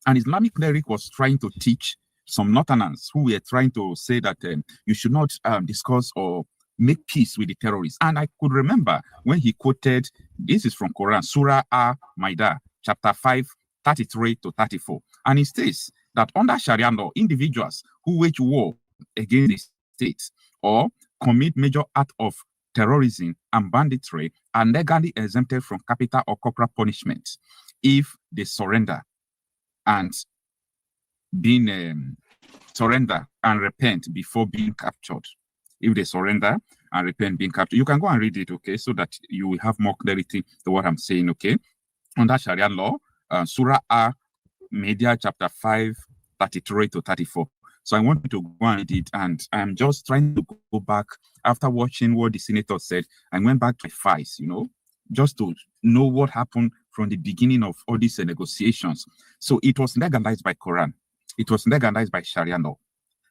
an Islamic cleric was trying to teach some Northerners who were trying to say that you should not discuss or make peace with the terrorists. And I could remember when he quoted, this is from Quran, Surah Al-Ma'idah, chapter 5, 33 to 34. And it states that under Sharia law, individuals who wage war against the state or commit major act of terrorism and banditry are legally exempted from capital or corporal punishment if they surrender and surrender and repent before being captured. If they surrender and repent being captured, you can go and read it, okay, so that you will have more clarity to what I'm saying, okay? Under Sharia law, Surah Al-Ma'idah, chapter 5, 33 to 34. So I want you to go and read it, and I'm just trying to go back after watching what the senator said. I went back to files, just to know what happened from the beginning of all these negotiations. So it was legalized by Quran. It was legalized by Sharia law.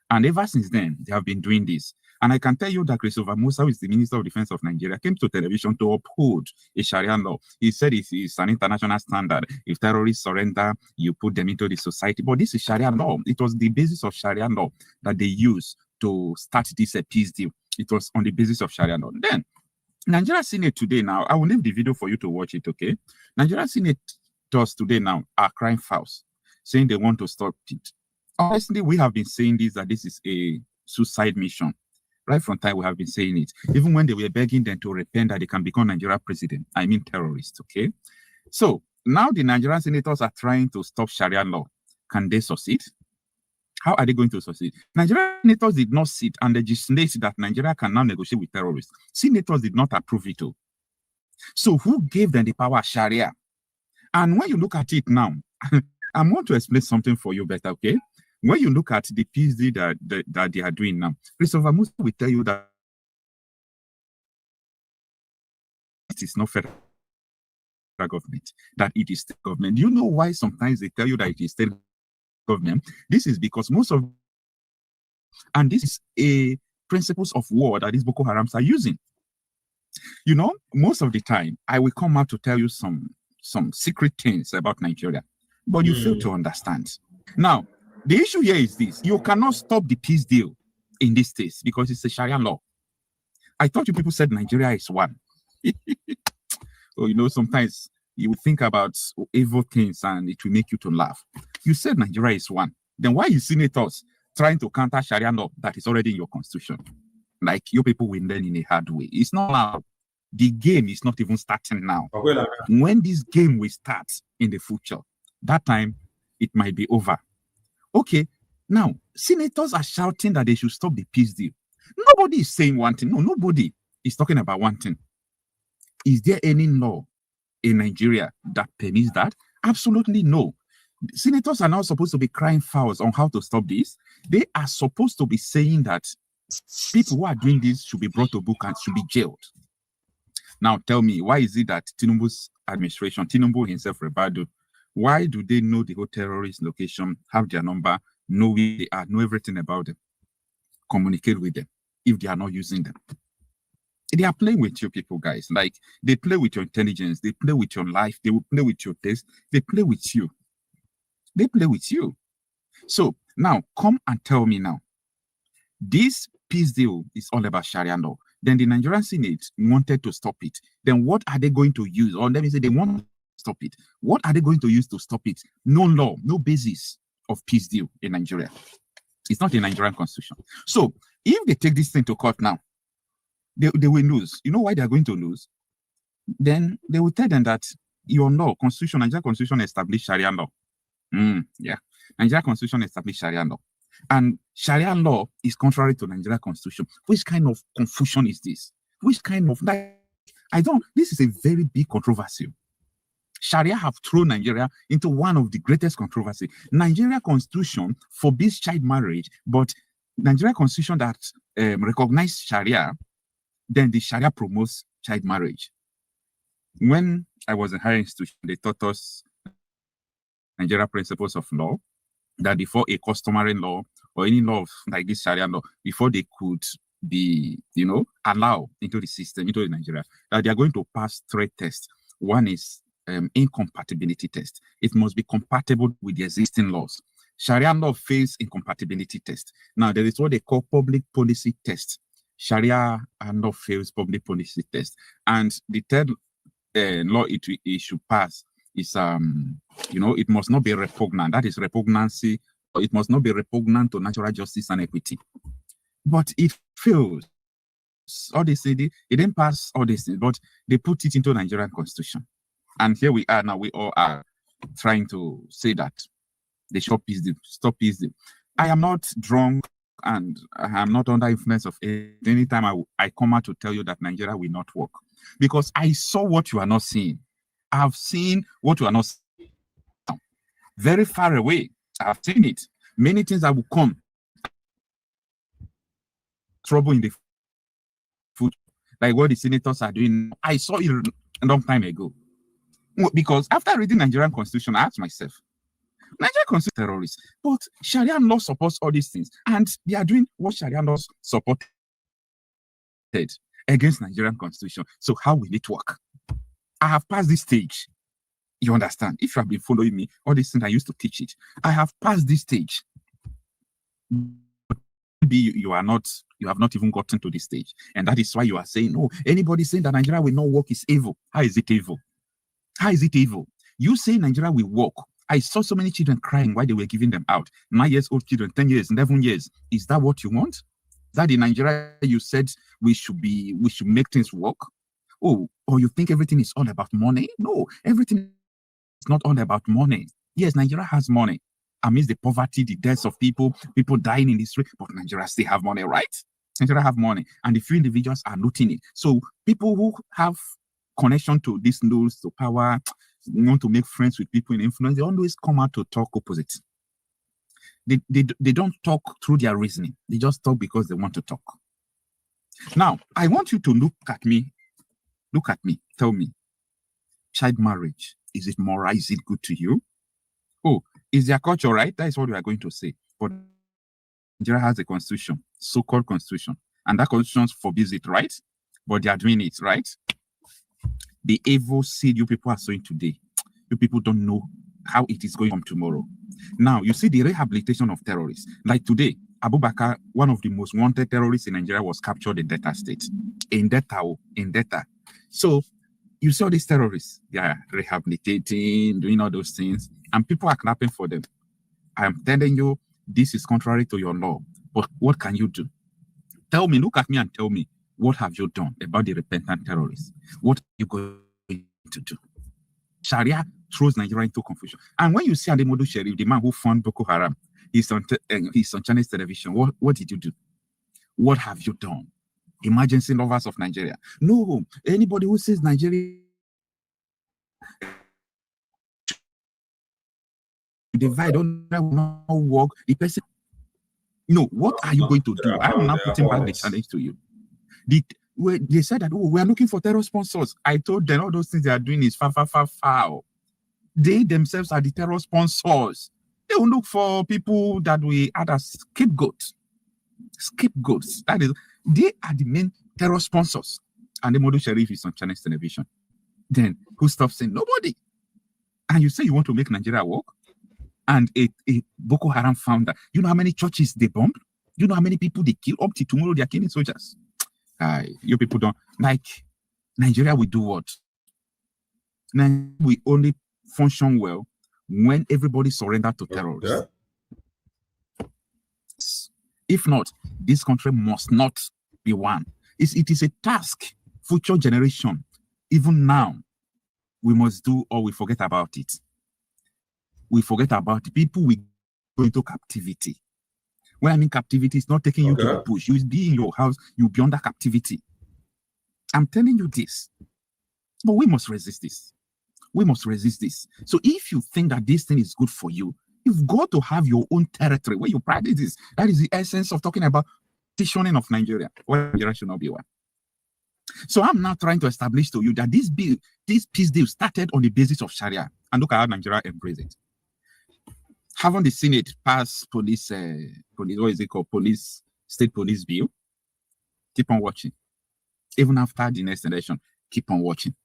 And ever since then, they have been doing this. And I can tell you that Christopher Musa, who is the Minister of Defense of Nigeria, came to television to uphold a Sharia law. He said it is an international standard. If terrorists surrender, you put them into the society. But this is Sharia law. It was the basis of Sharia law that they used to start this peace deal. It was on the basis of Sharia law. Then, Nigeria Senate today now, I will leave the video for you to watch it, okay? Nigeria Senators today now are crying foul, saying they want to stop it. Honestly, we have been saying this, that this is a suicide mission. Right from time we have been saying it. Even when they were begging them to repent that they can become Nigeria president. I mean terrorists, okay? So now the Nigerian senators are trying to stop Sharia law. Can they succeed? How are they going to succeed? Nigerian senators did not sit and legislate that Nigeria can now negotiate with terrorists. Senators did not approve it. So who gave them the power? Sharia. And when you look at it now, I want to explain something for you better, okay? When you look at the PSD that they are doing now, Christopher Musa will tell you that it is not federal government, that it is state government. Do you know why sometimes they tell you that it is state government? This is because and this is a principles of war that these Boko Harams are using. You know, most of the time, I will come out to tell you some secret things about Nigeria, but you fail to understand. Now, the issue here is this. You cannot stop the peace deal in this state because it's a Sharia law. I thought you people said Nigeria is one. Oh, you know, sometimes you think about evil things and it will make you to laugh. You said Nigeria is one. Then why are you senators trying to counter Sharia law that is already in your constitution? Like you people will learn in a hard way. It's not now. The game is not even starting now. When this game will start in the future, that time it might be over. Okay, now senators are shouting that they should stop the peace deal. Nobody is saying one thing. No, nobody is talking about one thing. Is there any law in Nigeria that permits that? Absolutely no. Senators are not supposed to be crying fouls on how to stop this. They are supposed to be saying that people who are doing this should be brought to book and should be jailed. Now tell me, why is it that Tinubu's administration, Tinubu himself, Rebado, why do they know the whole terrorist location, have their number, know where they are, know everything about them, communicate with them if they are not using them? They are playing with you people, guys. Like, they play with your intelligence, they play with your life, they will play with your taste, they play with you. They play with you. So now come and tell me now, this peace deal is all about Sharia law. Then the Nigerian Senate wanted to stop it. Then what are they going to use? Or let me say they want to stop it. What are they going to use to stop it? No law, no basis of peace deal in Nigeria. It's not a Nigerian constitution. So if they take this thing to court now, they will lose. You know why they are going to lose? Then they will tell them that your law, constitution, Nigeria constitution established Sharia law. Yeah. Nigeria constitution established Sharia law. And Sharia law is contrary to Nigeria constitution. Which kind of confusion is this? Which kind of, like, this is a very big controversy. Sharia have thrown Nigeria into one of the greatest controversy. Nigeria constitution forbids child marriage, but Nigeria constitution that recognizes Sharia, then the Sharia promotes child marriage. When I was in higher institution, they taught us Nigeria principles of law, that before a customary law or any law like this Sharia law, before they could be, allowed into the system, into Nigeria, that they are going to pass 3 tests. One is incompatibility test. It must be compatible with the existing laws. Sharia law fails incompatibility test. Now, there is what they call public policy test. Sharia law fails public policy test. And the third law it should pass is, it must not be repugnant. That is repugnancy. It must not be repugnant to natural justice and equity. But it fails. All these things, it didn't pass all these things, but they put it into Nigerian constitution. And here we are now, we all are trying to say that they should stop peace deal. I am not drunk and I am not under influence of any time I come out to tell you that Nigeria will not work. Because I saw what you are not seeing. I have seen what you are not seeing. Very far away. I have seen it. Many things that will come. Trouble in the food. Like what the senators are doing. I saw it a long time ago. Because after reading Nigerian constitution, I asked myself, Nigerian constitution is terrorist, but Sharia law supports all these things. And they are doing what Sharia law supported against Nigerian constitution. So how will it work? I have passed this stage. You understand? If you have been following me, all these things I used to teach it. I have passed this stage. Maybe you have not even gotten to this stage. And that is why you are saying, oh, anybody saying that Nigeria will not work is evil. How is it evil? How is it evil? You say Nigeria will work. I saw so many children crying while they were giving them out. 9-year-old children, 10 years, 11 years. Is that what you want? Is that in Nigeria you said we should make things work? Oh, or you think everything is all about money? No, everything is not all about money. Yes, Nigeria has money. amidst the poverty, the deaths of people dying in the street, but Nigeria still have money, right? Nigeria have money, and the few individuals are looting it. So people who have connection to these news, to power, want to make friends with people in influence, they always come out to talk opposite. They don't talk through their reasoning. They just talk because they want to talk. Now, I want you to look at me, tell me, child marriage, is it moral? Is it good to you? Oh, is their culture right? That is what we are going to say. But Nigeria has a constitution, so-called constitution, and that constitution forbids it, right? But they are doing it, right? The evil seed you people are sowing today, you people don't know how it is going from tomorrow. Now, you see the rehabilitation of terrorists. Like today, Abu Bakr, one of the most wanted terrorists in Nigeria, was captured in Delta State. In Delta. So, you saw these terrorists, they are rehabilitating, doing all those things, and people are clapping for them. I am telling you, this is contrary to your law. But what can you do? Tell me, look at me and tell me, what have you done about the repentant terrorists? What are you going to do? Sharia throws Nigeria into confusion. And when you see Ademodu Sherif, the man who found Boko Haram, he's on Chinese television, what did you do? What have you done? Emergency lovers of Nigeria. No, anybody who says Nigeria divide on that will not work, the person. No, what are you going to do? I'm now putting back the challenge to you. They said that, oh, we are looking for terror sponsors. I told them all those things they are doing is foul. They themselves are the terror sponsors. They will look for people that we add as scapegoats. Scapegoats. That is, they are the main terror sponsors. And the Modu Sherif is on Chinese television. Then who stops saying nobody? And you say you want to make Nigeria work? And a Boko Haram founder, you know how many churches they bombed? You know how many people they kill? Up to tomorrow, they are killing soldiers. You people don't like Nigeria. We do what? We only function well when everybody surrender to terrorists. Okay. If not, this country must not be one. It is a task, future generation. Even now, we must do or we forget about it. We forget about the people we go into captivity. When I mean captivity, it's not taking you to the bush. You be in your house, you'll be under captivity. I'm telling you this. But we must resist this. We must resist this. So if you think that this thing is good for you, you've got to have your own territory where you practice this. That is the essence of talking about petitioning of Nigeria. Where Nigeria should not be one. So I'm now trying to establish to you that this peace deal started on the basis of Sharia. And look at how Nigeria embraced it. Haven't the Senate passed police, what is it called? State police bill? Keep on watching. Even after the next election, keep on watching.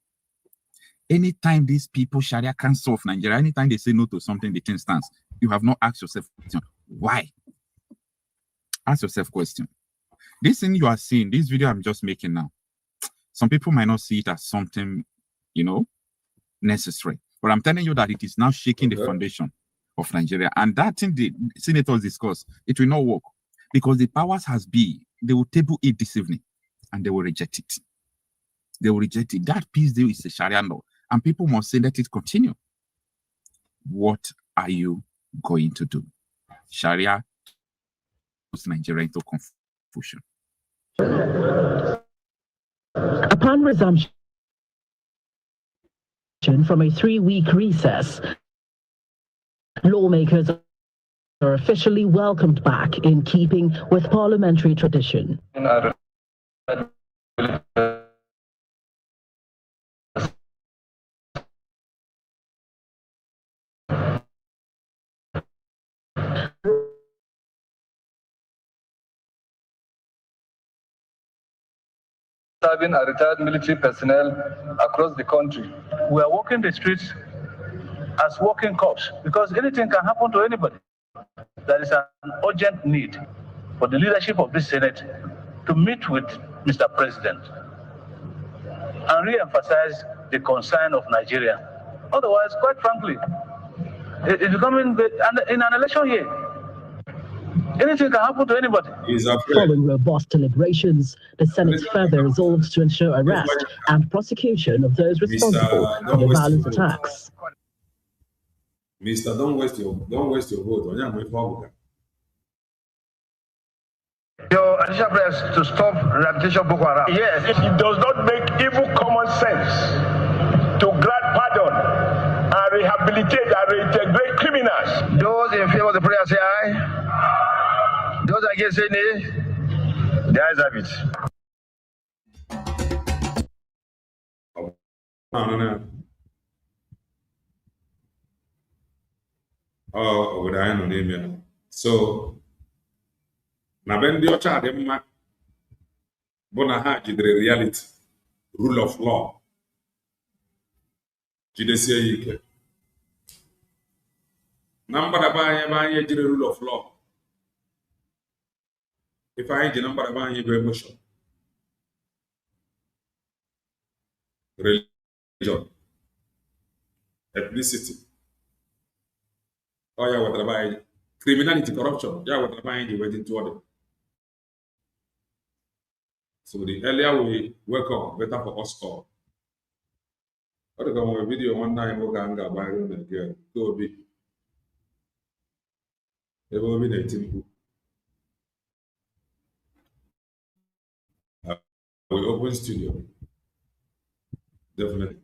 Anytime these people, Sharia Council of Nigeria, anytime they say no to something, the thing stands. You have not asked yourself question. Why? Ask yourself question. This thing you are seeing, this video I'm just making now, some people might not see it as something, necessary. But I'm telling you that it is now shaking the foundation of Nigeria. And that thing the senators discuss, it will not work. Because the powers has been, they will table it this evening and they will reject it. They will reject it. That peace deal is a Sharia law. And people must say, let it continue. What are you going to do? Sharia puts Nigeria into confusion. Upon resumption from a 3-week recess, lawmakers are officially welcomed back in keeping with parliamentary tradition. Serving a retired military personnel across the country. We are walking the streets as walking cops because anything can happen to anybody. There is an urgent need for the leadership of this Senate to meet with Mr. President and re-emphasize the concern of Nigeria. Otherwise, quite frankly, it's becoming in an election year. Anything can happen to anybody. Following robust deliberations, the Senate further resolved to ensure arrest and prosecution of those responsible for the violent attacks. Mister, don't waste your vote. On your Your additional prayers to stop rehabilitation of Boko Haram. Yes, it does not make evil common sense to grant pardon and rehabilitate and reintegrate criminals. Those in favor of the prayer say aye. Those against say nay. The ayes have it. obodo anyị nọ n'ime ya. So na be ndị ọcha dị mma bụ na ha jidere reality, rule of law, jidesie ya ike. Na mgbadaba anyị ebe anyị ejiri rule of law, ife anyị ji na mgbadaba anyị bụ emotion, religion, ethnicity. Oh, yeah, what about criminality, corruption? Yeah, what about you waiting to order? So the earlier we wake up, better for us all. I got a video one time we can go by and girl. Go be. It will be the team. We open studio. Definitely.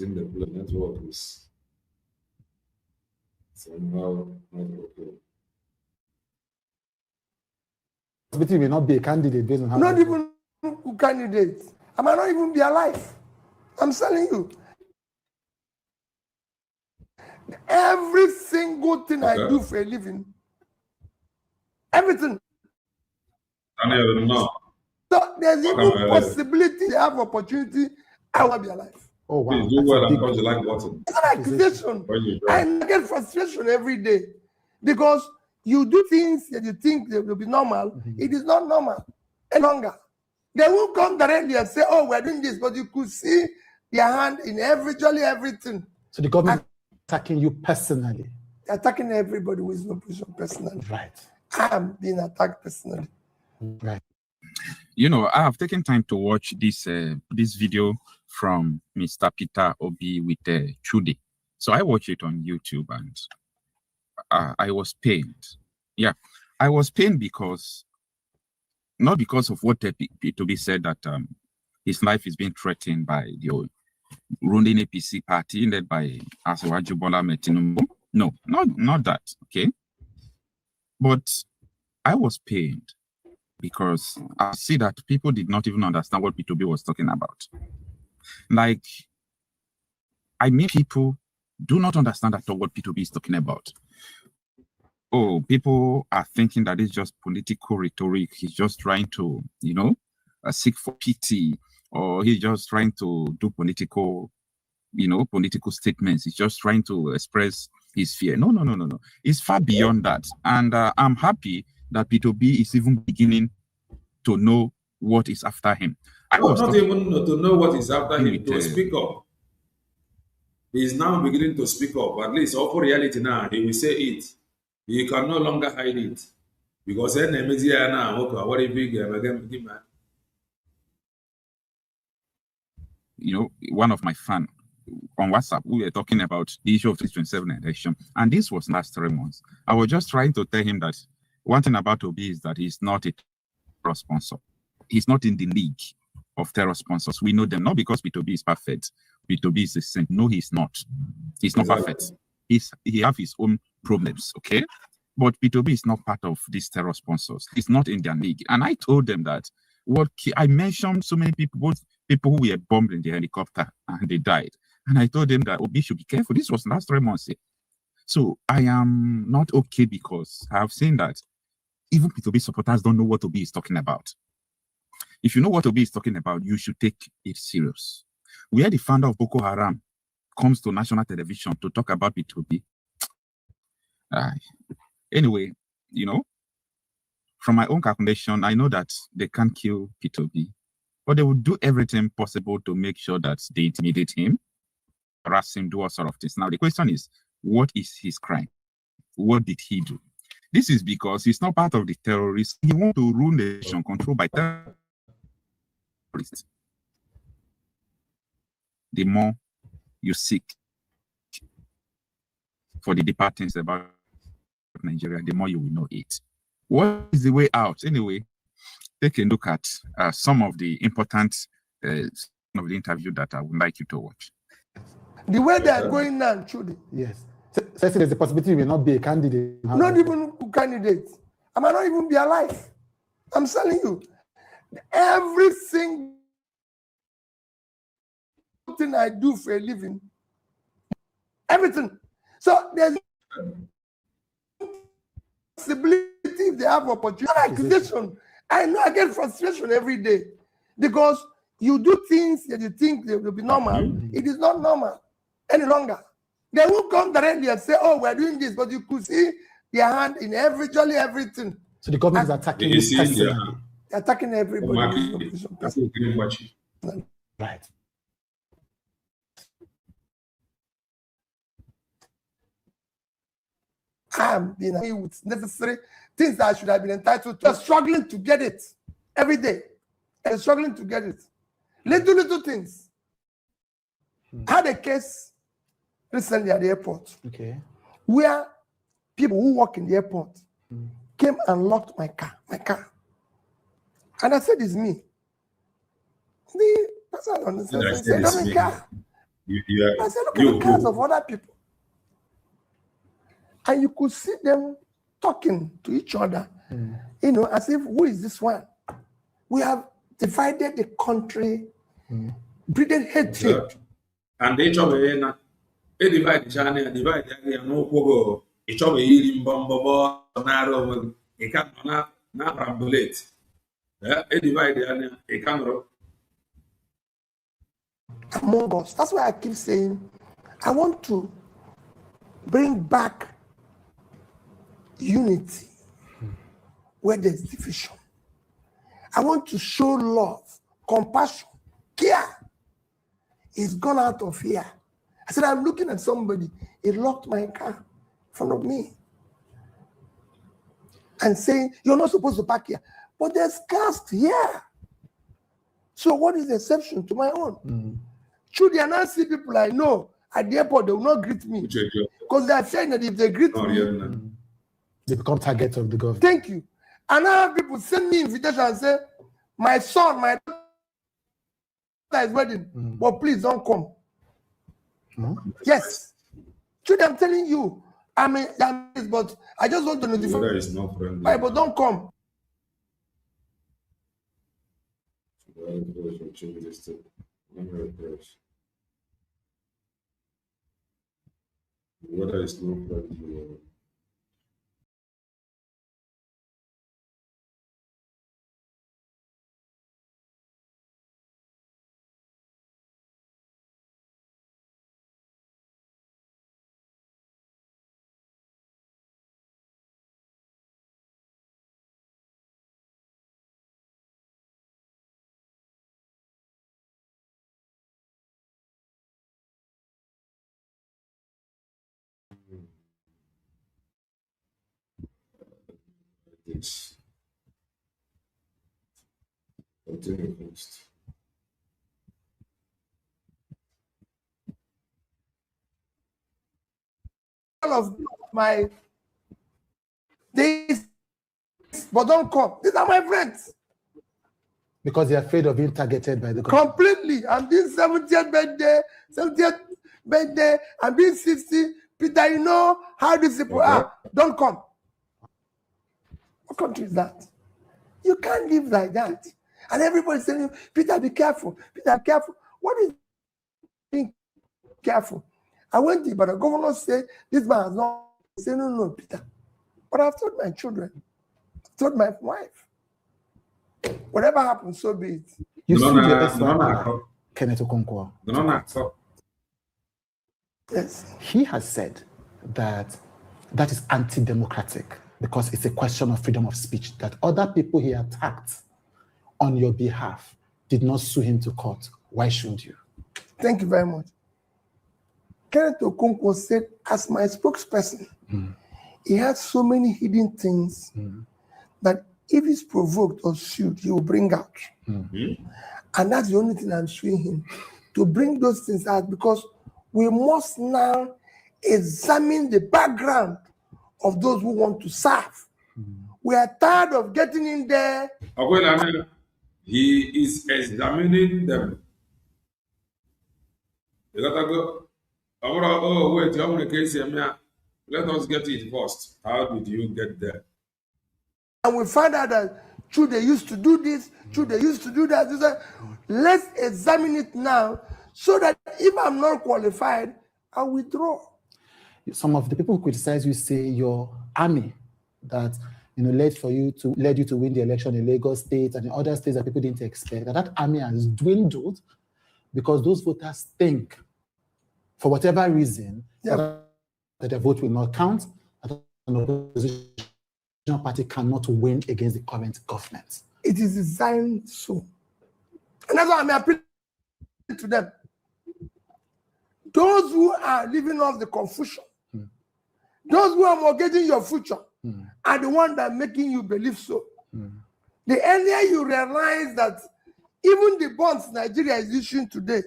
In the network is somehow not okay. But you may not be a candidate based on how. Not even a candidate. I might not even be alive. I'm telling you. Every single thing I do for a living, everything. Daniel, no. So there's even possibility they have opportunity, I will be alive. Oh wow! Please do well and punch the like button. It's an accusation. I get frustration every day because you do things that you think they will be normal. It is not normal any longer. They won't come directly and say, "Oh, we're doing this," but you could see their hand in everything. So the government attacking you personally. They're attacking everybody who is in opposition personally. Right. I am being attacked personally. Right. You know, I have taken time to watch this video from Mr. Peter Obi with Chude. So I watched it on YouTube and I was pained. Yeah, I was pained because, not because of what Obi said that his life is being threatened by the ruling APC party led by Asiwaju Bola Tinubu. No, not that, okay? But I was pained because I see that people did not even understand what P2B was talking about. Like, I mean, people do not understand at all what P2B is talking about. Oh, people are thinking that it's just political rhetoric. He's just trying to, you know, seek for pity, or he's just trying to do political, you know, political statements. He's just trying to express his fear. No. It's far beyond that. And I'm happy that P2B is even beginning to know what is after him. Not even to know what is after him, to speak up. He is now beginning to speak up. At least, all for reality now, he will say it. He can no longer hide it. Because now, what if big man? You know, one of my fans on WhatsApp, we were talking about the issue of 2027 election, and this was last 3 months. I was just trying to tell him that one thing about Obi is that he's not a terror sponsor. He's not in the league of terror sponsors. We know them, not because P2B is perfect. P2B is a saint. No, he's not. He's not perfect. He have his own problems, okay? But P2B is not part of these terror sponsors. He's not in their league. And I told them that I mentioned so many people, both people who were bombed in the helicopter and they died. And I told them that Obi should be careful. This was last 3 months. So I am not okay because I have seen that even P2B supporters don't know what Obi is talking about. If you know what Obi is talking about, you should take it serious. Where the founder of Boko Haram comes to national television to talk about P2B. Anyway, you know, from my own calculation, I know that they can't kill P2B, but they will do everything possible to make sure that they intimidate him, harass him, do all sort of things. Now, the question is, what is his crime? What did he do? This is because he's not part of the terrorists. He wants to rule the nation controlled by terrorists. The more you seek for the deeper things about Nigeria, the more you will know it. What is the way out? Anyway, take a look at some of the important of the interview that I would like you to watch. The way they are going now, truly. Yes. So there's a possibility you may not be a candidate. Not even a candidate. I might not even be alive. I'm telling you. Every single thing I do for a living, everything. So there's possibility if they have opportunity. Accusation. I know I get frustration every day because you do things that you think they will be normal. It is not normal any longer. They won't come directly and say, "Oh, we're doing this," but you could see their hand in everything. So the government is attacking you personally. They're attacking everybody. Right. I'm being with necessary things that I should have been entitled to. They're struggling to get it every day. They're struggling to get it. Little things. I had a case recently at the airport. Okay. Where people who work in the airport came and locked my car. And I said, "It's me." The person said, "Not my car." I said, "Look at the cars of other people." And you could see them talking to each other, you know, as if, who is this one? We have divided the country, breeding hatred. And they chop a divide China, divide no pogo, a chop a eating bomb, narrow, a can't not rambulate. A divide a camera. Among us. That's why I keep saying, I want to bring back unity where there's division. I want to show love, compassion, care. It's gone out of here. I said, I'm looking at somebody. He locked my car in front of me and saying, "You're not supposed to park here." But there's cars here. So what is the exception to my own? Should the Nancy people I know at the airport, they will not greet me. Because they are saying that if they greet me, they become targets of the government. Thank you. And now people send me invitation and say, "My son, my daughter is wedding, but please don't come." Yes. Should I'm telling you, but I just want to notify. That is not friendly. But don't come. Whether it's not friendly. This. Continue first. All of my days, but don't come. These are my friends. Because they're afraid of being targeted by the government. Completely. I'm being 70th birthday, I'm being 60. Peter, you know how these people are. Don't come. What country is that? You can't live like that. And everybody's saying, "Peter, be careful. Peter, be careful." What is being careful? I went to, but the governor said, "This man has not." I said, "No, Peter." But I've told my children, told my wife, whatever happens, so be it. You sued your ex-wife, Kenneth Okonkwo. Yes. He has said that that is anti-democratic because it's a question of freedom of speech, that other people he attacked on your behalf did not sue him to court. Why shouldn't you? Thank you very much. Kenneth Okonkwo said, as my spokesperson, he has so many hidden things that if he's provoked or sued, he will bring out. And that's the only thing I'm suing him, to bring those things out, because we must now examine the background of those who want to serve. We are tired of getting in there. He is examining them. You gotta go. Oh, wait, you have a case here. Let us get it first. How did you get there? And we find out that true, they used to do this, true, they used to do that. Let's examine it now so that if I'm not qualified, I'll withdraw. Some of the people who criticize you say your army that led you to win the election in Lagos State and in other states that people didn't expect, that army has dwindled because those voters think, for whatever reason, that their vote will not count, that an opposition party cannot win against the current government. It is designed so. And that's why I'm appealing to them. Those who are living off the confusion, those who are mortgaging your future, are the ones that are making you believe so. The earlier you realize that even the bonds Nigeria is issuing today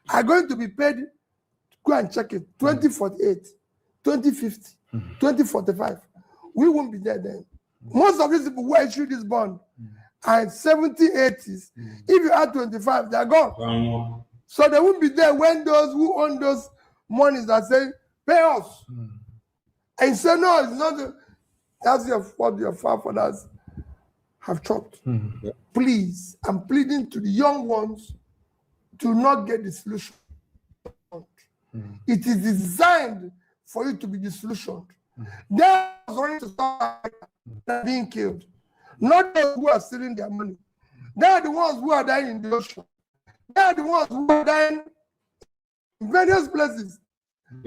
are going to be paid, go and check it, 2048, 2050, 2045. We won't be there then. Most of these people who issue this bond are in 70s, 80s. If you add 25, they're gone. So they won't be there when those who own those monies are saying, pay us. And you say, no, it's not. That's what your forefathers have chopped. Please, I'm pleading to the young ones to not get disillusioned. It is designed for you to be disillusioned. They're going to start being killed. Not those who are stealing their money. They are the ones who are dying in the ocean. They are the ones who are dying in various places,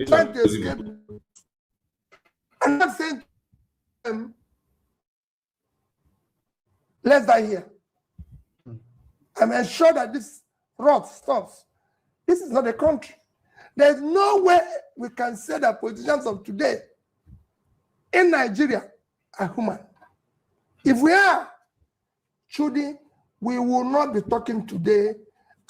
trying to escape. I'm not saying to them, let's die here. I'm ensured that this rot stops. This is not a country. There's no way we can say that politicians of today in Nigeria are human. If we are, truly, we will not be talking today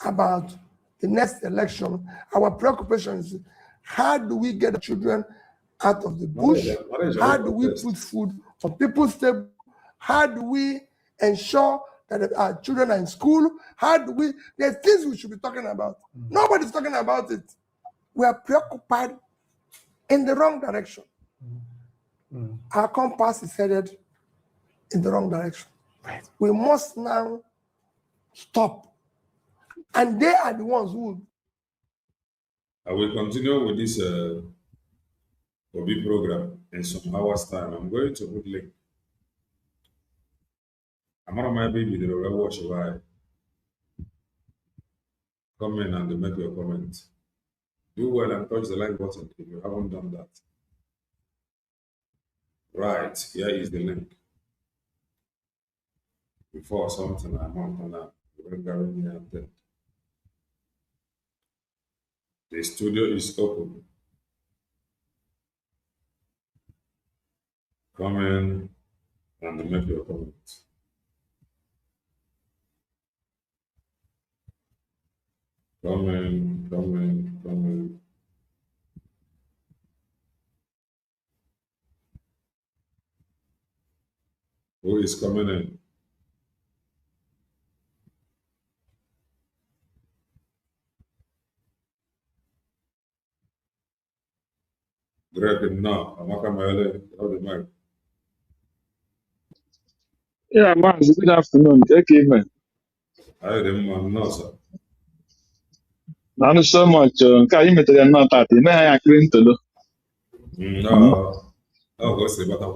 about the next election. Our preoccupation is how do we get the children out of the bush? How do we put food on people's table? How do we ensure that our children are in school? How do we? There's things we should be talking about. Nobody's talking about it. We are preoccupied in the wrong direction. Our compass is headed in the wrong direction. We must now stop. And they are the ones who. I will continue with this OB program in some hours' time. I'm going to put link. I'm on my baby, the will watch why. Come in and make your comment. Do well and touch the like button if you haven't done that. Right, here is the link. Before something I'm on now, the studio is open. Come in and make your comments. Come in. Who is coming in? Greg, no, I'm not coming in. Yeah, man, good afternoon. Okay, man. I didn't know, sir. Not so much. Can you make it not that? You know, I agree to No, go see, but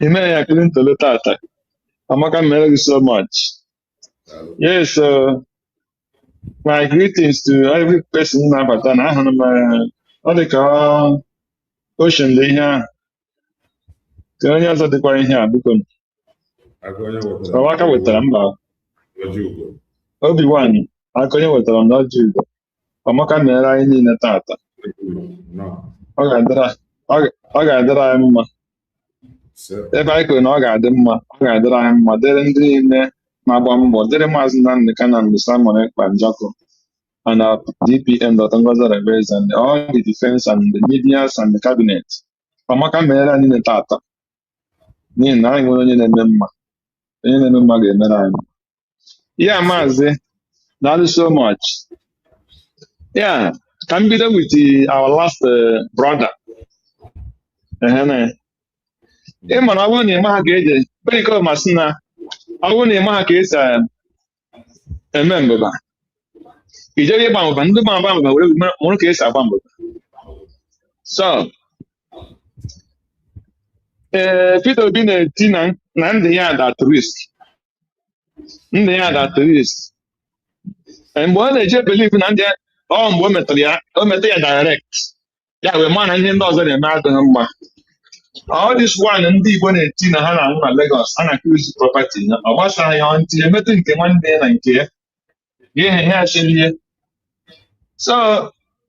Ime ya Clinton tata. Amaka mere you so much. Yes, my greetings to every person in Abata. Na ahụ m ọ dị ka ocean dị ihe a. Ka onye ọzọ dịkwa ihe a biko. Ọwaka wetara mba. Obi-Wan aka onye wetara m n'ọjị Igbo. Amaka mere anyị niile tata. Ọ ga-adịrị anyị mma. Ebe anyị kwere na ọ ga-adị mma, ọ ga-adịrị anyị mma, dịrị ndị niile na-agba mbọ, dịrị Maazị Nnamdi Kanu and Simon Ekpa Njọkụ and our DPM, Dr. Ngozi Rebez, and all the defense and the medias and the cabinet. Amaka mere anyị niile tata. N'ihi na anyị nwere onye na-eme mma. Onye na-eme mma ga-emere anyị mma. Yeah, Maazị, thank you so much. Yeah, can we begin with our last brother? Ịma na ọ bụrụ na ịma ha ka eji berikọ masị na ọ bụrụ na ịma ha ka esi eme mbụba ijere ịgba mbụba ndị gba mbụba were mụrụ ka esi agba mbụba. So Peter Obi na-eti na ndị ya dat risk mgbe ọ na-eje believe na ndị mgbe o metara ya direct ya wee ma na ihe ndị ọzọ na-eme adịghị mma. All this one ndị Igbo na-eti na ha na-anwụ na Lagos a na-akụzi property na ọ gbasara ya ntị emetụ nke nwanne na nke ya ihe achịlie. So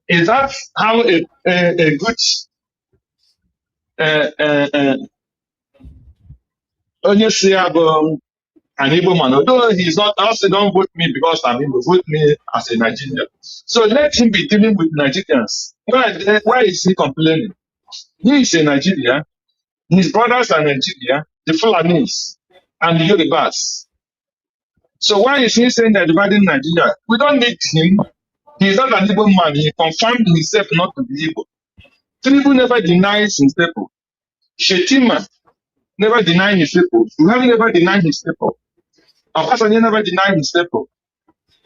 is that how a good onye si ya bụ an Igbo man, although he's not also don't vote me because I'm Igbo, vote me as a Nigerian. So let him be dealing with Nigerians. Why is he complaining? He is a Nigerian. His brothers are Nigeria, the Fulanis, and the Yorubas. So why is he saying they're dividing Nigeria? We don't need him. He's not an Igbo man. He confirmed himself not to be Igbo. Tinubu never denies his people. Shetima never denied his people. Buhari never denied his people. Obasanjo never denied his people.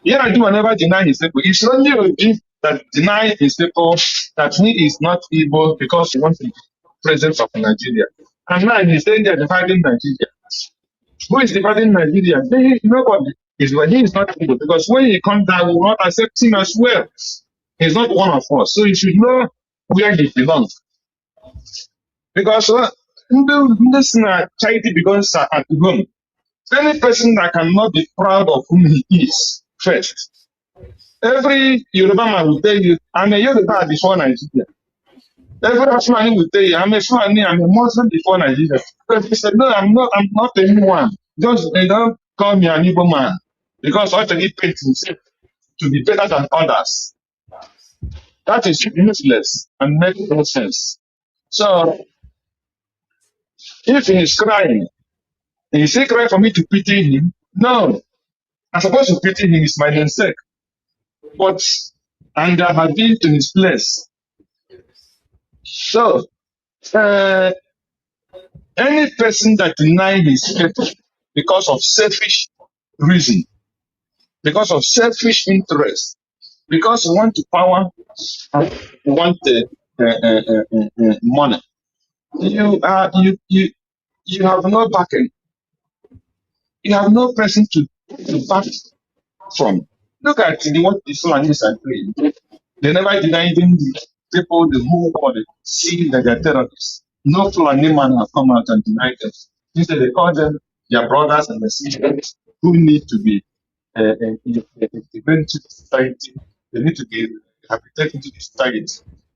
Yar'Adua never denied his people. It's only Obi that denied his people that he is not Igbo because he wants to be president of Nigeria. And now he's saying they're dividing Nigeria. Who is dividing Nigeria? Nobody. He is not Igbo because when he comes down, we will not accept him as well. He's not one of us. So he should know where he belongs. Because this charity begins at home. Any person that cannot be proud of whom he is, first. Every Yoruba man will tell you, I'm a Yoruba before Nigeria. Every Fulani will tell you, I'm a Fulani, I'm a Muslim before Nigeria. But he said, no, I'm not anyone. Just they don't call me an Igbo man. Because I actually paint himself to be better than others. That is useless and makes no sense. So, if he is crying, is he crying for me to pity him? No. I'm supposed to pity him, it's my namesake. But anger has been to his place. So, any person that denies his faith because of selfish reason, because of selfish interest, because he want to power, want money, you have no backing. You have no person to back from. Look at what the Fulanis are doing. They never deny even the people, the whole world, see that they're terrorists. No Fulani man have come out and denied them. Instead, they call them their brothers and their sisters who need to be integrated to the society. They need to be rehabilitated into the society.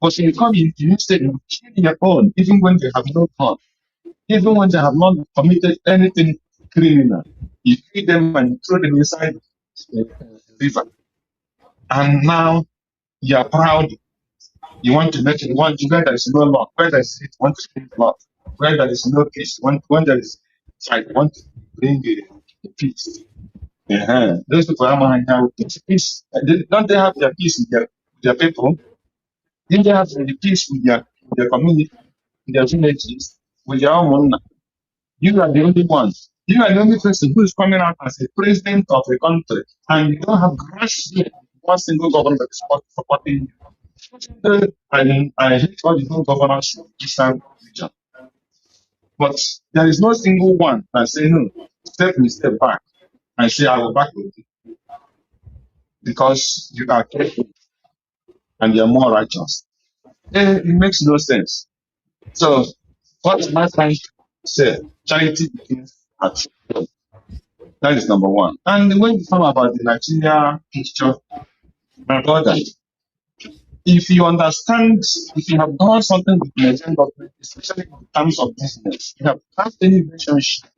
But when you come in, you instead you kill your own, even when they have no gun, even when they have not committed anything criminal. You kill them and throw them inside the river. And now you are proud. You want to make it where there is no law, where there is want to bring law, where there is no peace, when there is fight, want to bring peace. Those people have peace. Don't they have their peace with their people? Didn't they have the peace with their community, with their villages, with their own? You are the only one. You are the only person who is coming out as a president of a country, and you don't have grassroots one single government that is supporting you. I hate all the whole governance in the Eastern region. But there is no single one that say no, step back and say I will back with you because you are careful and you're more righteous. It makes no sense. So what my friend said, charity begins at home. That is number one. And when you talk about the Nigeria picture, my brother, if you understand, if you have done something with the Nigerian government, especially in terms of business, you have had any relationship,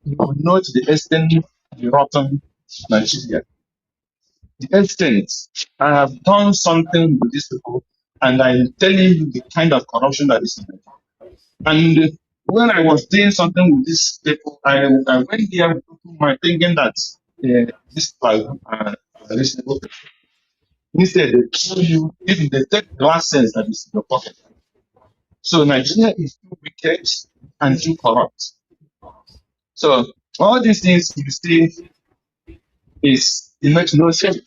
you will know to the extent of the rotten Nigeria. The extent, I have done something with these people, and I'm telling you the kind of corruption that is in Nigeria. And when I was doing something with these people, I went there with my thinking that this are reasonable. Instead, they kill you if they take the last sense that is in your pocket. So Nigeria is too wicked and too corrupt. So all these things you see it makes no sense.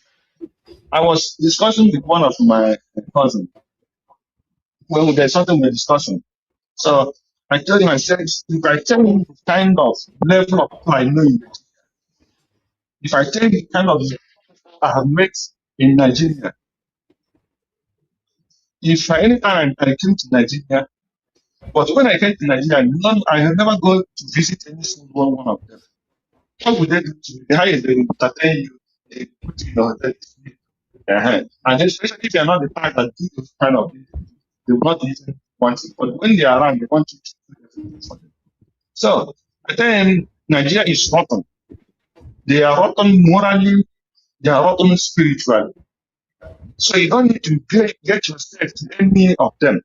I was discussing with one of my cousins when there's something we're discussing. So I told him, I said, if I tell you the kind of level of people I know in Nigeria, if I tell you the kind of I have met in Nigeria, if anytime I came to Nigeria, but when I came to Nigeria, I have never gone to visit any single one of them. What would they do to you? They hire them, entertain you, they put you in a hotel. And especially if you're not the type that do this kind of thing, they will not even want it. But when they are around, they want you to do everything for them. So I tell them, Nigeria is rotten. They are rotten morally, they are rotten spiritually. So you don't need to get yourself to any of them.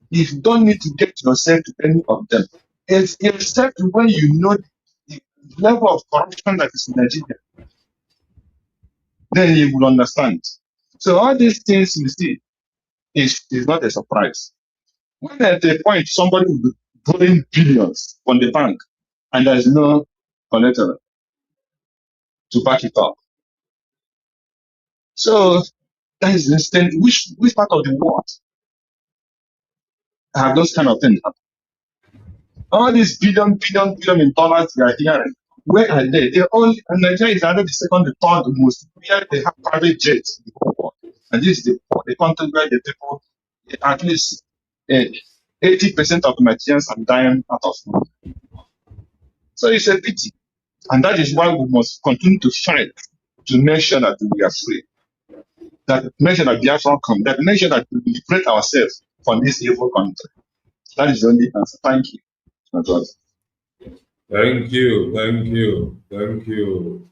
You don't need to get yourself to any of them. Except when you know the level of corruption that is in Nigeria, then you will understand. So all these things you see is not a surprise. When at a point somebody will be borrowing billions from the bank and there is no collateral to back it up. So that is the extent which part of the world have those kind of things happen. All these billion in dollars we are hearing, where are they? And Nigeria is either the second, the third most, where they have private jets in the whole world. And this is the country where the people, at least 80% of Nigerians are dying out of food. So it's a pity. And that is why we must continue to fight to make sure that we are free. That make sure that Biafra come, that make sure that we liberate ourselves from this evil country. That is the only answer. Thank you. Thank you.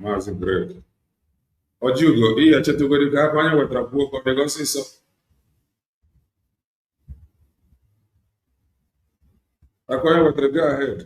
Maazị Greg. Ojugo, ihe chetagoro ka hapụ anya wetara kwuo ka ọ dịgo ọsịsọ. Akwa anya wetara, go ahead.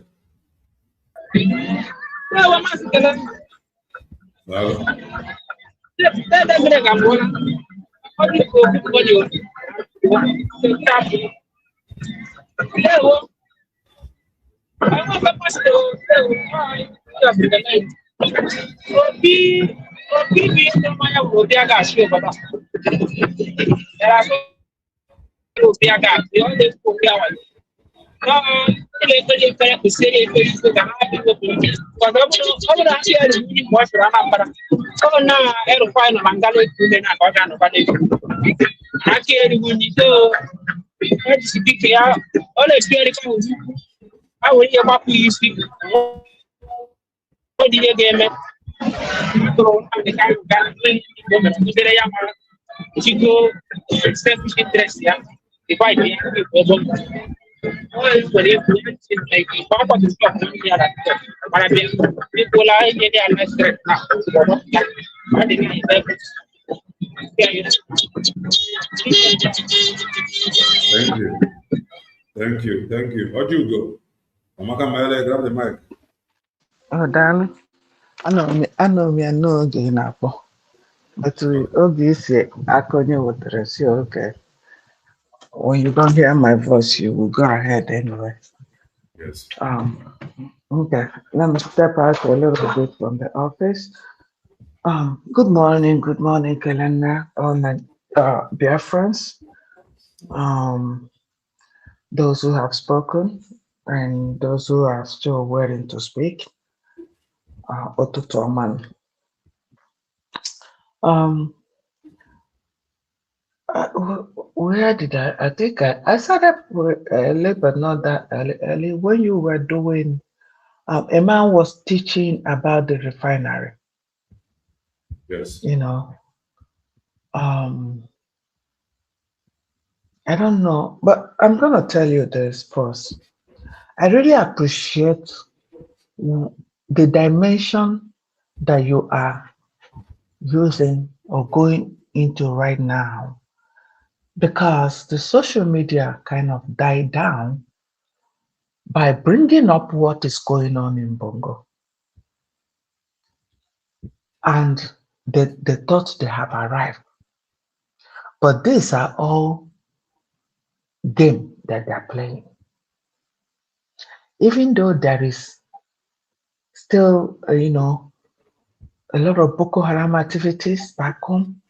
Thank you. Ojugo. Amaka Maele, grab the mic. Oh, darling. I know me, I know again now. But obviously, I couldn't with the rest. Okay. When you don't hear my voice, you will go ahead anyway. Yes. Okay. Let me step out a little bit from the office. Good morning, Kelena, all my dear friends. those who have spoken and those who are still waiting to speak. Otutu Um, where did I think I started early, but not that early. When you were doing, a man was teaching about the refinery. Yes. You know, I don't know, but I'm gonna tell you this first. I really appreciate the dimension that you are using or going into right now, because the social media kind of died down by bringing up what is going on in Bongo, and they thought they have arrived. But these are all game that they're playing. Even though there is still, a lot of Boko Haram activities back home,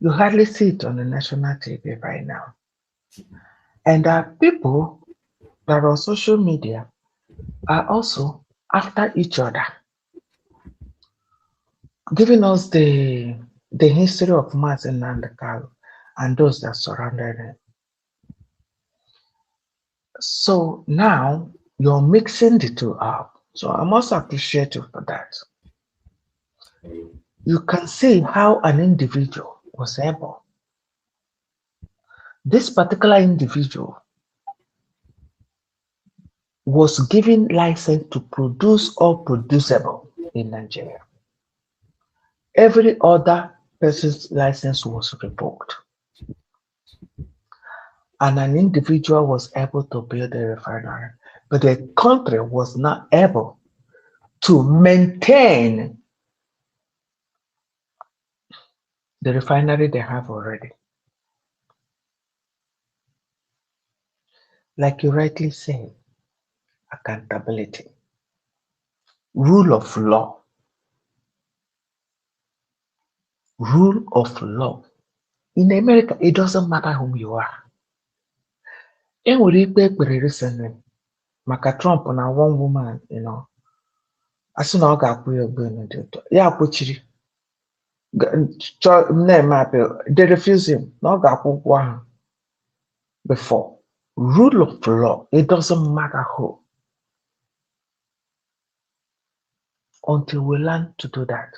you hardly see it on the national TV right now. And people that are on social media are also after each other, giving us the history of Maz and Nandakal and those that surrounded him. So now you're mixing the two up. So I must appreciate you for that. You can see how an individual was able. This particular individual was given license to produce or producible in Nigeria. Every other person's license was revoked. And an individual was able to build a refinery, but the country was not able to maintain the refinery they have already. Like you rightly say, accountability, rule of law. Rule of law. In America, it doesn't matter who you are. Enwere ikpe ekpere recently maka Trump na one woman, asị na ọ ga-akwụ ya ụgwọ n'ụdị ụtọ. Ya kwụchiri. They refuse him. Na ọ ga-akwụ ụgwọ ahụ before. Rule of law, it doesn't matter who. Until we learn to do that.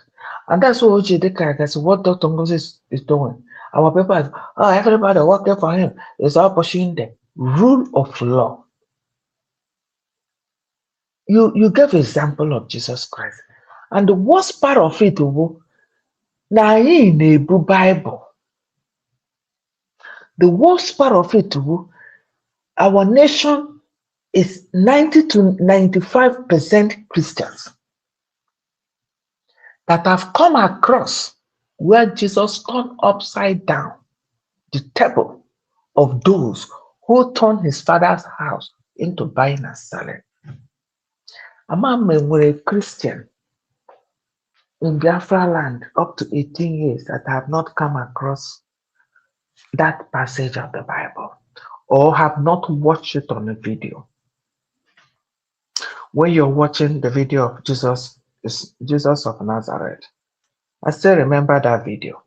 And that's what what Dr. Ngozi is doing. Our people, everybody working for him is all pushing the rule of law. You gave an example of Jesus Christ. And the worst part of it, now in the Bible, the worst part of it, our nation is 90 to 95% Christians that have come across where Jesus turned upside down the table of those who turned his father's house into buying and selling. A man were a Christian in Biafra land up to 18 years that have not come across that passage of the Bible or have not watched it on a video. When you're watching the video of Jesus of Nazareth, I still remember that video.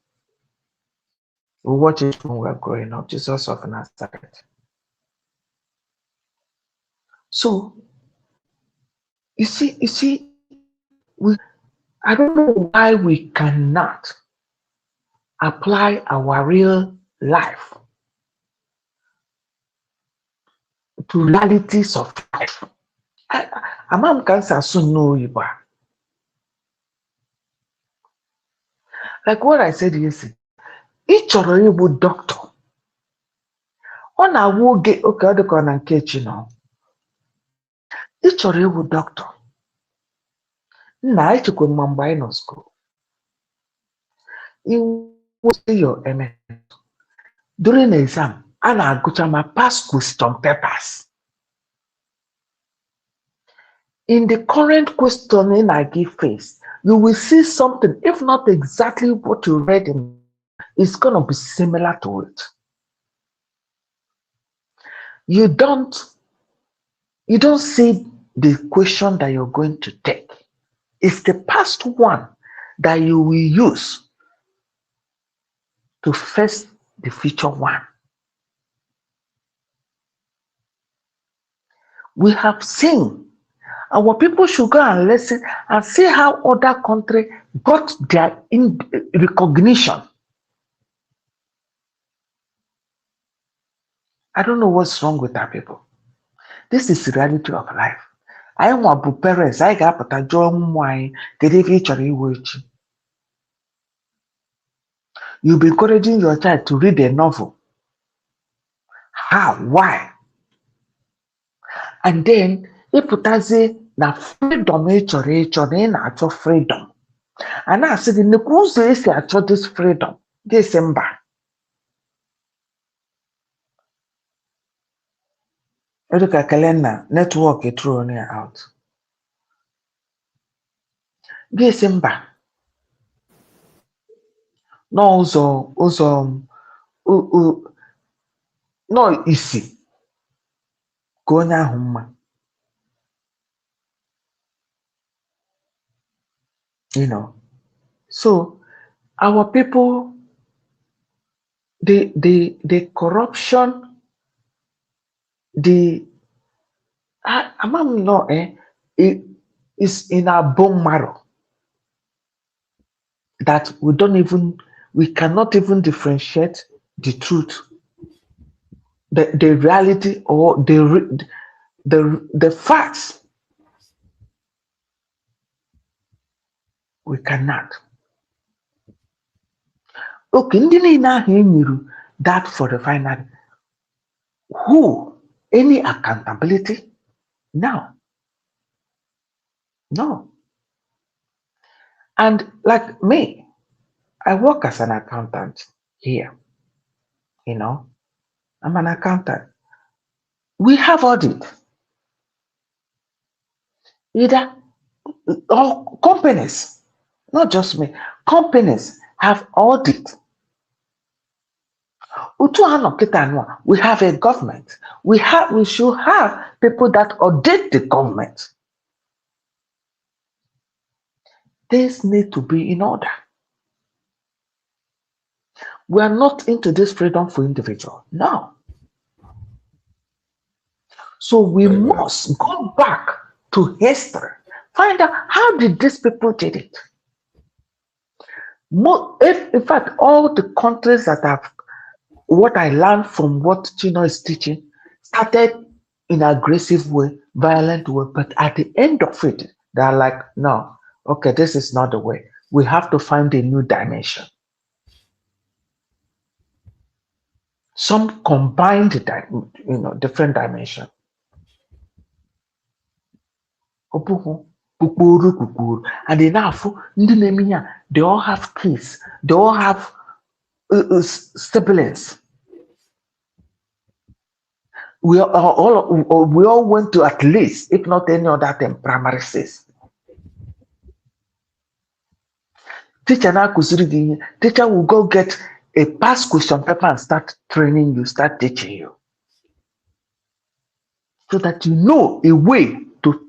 We watched it when we were growing up, Jesus of Nazareth. So, you see, I don't know why we cannot apply our real life to realities of life. Amam cancer soon know you. Like what I said yesterday, each of you doctor. On a will get okay, the corner and catch each of you doctor. Now I took one Mumbai no school. You will see your MS. During the exam, I go to my past question papers. In the current questioning I give face, you will see something, if not exactly what you read it's going to be similar to it. you don't see the question that you're going to take. It's the past one that you will use to face the future one. We have seen our people should go and listen and see how other countries got their recognition. I don't know what's wrong with our people. This is the reality of life. I want to parents, I got but a John wine, get if each other. You'll be encouraging your child to read a novel. How? Why? And then if putazi na freedom na freedom. And I said in the cruise is this freedom. December. Eduka kalenda network it through near out. December. No also no easy. Gonya huma. You know. So our people, the corruption, it is in our bone marrow that we cannot even differentiate the truth, the reality, or the facts. We cannot. Okay, that for the final. Who? Any accountability? No. And like me, I work as an accountant here. You know, I'm an accountant. We have audit. Either all companies, not just me, companies have audit. We have a government. We should have people that audit the government. Things need to be in order. We are not into this freedom for individual. No. So we must go back to history. Find out how did these people did it. In fact, all the countries that have what I learned from what Chino is teaching started in an aggressive way, violent way, but at the end of it, they're like, no, okay, this is not the way. We have to find a new dimension. Some combined, different dimension. And enough, they all have kids, they all have siblings. We all went to at least, if not any other than primary six. Teacher will go get a past question paper and start training you, start teaching you. So that you know a way to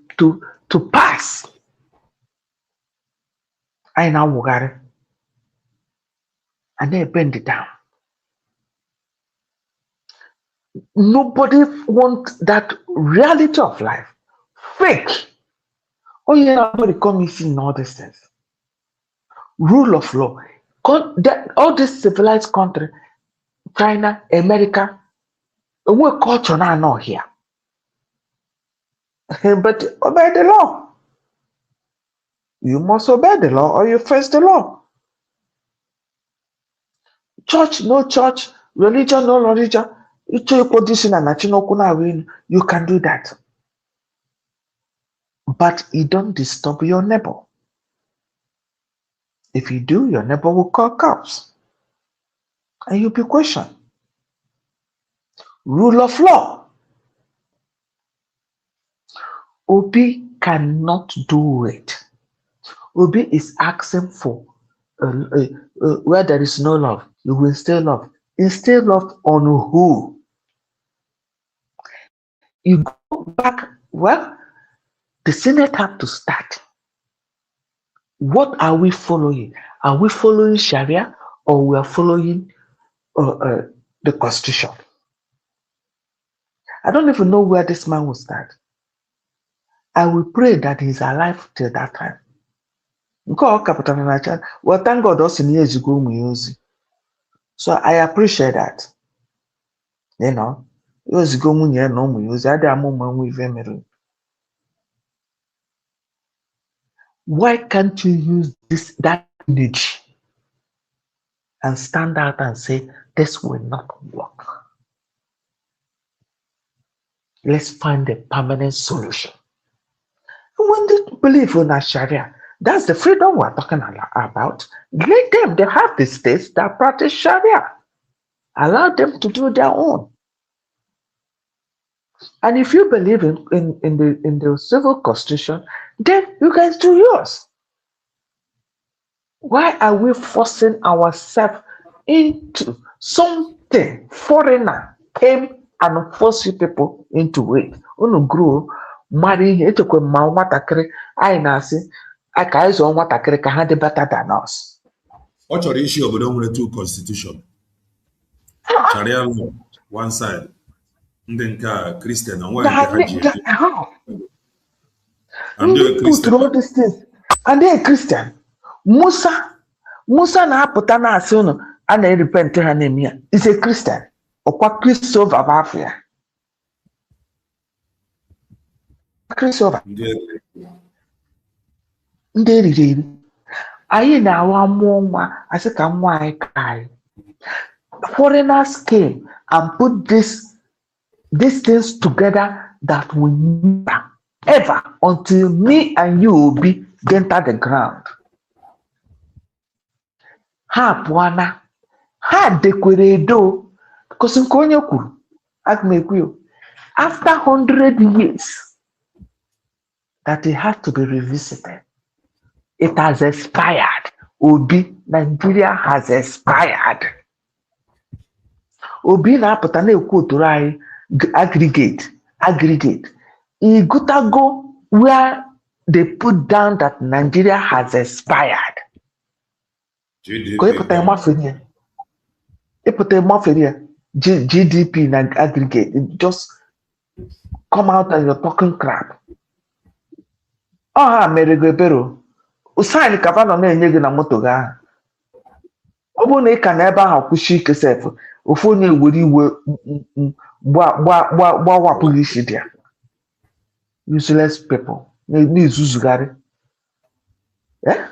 pass. I now work and then bend it down. Nobody wants that reality of life. Fake. Oh yeah, nobody come in all these things. Rule of law. All this civilized country, China, America, we culture now not here. But obey the law. You must obey the law or you face the law. Church, no church, religion, no religion. You can do that. But you don't disturb your neighbor. If you do, your neighbor will call cops. And you'll be questioned. Rule of law. Obi cannot do it. Obi is asking for where there is no love, you will instill love. Instill love on who? you go back, well, the Senate have to start. What are we following? Are we following Sharia or we are following the Constitution? I don't even know where this man will start. I will pray that he's alive till that time. Well, thank God also years ago. So I appreciate that. You know, years ago, why can't you use that energy and stand out and say, this will not work? Let's find a permanent solution. When they believe in Sharia, that's the freedom we're talking about. Let them, they have the states that practice Sharia. Allow them to do their own. And if you believe in the civil constitution, then you guys do yours. Why are we forcing ourselves into something foreigner came and forced you people into it? Unu grow, marry, etekwe ma nwatakịrị anyị na-asị aka ịzụ nwatakịrị ka ha dị better than us. Ọ chọrọ isi obodo nwere two constitution. Sharia law one side, ndị nke a Christian na nwa nke ha ji. And they put all these things, and they are Christian. Musa na-apụta na-asị unu a na-repent ha na-eme ya is a Christian. Ọkwa Christopher of Africa. Christopher. Ndị eriri eri. Anyị na-awa mmụọ nwa asị ka nwa anyị ka anyị. Foreigners came and put these things together that we never ever until me and you will be enter the ground. Ha pụana, ha dekwere edo, because nke onye kwuru, after 100 years that it has to be revisited, it has expired. Obi, Nigeria has expired. Obi na-apụta na-ekwu oturu anyị aggregate. Igutago where they put down that Nigeria has expired. GDP na aggregate. Just come out and you're talking crap. Oh, Merigobero. Usaini kavano na-enye gị na moto ga. Ọ bụrụ na ị ka na ebe ahụ kwụsị ike sef, ofu onye were iwe gbawapụghị isi dị ya. Useless people. Yeah?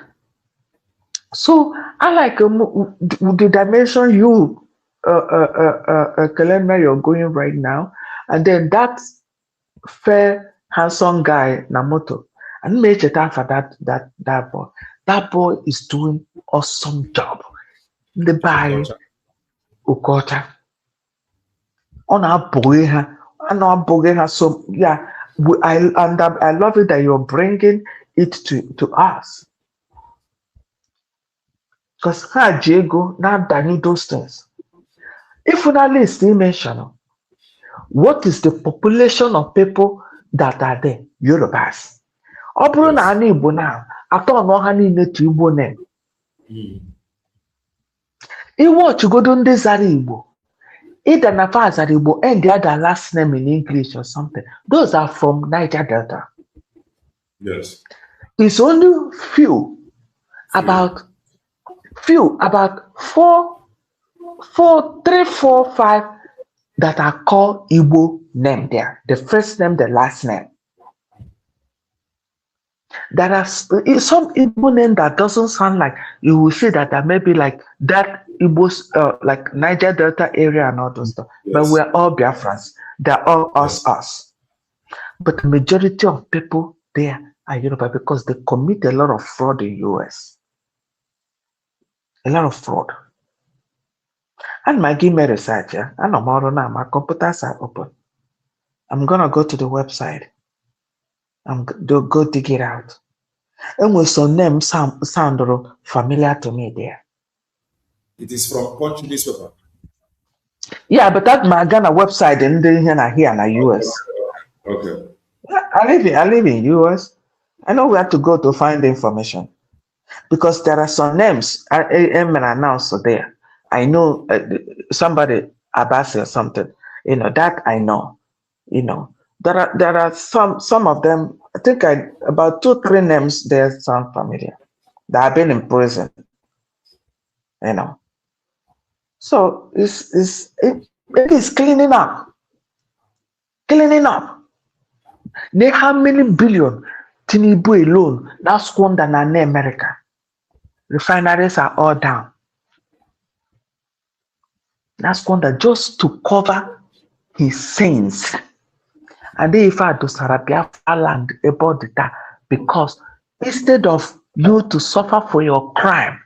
So I like the dimension you Kalema you're going right now, and then that fair handsome guy Namoto, and make it for that boy. That boy is doing awesome job. The buy Ukota on our boy so yeah. I love it that you're bringing it to us. Because how Diego now done those things. If we not list mention what is the population of people that are there? Yorubas. Obro na ani Igbo now. I thought no hani ne to Igbo name. Watch go don de Zari Igbo. Either Nafa Igbo and the other last name in English or something. Those are from Niger Delta. Yes. It's only about 3, 4, 5 that are called Igbo name there. The first name, the last name. There are some Igbo name that doesn't sound like, you will see that may be like that Igbo's like Niger Delta area and all those stuff. Yes. But we're all Biafrans. They're all us. But the majority of people there are Yoruba because they commit a lot of fraud in US. A lot of fraud. And my game research, yeah? I know more now. My computers are open. I'm gonna go to the website. I'm go dig it out. And with some names sound familiar to me there. It is from Punch newspaper. Yeah, but that my Ghana website and then here in the US. Okay. Yeah, I live in US. I know where to go to find information because there are some names I announced there. I know somebody Abasi or something. That I know. There are some of them. I think about 2-3 names there sound familiar. That have been in prison. So it is cleaning up. Cleaning up. They how many billion Tinubu alone now squander in America. Refineries are all down. That's squander just to cover his sins. And they if I do Sarabia land about that because instead of you to suffer for your crime,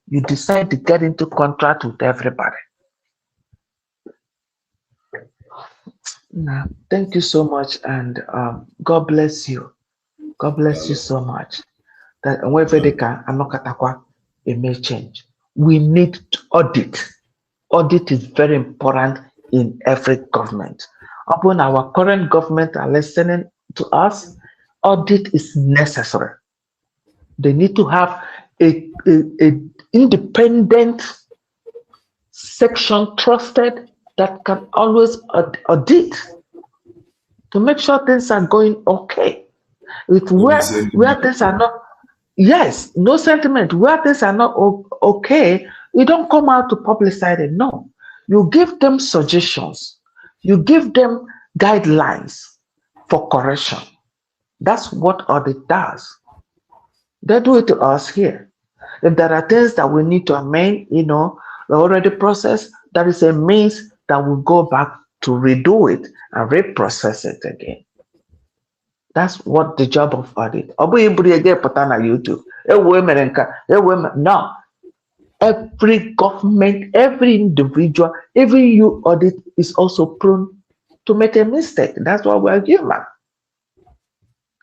you decide to get into contract with everybody. Nah, thank you so much, and God bless you. God bless you so much. That whenever they can, it may change. We need to audit. Audit is very important in every government. Upon our current government are listening to us, audit is necessary. They need to have a independent section trusted that can always audit to make sure things are going okay. Where things are not, yes, no sentiment. Where things are not okay, you don't come out to publicize it. No, you give them suggestions, you give them guidelines for correction. That's what audit does. They do it to us here. If there are things that we need to amend, we already processed. That is a means that we go back to redo it and reprocess it again. That's what the job of audit. YouTube. No. Every government, every individual, even you audit is also prone to make a mistake. That's why we're human.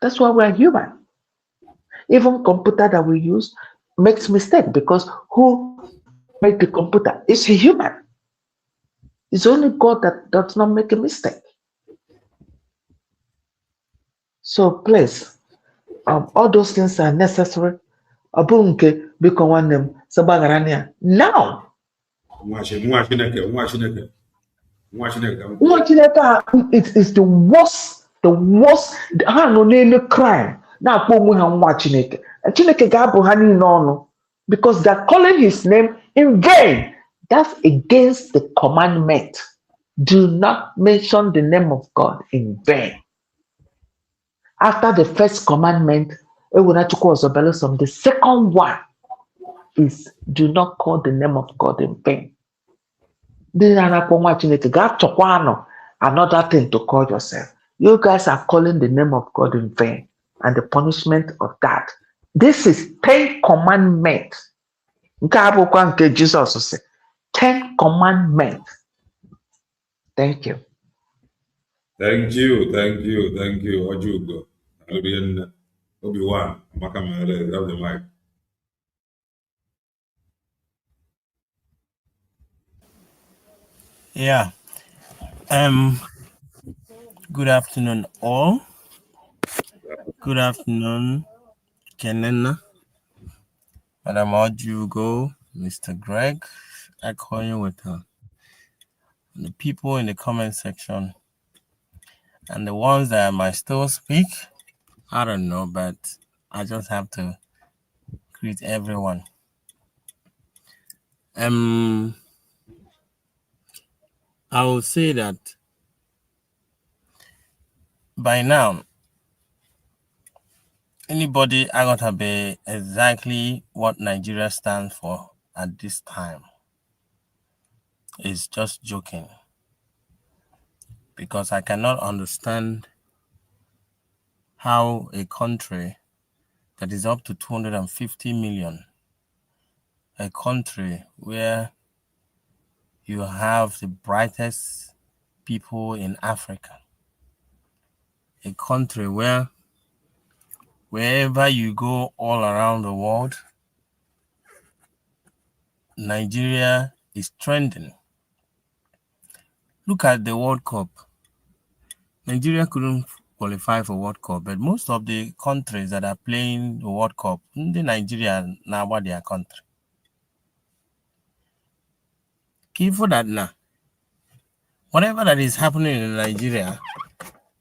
That's why we're human. Even computer that we use makes mistake because who made the computer is a human. It's only God that does not make a mistake. So please, all those things are necessary. Abunke biko nwanne sabagarania. Now. It is the worst ha no n'elu crime na akpọ onwe ha nwa Chineke. Chineke ga-abụ ha niile ọnụ because they're calling his name in vain. That's against the commandment. Do not mention the name of God in vain. After the first commandment, the second one is do not call the name of God in vain. Another thing to call yourself. You guys are calling the name of God in vain, and the punishment of that. This is 10 commandments. Jesus said 10 commandments. Thank you. Thank you. Ojugo. Obi-Wan. Makamele, grab the mic. Yeah. Good afternoon, all. Good afternoon, Kenena, Madam Ojugo, Mr. Greg. I call you with her. The people in the comment section and the ones that might still speak. I don't know, but I just have to greet everyone. I will say that by now, anybody I got to be exactly what Nigeria stands for at this time is just joking, because I cannot understand how a country that is up to 250 million, a country where you have the brightest people in Africa, a country where wherever you go all around the world, Nigeria is trending. Look at the World Cup. Nigeria couldn't qualify for World Cup, but most of the countries that are playing the World Cup, the Nigeria now what their country. Key for that now. Whatever that is happening in Nigeria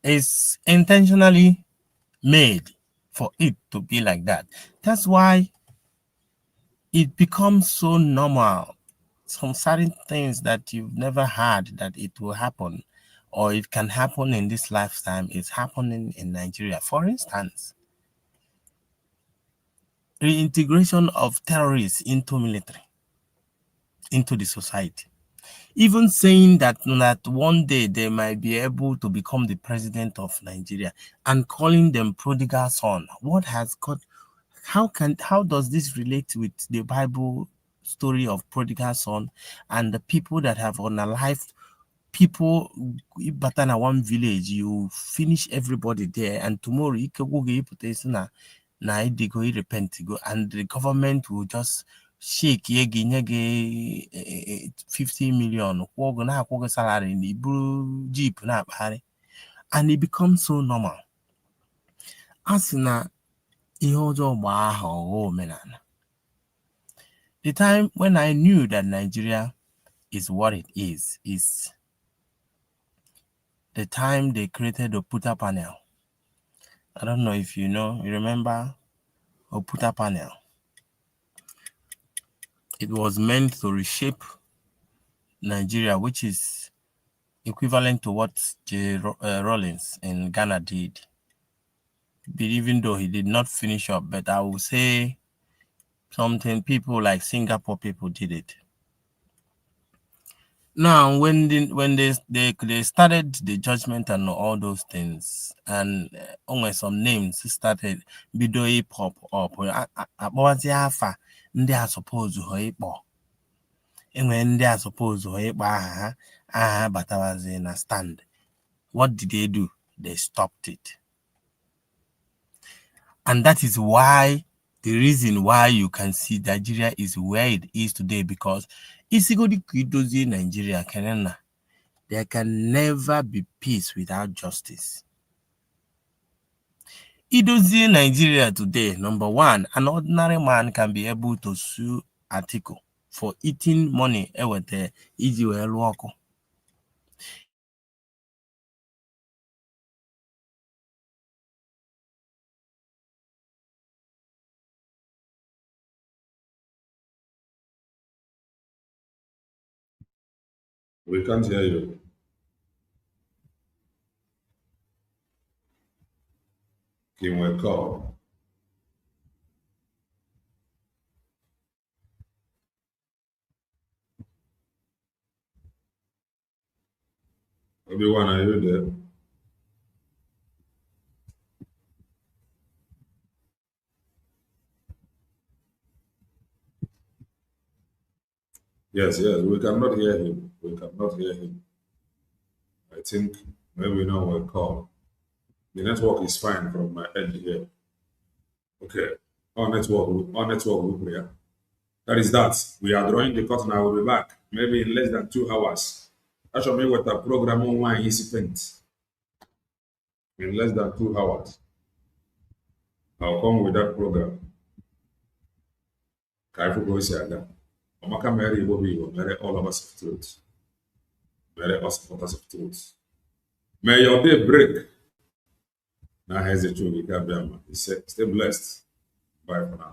is intentionally made for it to be like that. That's why it becomes so normal. Some certain things that you've never heard that it will happen or it can happen in this lifetime is happening in Nigeria. For instance, reintegration of terrorists into military, into the society. Even saying that one day they might be able to become the president of Nigeria and calling them prodigal son. What has got, how does this relate with the Bible story of prodigal son and the people that have unalived people? But in one village, you finish everybody there, and tomorrow you can go they go repent go, and the government will just shake 50 million salary in the jeep, and it becomes so normal. Asina the time when I knew that Nigeria is what it is the time they created the Oputa panel. I don't know if you remember Oputa panel. It was meant to reshape Nigeria, which is equivalent to what J. Rawlings in Ghana did. But even though he did not finish up, but I will say something, people like Singapore people did it. Now, when they started the judgment and all those things, and only some names started, Bido Ipob up, they are supposed to Ipob. And when they are supposed to Ipob, but I was in a stand. What did they do? They stopped it. And that is why, the reason why you can see Nigeria is where it is today, because Nigeria, there can never be peace without justice. Idozi Nigeria today, number one, an ordinary man can be able to sue Atiku for eating money. We can't hear you. Can we call? Obi-Wan, are you there? Yes, we cannot hear him. We cannot hear him. I think maybe now we'll call. The network is fine from my end here. Okay. Our network will clear. That is that. We are drawing the curtain. I will be back maybe in less than 2 hours. That should mean what a program online is spent. In less than 2 hours. I'll come with that program. Kaifu Boisiaga. Omaka Mary Bobi, Mary all of us of truth. Mary us supporters of truth. May your day break. Now here's the truth. He said, stay blessed. Bye for now.